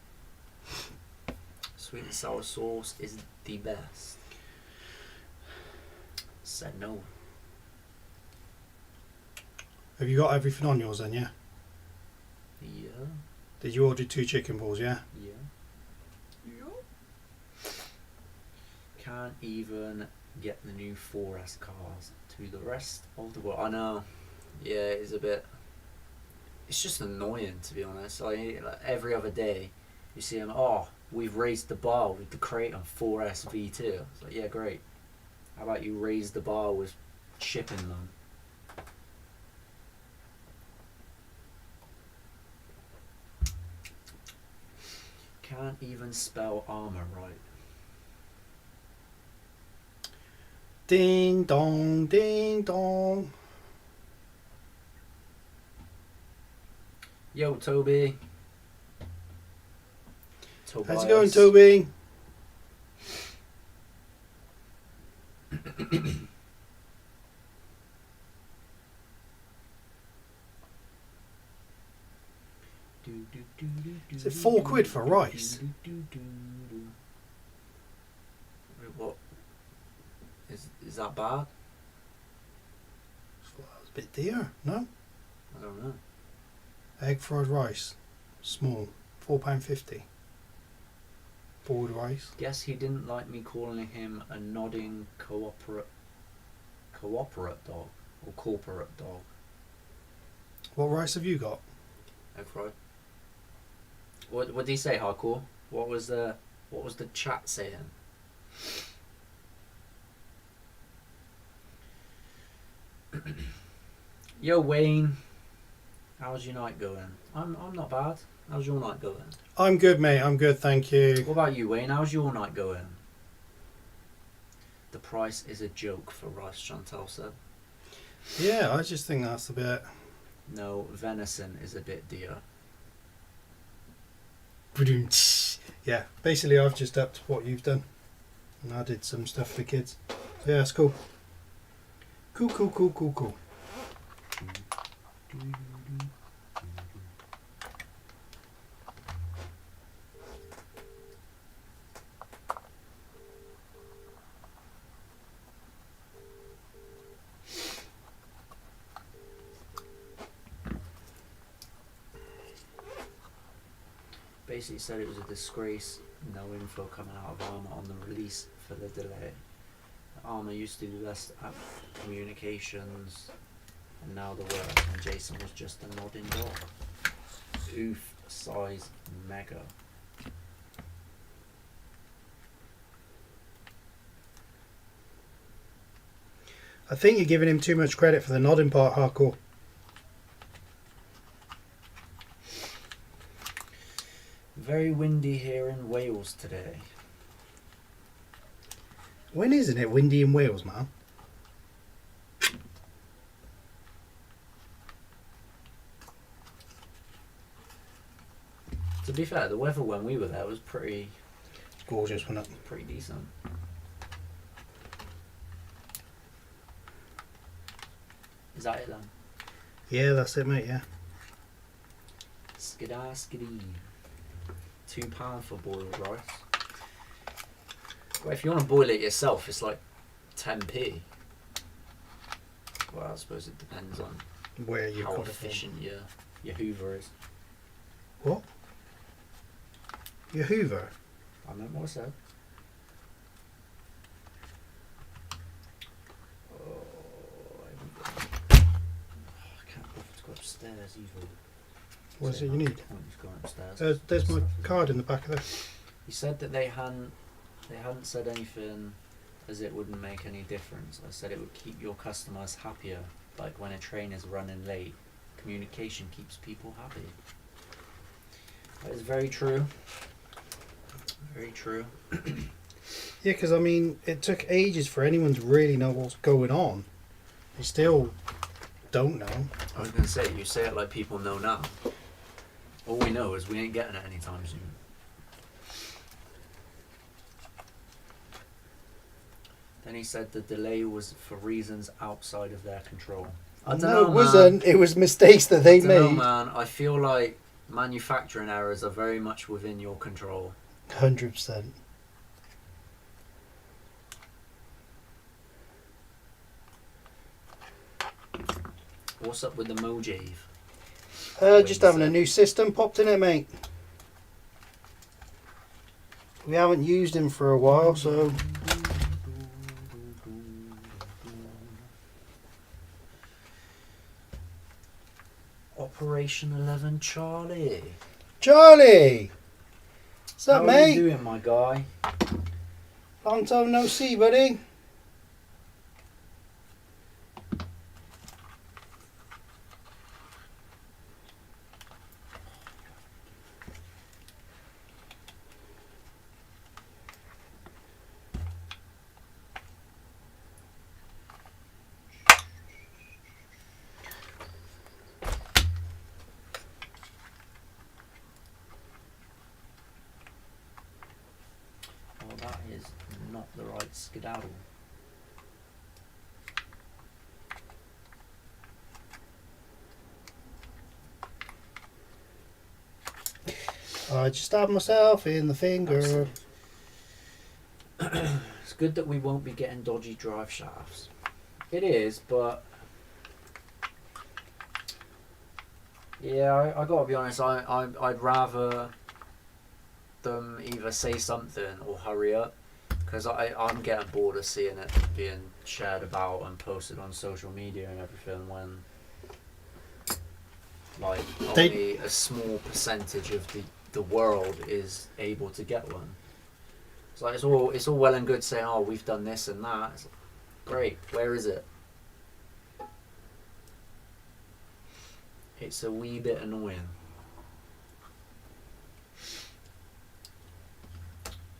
Sweet and sour sauce is the best. Said no. Have you got everything on yours then, yeah? Yeah. Did you order 2 chicken balls, yeah? Yeah. Can't even get the new 4S cars to the rest of the world. I know. Yeah, it's a bit. It's just annoying, to be honest. Like every other day, you see them. Oh, we've raised the bar with the crate on 4S V2. It's like, yeah, great. How about you raise the bar with shipping them? Can't even spell armor right. Ding dong, ding dong. Yo, Toby. How's it going, Toby? Is it £4 for rice? Wait, what? Is that bad? It's a bit dear, no? I don't know. Egg fried rice, small, £4.50. Boiled rice. Guess he didn't like me calling him a nodding cooperate dog or corporate dog. What rice have you got? Egg fried. What did he say, hardcore? What was the chat saying? Yo, Wayne. How's your night going? I'm not bad. How's your night going? I'm good, mate. I'm good, thank you. What about you, Wayne? How's your night going? The price is a joke for rice, Chantal said. Yeah, I just think that's a bit... No, venison is a bit dear. Yeah, basically I've just upped what you've done. And I did some stuff for the kids. So yeah, it's cool. Cool. Basically said it was a disgrace, no info coming out of Armour on the release for the delay. Armour used to do the best at communications, and now the worst, and Jason was just a nodding dog. Oof, size mega. I think you're giving him too much credit for the nodding part, hardcore. Very windy here in Wales today. When isn't it windy in Wales, man? To be fair, the weather when we were there was pretty Gorgeous, wasn't it? pretty decent. Is that it then? Yeah, that's it, mate, yeah. Skidda skiddy. £2 for boiled rice. Well, if you want to boil it yourself, it's like 10p. Well, I suppose it depends on Where you how got it efficient your Hoover is. from. What? Your Hoover? I meant what I said. I can't bother to go upstairs either. What is it you need? He's going upstairs. There's my card in the back of there. He said that they hadn't said anything as it wouldn't make any difference. I said it would keep your customers happier, like when a train is running late. Communication keeps people happy. That is very true. Very true. Yeah, because I mean, it took ages for anyone to really know what's going on. They still don't know. I was going to say, you say it like people know now. All we know is we ain't getting it anytime soon. Then he said the delay was for reasons outside of their control. I don't know, it wasn't. It was mistakes that they I don't know, made. man. I feel like manufacturing errors are very much within your control. 100%. What's up with the Mojave? Just having a new system popped in it, mate. We haven't used him for a while, so Operation 11 Charlie. Charlie! What's up, How mate? are you doing, my guy? Long time no see, buddy. Oh, that is not the right skedaddle. I just stabbed myself in the finger. Absolutely. It's good that we won't be getting dodgy drive shafts. It is, but yeah, I gotta be honest. I'd rather them either say something or hurry up, because I'm getting bored of seeing it being shared about and posted on social media and everything when like only a small percentage of the world is able to get one. It's like it's all well and good saying, oh, we've done this and that. It's like, great, where is it? It's a wee bit annoying.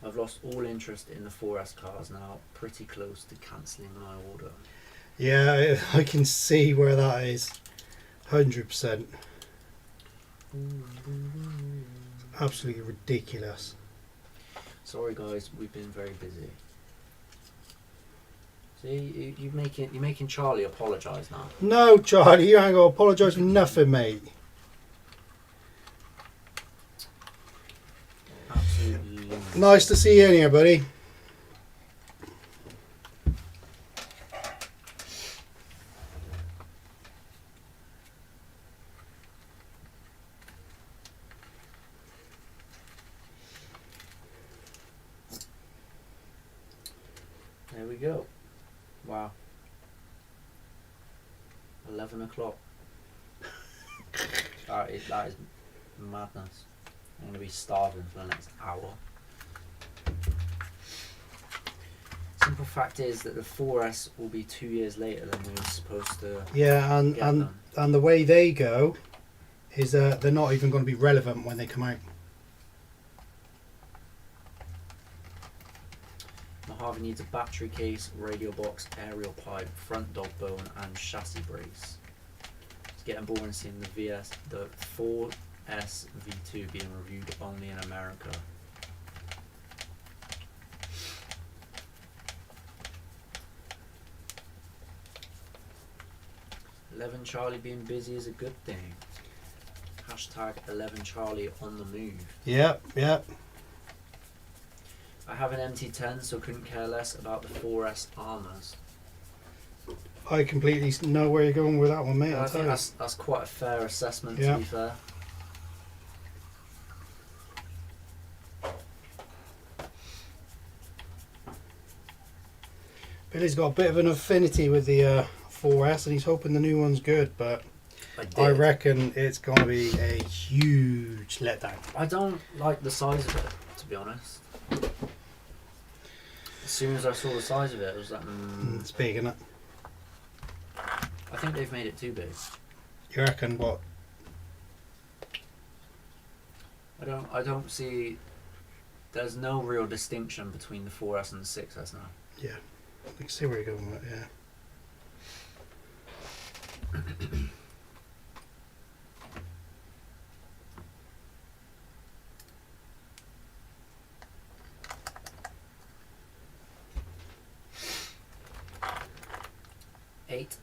I've lost all interest in the 4S cars now, pretty close to cancelling my order. Yeah, I can see where that is. 100%. Absolutely ridiculous. Sorry guys, we've been very busy. See, you're making Charlie apologise now. No, Charlie, you ain't got to apologise for nothing, mate. Absolutely. Nice to see you in here, buddy. There we go. Wow. 11 o'clock. That is madness. I'm going to be starving for the next hour. Simple fact is that the 4S will be 2 years later than we were supposed to. Yeah, and get and them. and the way they go is they're not even going to be relevant when they come out. Mojave needs a battery case, radio box, aerial pipe, front dog bone, and chassis brace. It's getting boring seeing the 4S V2 being reviewed only in America. "11 Charlie being busy is a good thing. Hashtag 11 Charlie on the move. Yep, yep. I have an MT10, so couldn't care less about the 4S armours. I completely know where you're going with that one, mate. I I'll think tell you. that's quite a fair assessment, Yeah. to be fair. Billy's got a bit of an affinity with the 4S, and he's hoping the new one's good, but I reckon it's going to be a huge letdown. I don't like the size of it, to be honest. As soon as I saw the size of it, I was like, It's big, isn't it? I think they've made it too big. You reckon what? I don't see. There's no real distinction between the 4S and the 6S now. Yeah, I can see where you're going with it, yeah.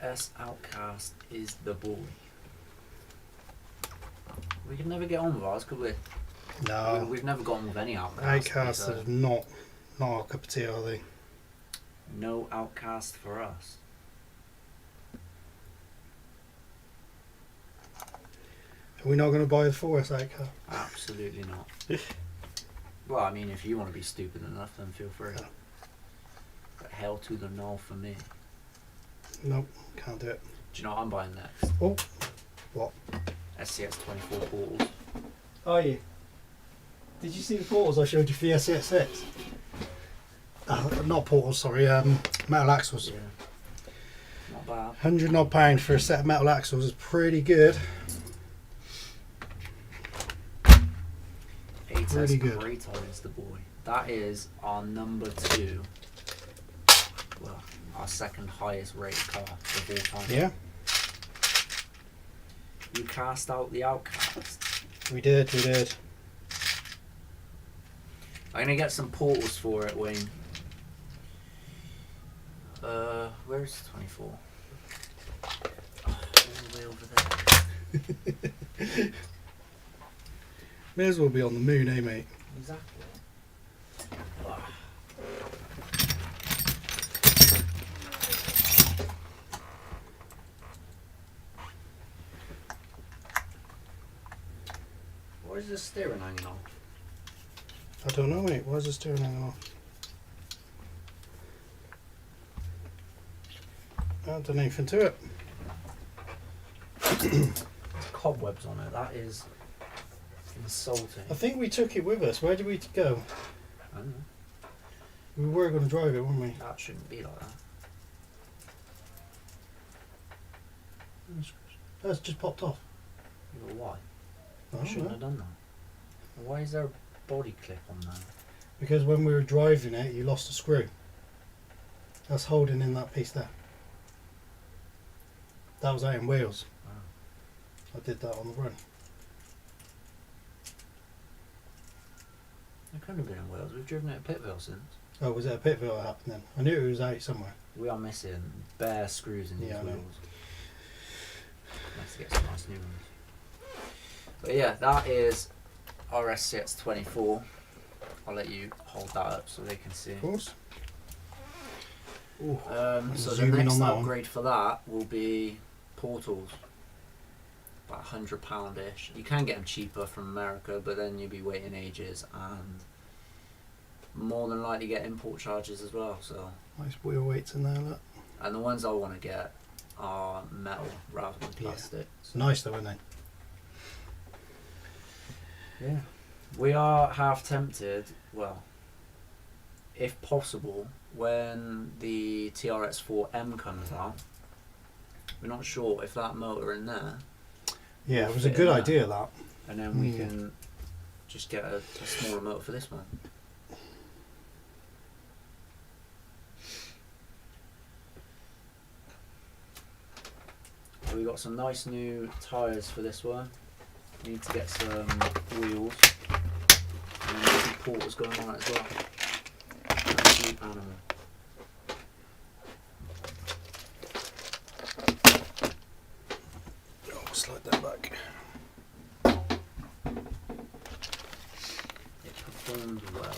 S Outcast is the boy. We could never get on with ours, could we? No. We've never got on with any Outcast. Outcasts are not our cup of tea, are they? No Outcast for us. We're not going to buy the 4S8 car. Absolutely not. Well, I mean, if you want to be stupid enough, then feel free. Yeah. But hell to the no for me. Nope, can't do it. Do you know what I'm buying next? Oh, what? SCX 24 portals. Are you? Did you see the portals I showed you for the SCX6? Not portals, sorry, metal axles. Yeah. Not bad. 100 odd pound for a set of metal axles is pretty good. Really good. Kratos is the boy. That is our number 2. Well, our second highest rated car of all time. Yeah, You cast out the Outcast. we did. I'm gonna get some portals for it, Wayne. Where's 24? Oh, all the way over there. May as well be on the moon, eh, mate? Exactly. Why is the steering hanging off? I don't know, mate. Why is the steering hanging off? I don't know anything to it. There's cobwebs on it. That is insulting. I think we took it with us. Where did we go? I don't know. We were going to drive it, weren't we? That shouldn't be like that. That's just popped off. But why? Oh, I shouldn't no. have done that. Why is there a body clip on there? Because when we were driving it, you lost a screw. That's holding in that piece there. That was out in Wales. Wow. I did that on the run. It couldn't have been in Wales. We've driven it at Pitville since. Oh, was it a Pitville that happened then? I knew it was out somewhere. We are missing bare screws in these Yeah, I know. wheels. Nice to get some nice new ones. But yeah, that is our SCX 24. I'll let you hold that up so they can see. Of course. Ooh, So the zoom in next on that one. upgrade for that will be portals. About £100-ish. You can get them cheaper from America, but then you'll be waiting ages and more than likely get import charges as well. So, nice wheel weights in there, look. and the ones I want to get are metal rather than Yeah. plastic. It's nice though, isn't it? Yeah. We are half tempted, well, if possible, when the TRX4M comes out, we're not sure if that motor in there, Yeah, it was a Fit good in there. idea, that. and then we can just get a smaller motor for this one. We got some nice new tyres for this one. Need to get some wheels and then some portals going on it as well. Absolute animal. Oh, slide that back. It performed well.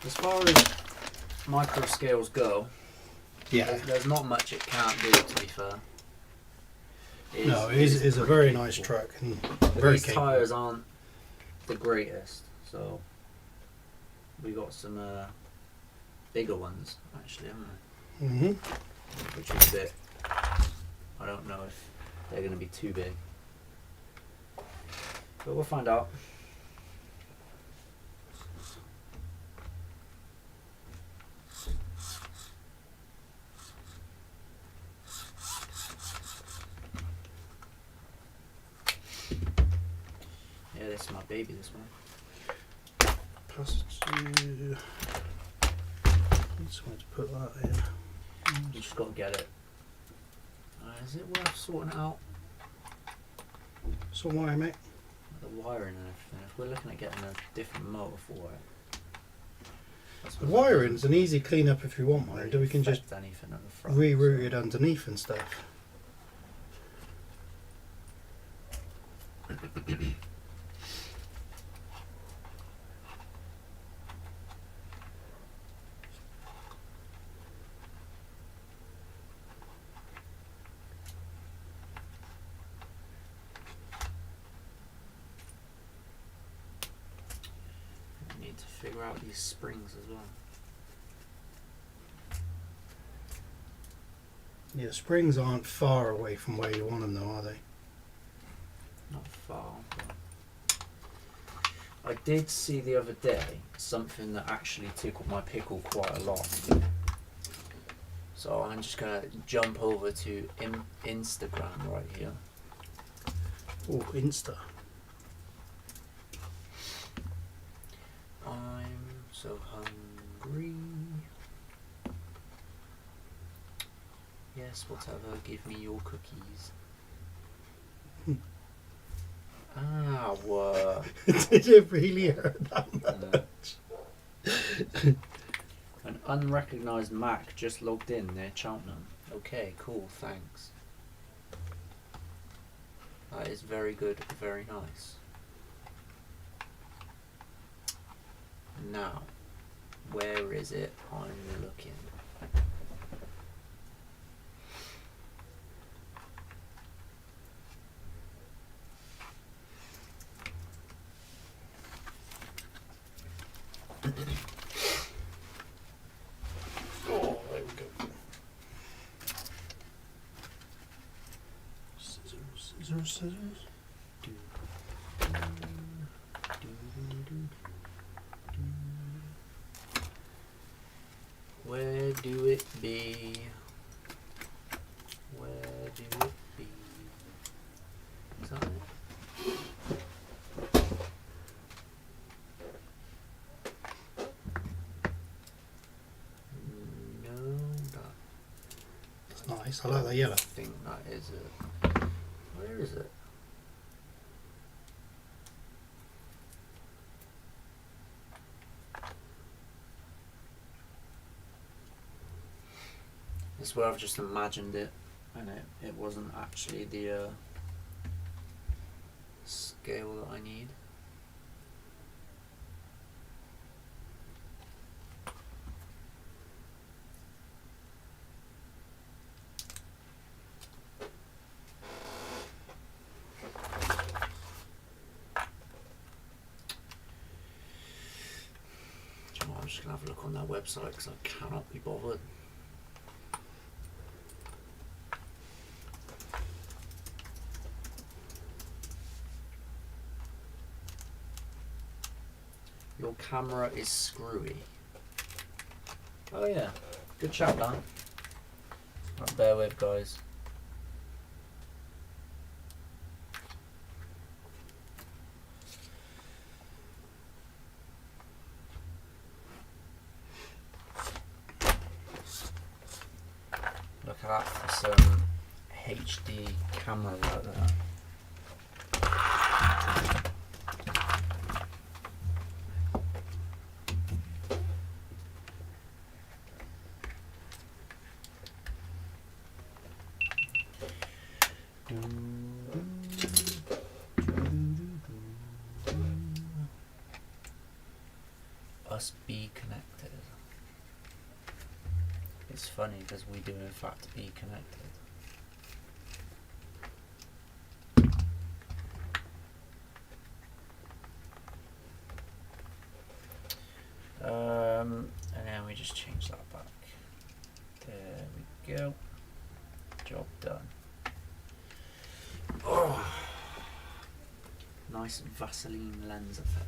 As far as micro scales go, Yeah. there's not much it can't do, to be fair. No, it is a pretty very capable. nice truck and But very these capable. tyres aren't the greatest, so we got some bigger ones actually, haven't we? Mm-hmm. Which is a bit. I don't know if they're going to be too big, but we'll find out. Yeah, this is my baby, this one. Pass it to... I just wanted to put that in. You just got to get it. Is it worth sorting it out? So why, mate? The wiring and everything. If we're looking at getting a different motor for it. that's The what it wiring's an easy clean up if you want one. doesn't We can just affect anything at the front, reroute it so- underneath and stuff. to figure out these springs as well. Yeah, the springs aren't far away from where you want them though, are they? Not far. But I did see the other day something that actually tickled my pickle quite a lot. So I'm just gonna jump over to Instagram right here. Oh, Insta. I'm so hungry. Yes, whatever, give me your cookies. Ow. Did it really hurt that much? An unrecognised Mac just logged in near Cheltenham. Okay, cool, thanks. That is very good, very nice. Now, where is it? I'm looking. Oh, there we go. Scissors. Where do it be? Where do it be? Is that it? No, That's nice. I like that yellow. I think that is it. Where is it? It's where I've just imagined it, and it wasn't actually the scale that I need. Do you know what, I'm just going to have a look on their website because I cannot be bothered. Your camera is screwy. Oh yeah, good shout, Dan. Right, bear with, guys. Look at that for some HD camera like that. Us be connected. It's funny because we do in fact be connected. And then we just change that back. There we go. Job done. Oh, nice Vaseline lens effect.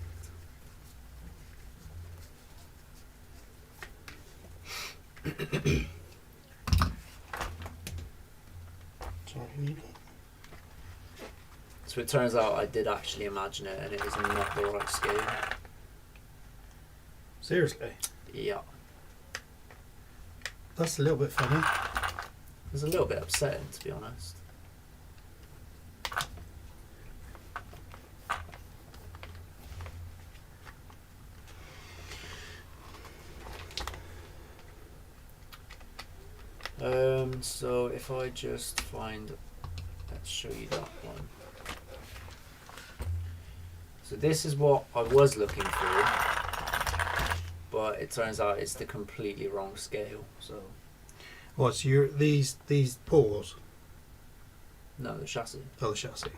Sorry, you need one. So it turns out I did actually imagine it, and it was not the right scale. Seriously? Yeah. That's a little bit funny. It was a little bit upsetting, to be honest. So if I just find, let's show you that one. So this is what I was looking for, but it turns out it's the completely wrong scale. So What's your these paws? no, the chassis. Oh, the chassis.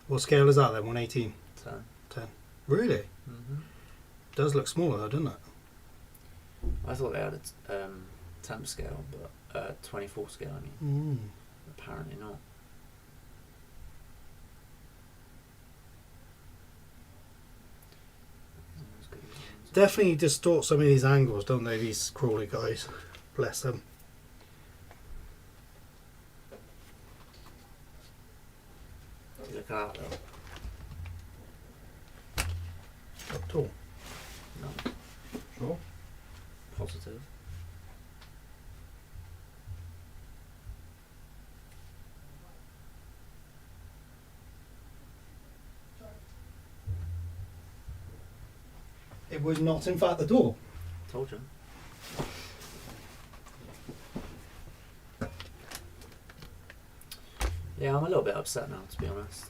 What scale is that then? 118. 10. 10. Really? Mm-hmm. does look smaller though, doesn't it? I thought they had a temp scale, but 24 scale. I mean, apparently not. Definitely distort some of these angles, don't they, these crawly guys? Bless them. Look at that though. Not at all. No. Sure. Positive. It was not, in fact, the door. Told you. Yeah, I'm a little bit upset now, to be honest.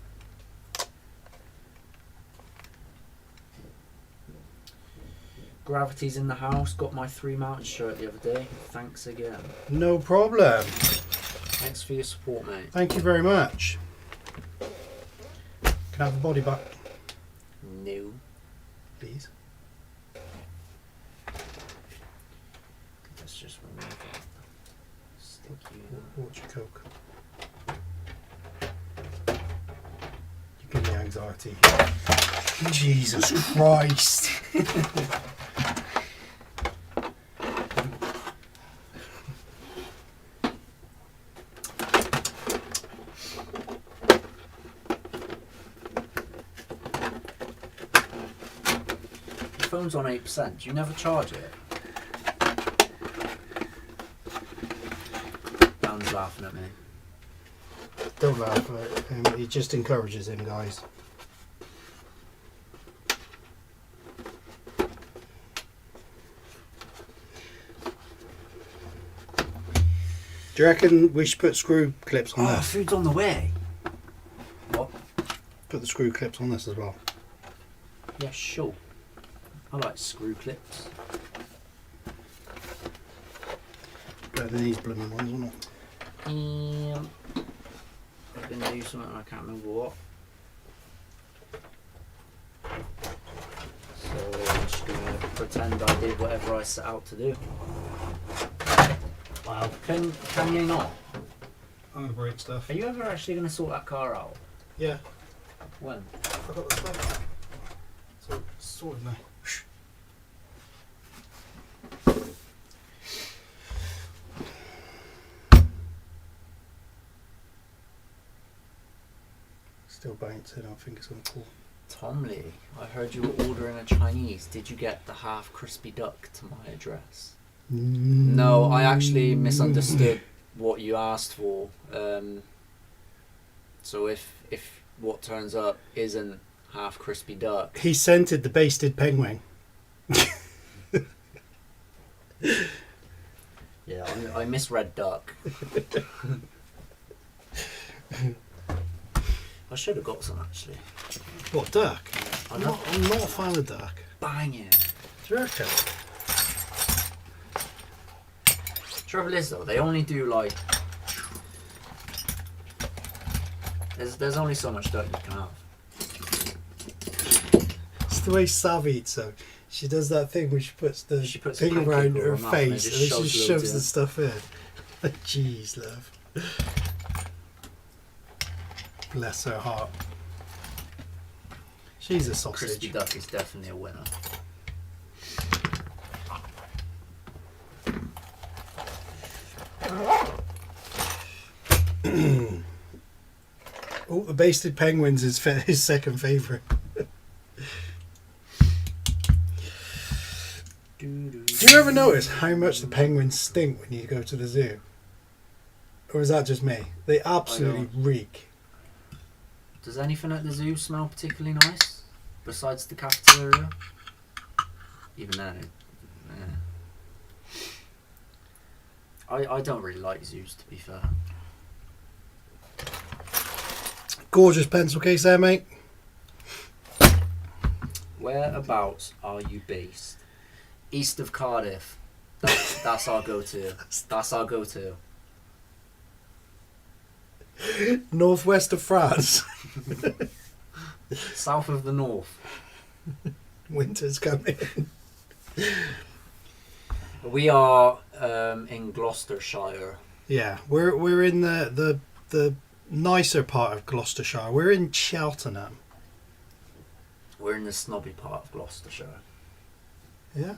Gravity's in the house. Got my 3 mountain shirt the other day. Thanks again. No problem. Thanks for your support, mate. Thank you very much. Can I have the body back, No. please? Let's just remove that. Sticky. What's your Coke? You give me anxiety. Jesus Christ. Your phone's on 8%. Do you never charge it? Dan's laughing at me. Don't laugh at him. It just encourages him, guys. Do you reckon we should put screw clips on Oh, this? food's on the way. What? Put the screw clips on this as well. Yeah, sure. I like screw clips. Better than these blooming ones, isn't it? I've been doing something I can't remember what. So I'm just gonna pretend I did whatever I set out to do. Wow. Can you not? I'm gonna break stuff. Are you ever actually gonna sort that car out? Yeah. When? I got the stuff. So it's sorted now. Still bouncing. I think it's gonna pull. Tom Lee, I heard you were ordering a Chinese. Did you get the half crispy duck to my address? No, I actually misunderstood what you asked for. So if what turns up isn't half crispy duck, He scented the basted penguin. yeah, I misread duck. I should have got some actually. What, duck? I'm I'm not a fan of duck. banging. Do you reckon? Trouble is though, they only do like. There's only so much duck you can have. It's the way Sav eats, so she does that thing where she puts the She puts thing a pancake around over her her mouth and face it and then just she shoves shoves loads the in. stuff in. Jeez, love. Bless her heart. She's a sausage. Crispy duck is definitely a winner. Oh, the basted penguins is his second favourite. Do you ever notice how much the penguins stink when you go to the zoo? Or is that just me? They absolutely reek. Does anything at the zoo smell particularly nice? Besides the cafeteria? Even then, I don't really like zoos, to be fair. Gorgeous pencil case there, mate. Whereabouts are you based? East of Cardiff. That's our go-to. That's our go-to. Northwest of France. South of the north. Winter's coming. We are in Gloucestershire. Yeah, we're in the nicer part of Gloucestershire. We're in Cheltenham. We're in the snobby part of Gloucestershire. Yeah.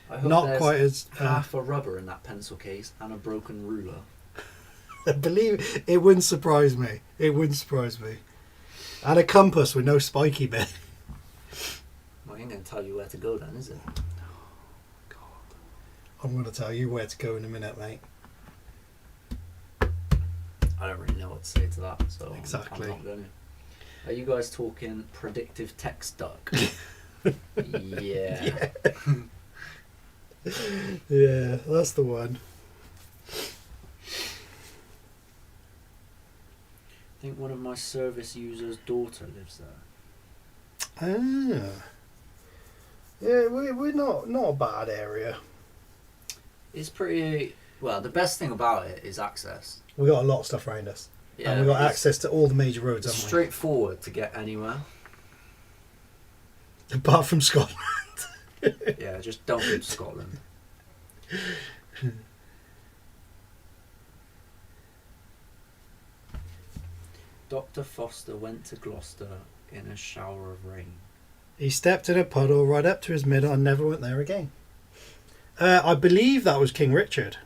I hope Not there's quite as half a rubber in that pencil case and a broken ruler. I believe it wouldn't surprise me. It wouldn't surprise me. And a compass with no spiky bit. Well, I ain't going to tell you where to go then, is it? I'm going to tell you where to go in a minute, mate. I don't really know what to say to that, so Exactly. I'm not going to. Are you guys talking predictive text duck? Yeah. Yeah, that's the one. I think one of my service users' daughter lives there. Ah. Yeah, we're not a bad area. It's pretty... Well, the best thing about it is access. We got a lot of stuff around us. Yeah, And we got it's access to all the major roads, haven't straightforward to get anywhere. we? Apart from Scotland. Yeah, just don't go to Scotland. Dr. Foster went to Gloucester in a shower of rain. He stepped in a puddle right up to his middle and never went there again. I believe that was King Richard.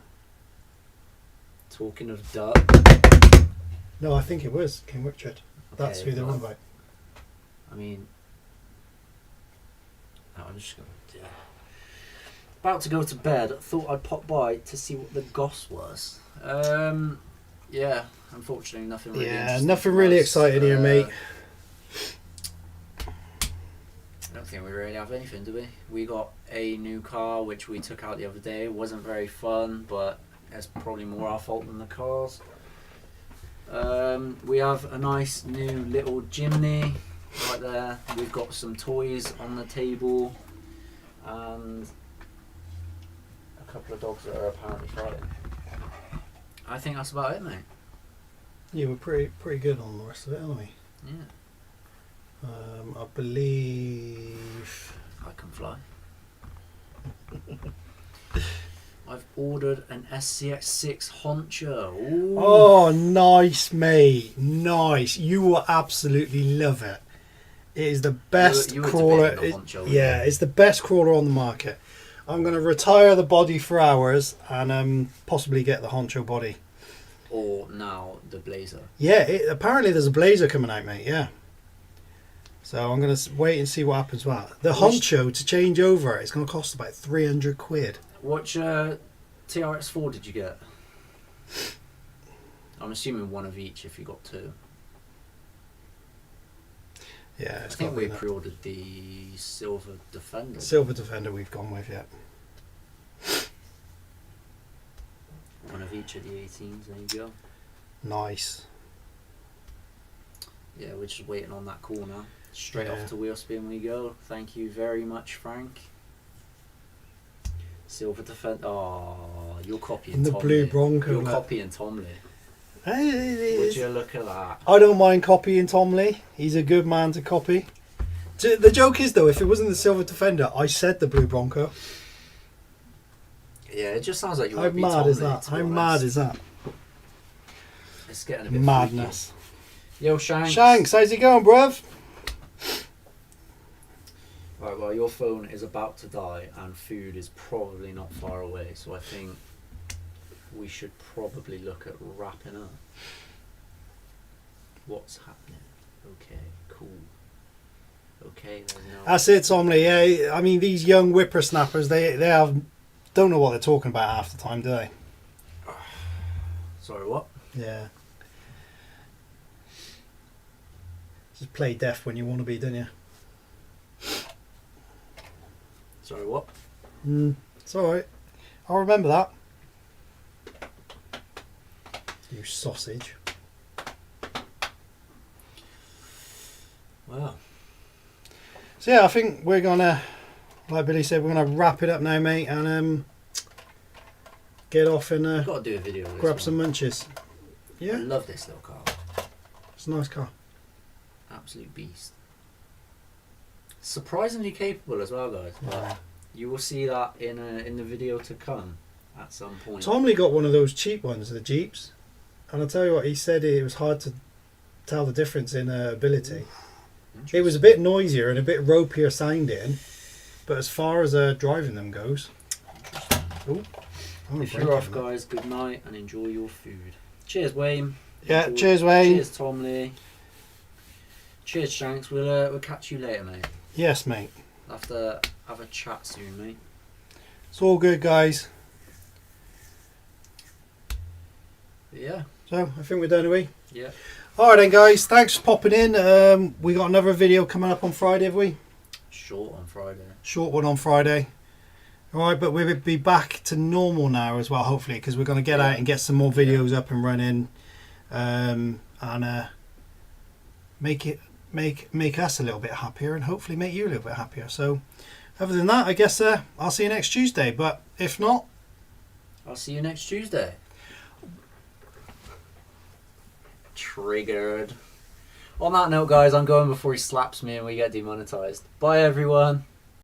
Talking of duck. No, I think it was King Richard. That's Okay, who they're well, on about. I mean... No, I'm just going to... Yeah. About to go to bed. Thought I'd pop by to see what the goss was. Yeah, unfortunately nothing really interesting nothing from really us. exciting here, mate. I don't think we really have anything, do we? We got a new car which we took out the other day. It wasn't very fun, but it's probably more our fault than the cars. We have a nice new little chimney right there. We've got some toys on the table and a couple of dogs that are apparently fighting. I think that's about it, mate. Yeah, we're pretty good on the rest of it, aren't we? Yeah, I believe... I can fly. I've ordered an SCX6 Honcho. Ooh. Oh, nice, mate. Nice. You will absolutely love it. It is the best You were crawler. debating the Honcho, Yeah, it's the best crawler on the market. I'm going to retire the body for hours and possibly get the Honcho body. Or now the Blazer. Yeah, apparently there's a Blazer coming out, mate. Yeah. So I'm going to wait and see what happens with that. The Honcho to change over, it's going to cost about 300 quid. Which TRX4 did you get? I'm assuming one of each if you got two. Yeah, I it's think got we that. pre-ordered the Silver Defender. Silver Defender we've gone with, yeah. One of each of the 18s, there you go. Nice. Yeah, we're just waiting on that call now. Straight Yeah. off to wheelspin we go. Thank you very much, Frank. Silver Defender. Oh, you're copying In the Tom blue Lee. Bronco. You're look. copying Tom Lee. Hey, Would you look at that? I don't mind copying Tom Lee. He's a good man to copy. The joke is, though, if it wasn't the Silver Defender, I said the Blue Bronco. Yeah, it just sounds like you How want to be mad Tom is Lee, that? to be How honest. mad is that? It's getting a bit Madness. freaky. Yo, Shanks. Shanks, how's it going, bruv? Right, well, your phone is about to die and food is probably not far away, so I think we should probably look at wrapping up. What's happening? Okay, cool. Okay, there's no... That's it, Tom Lee. Yeah, I mean, these young whippersnappers, they don't know what they're talking about half the time, do they? Sorry, what? Yeah. Just play deaf when you want to be, don't you? Sorry, what? It's alright. I'll remember that. You sausage. Well, So yeah, I think we're gonna, like Billy said, we're gonna wrap it up now, mate, and get off and I've got to do a video of this grab one. some munches. I Yeah, love this little car. it's a nice car. Absolute beast. Surprisingly capable as well, guys. But Yeah. you will see that in the video to come at some point. Tom Lee got one of those cheap ones, the Jeeps, and I'll tell you what, he said it was hard to tell the difference in ability. It was a bit noisier and a bit ropier sounding, but as far as driving them goes, If you're off, guys, good night and enjoy your food. Cheers, Wayne. Yeah, cheers, Wayne. Cheers, Tom Lee. Cheers, Shanks. We'll catch you later, mate. Yes, mate. We'll have to have a chat soon, mate. It's all good, guys. But yeah. So I think we're done, are we? Yeah. All right then, guys. Thanks for popping in. We got another video coming up on Friday, have we? Short on Friday. Short one on Friday. All right, but we'll be back to normal now as well, hopefully, because we're going to get out and get some more videos up and running, and make us a little bit happier, and hopefully make you a little bit happier. So, other than that, I guess I'll see you next Tuesday. But if not, I'll see you next Tuesday. Triggered. On that note, guys, I'm going before he slaps me and we get demonetized. Bye, everyone.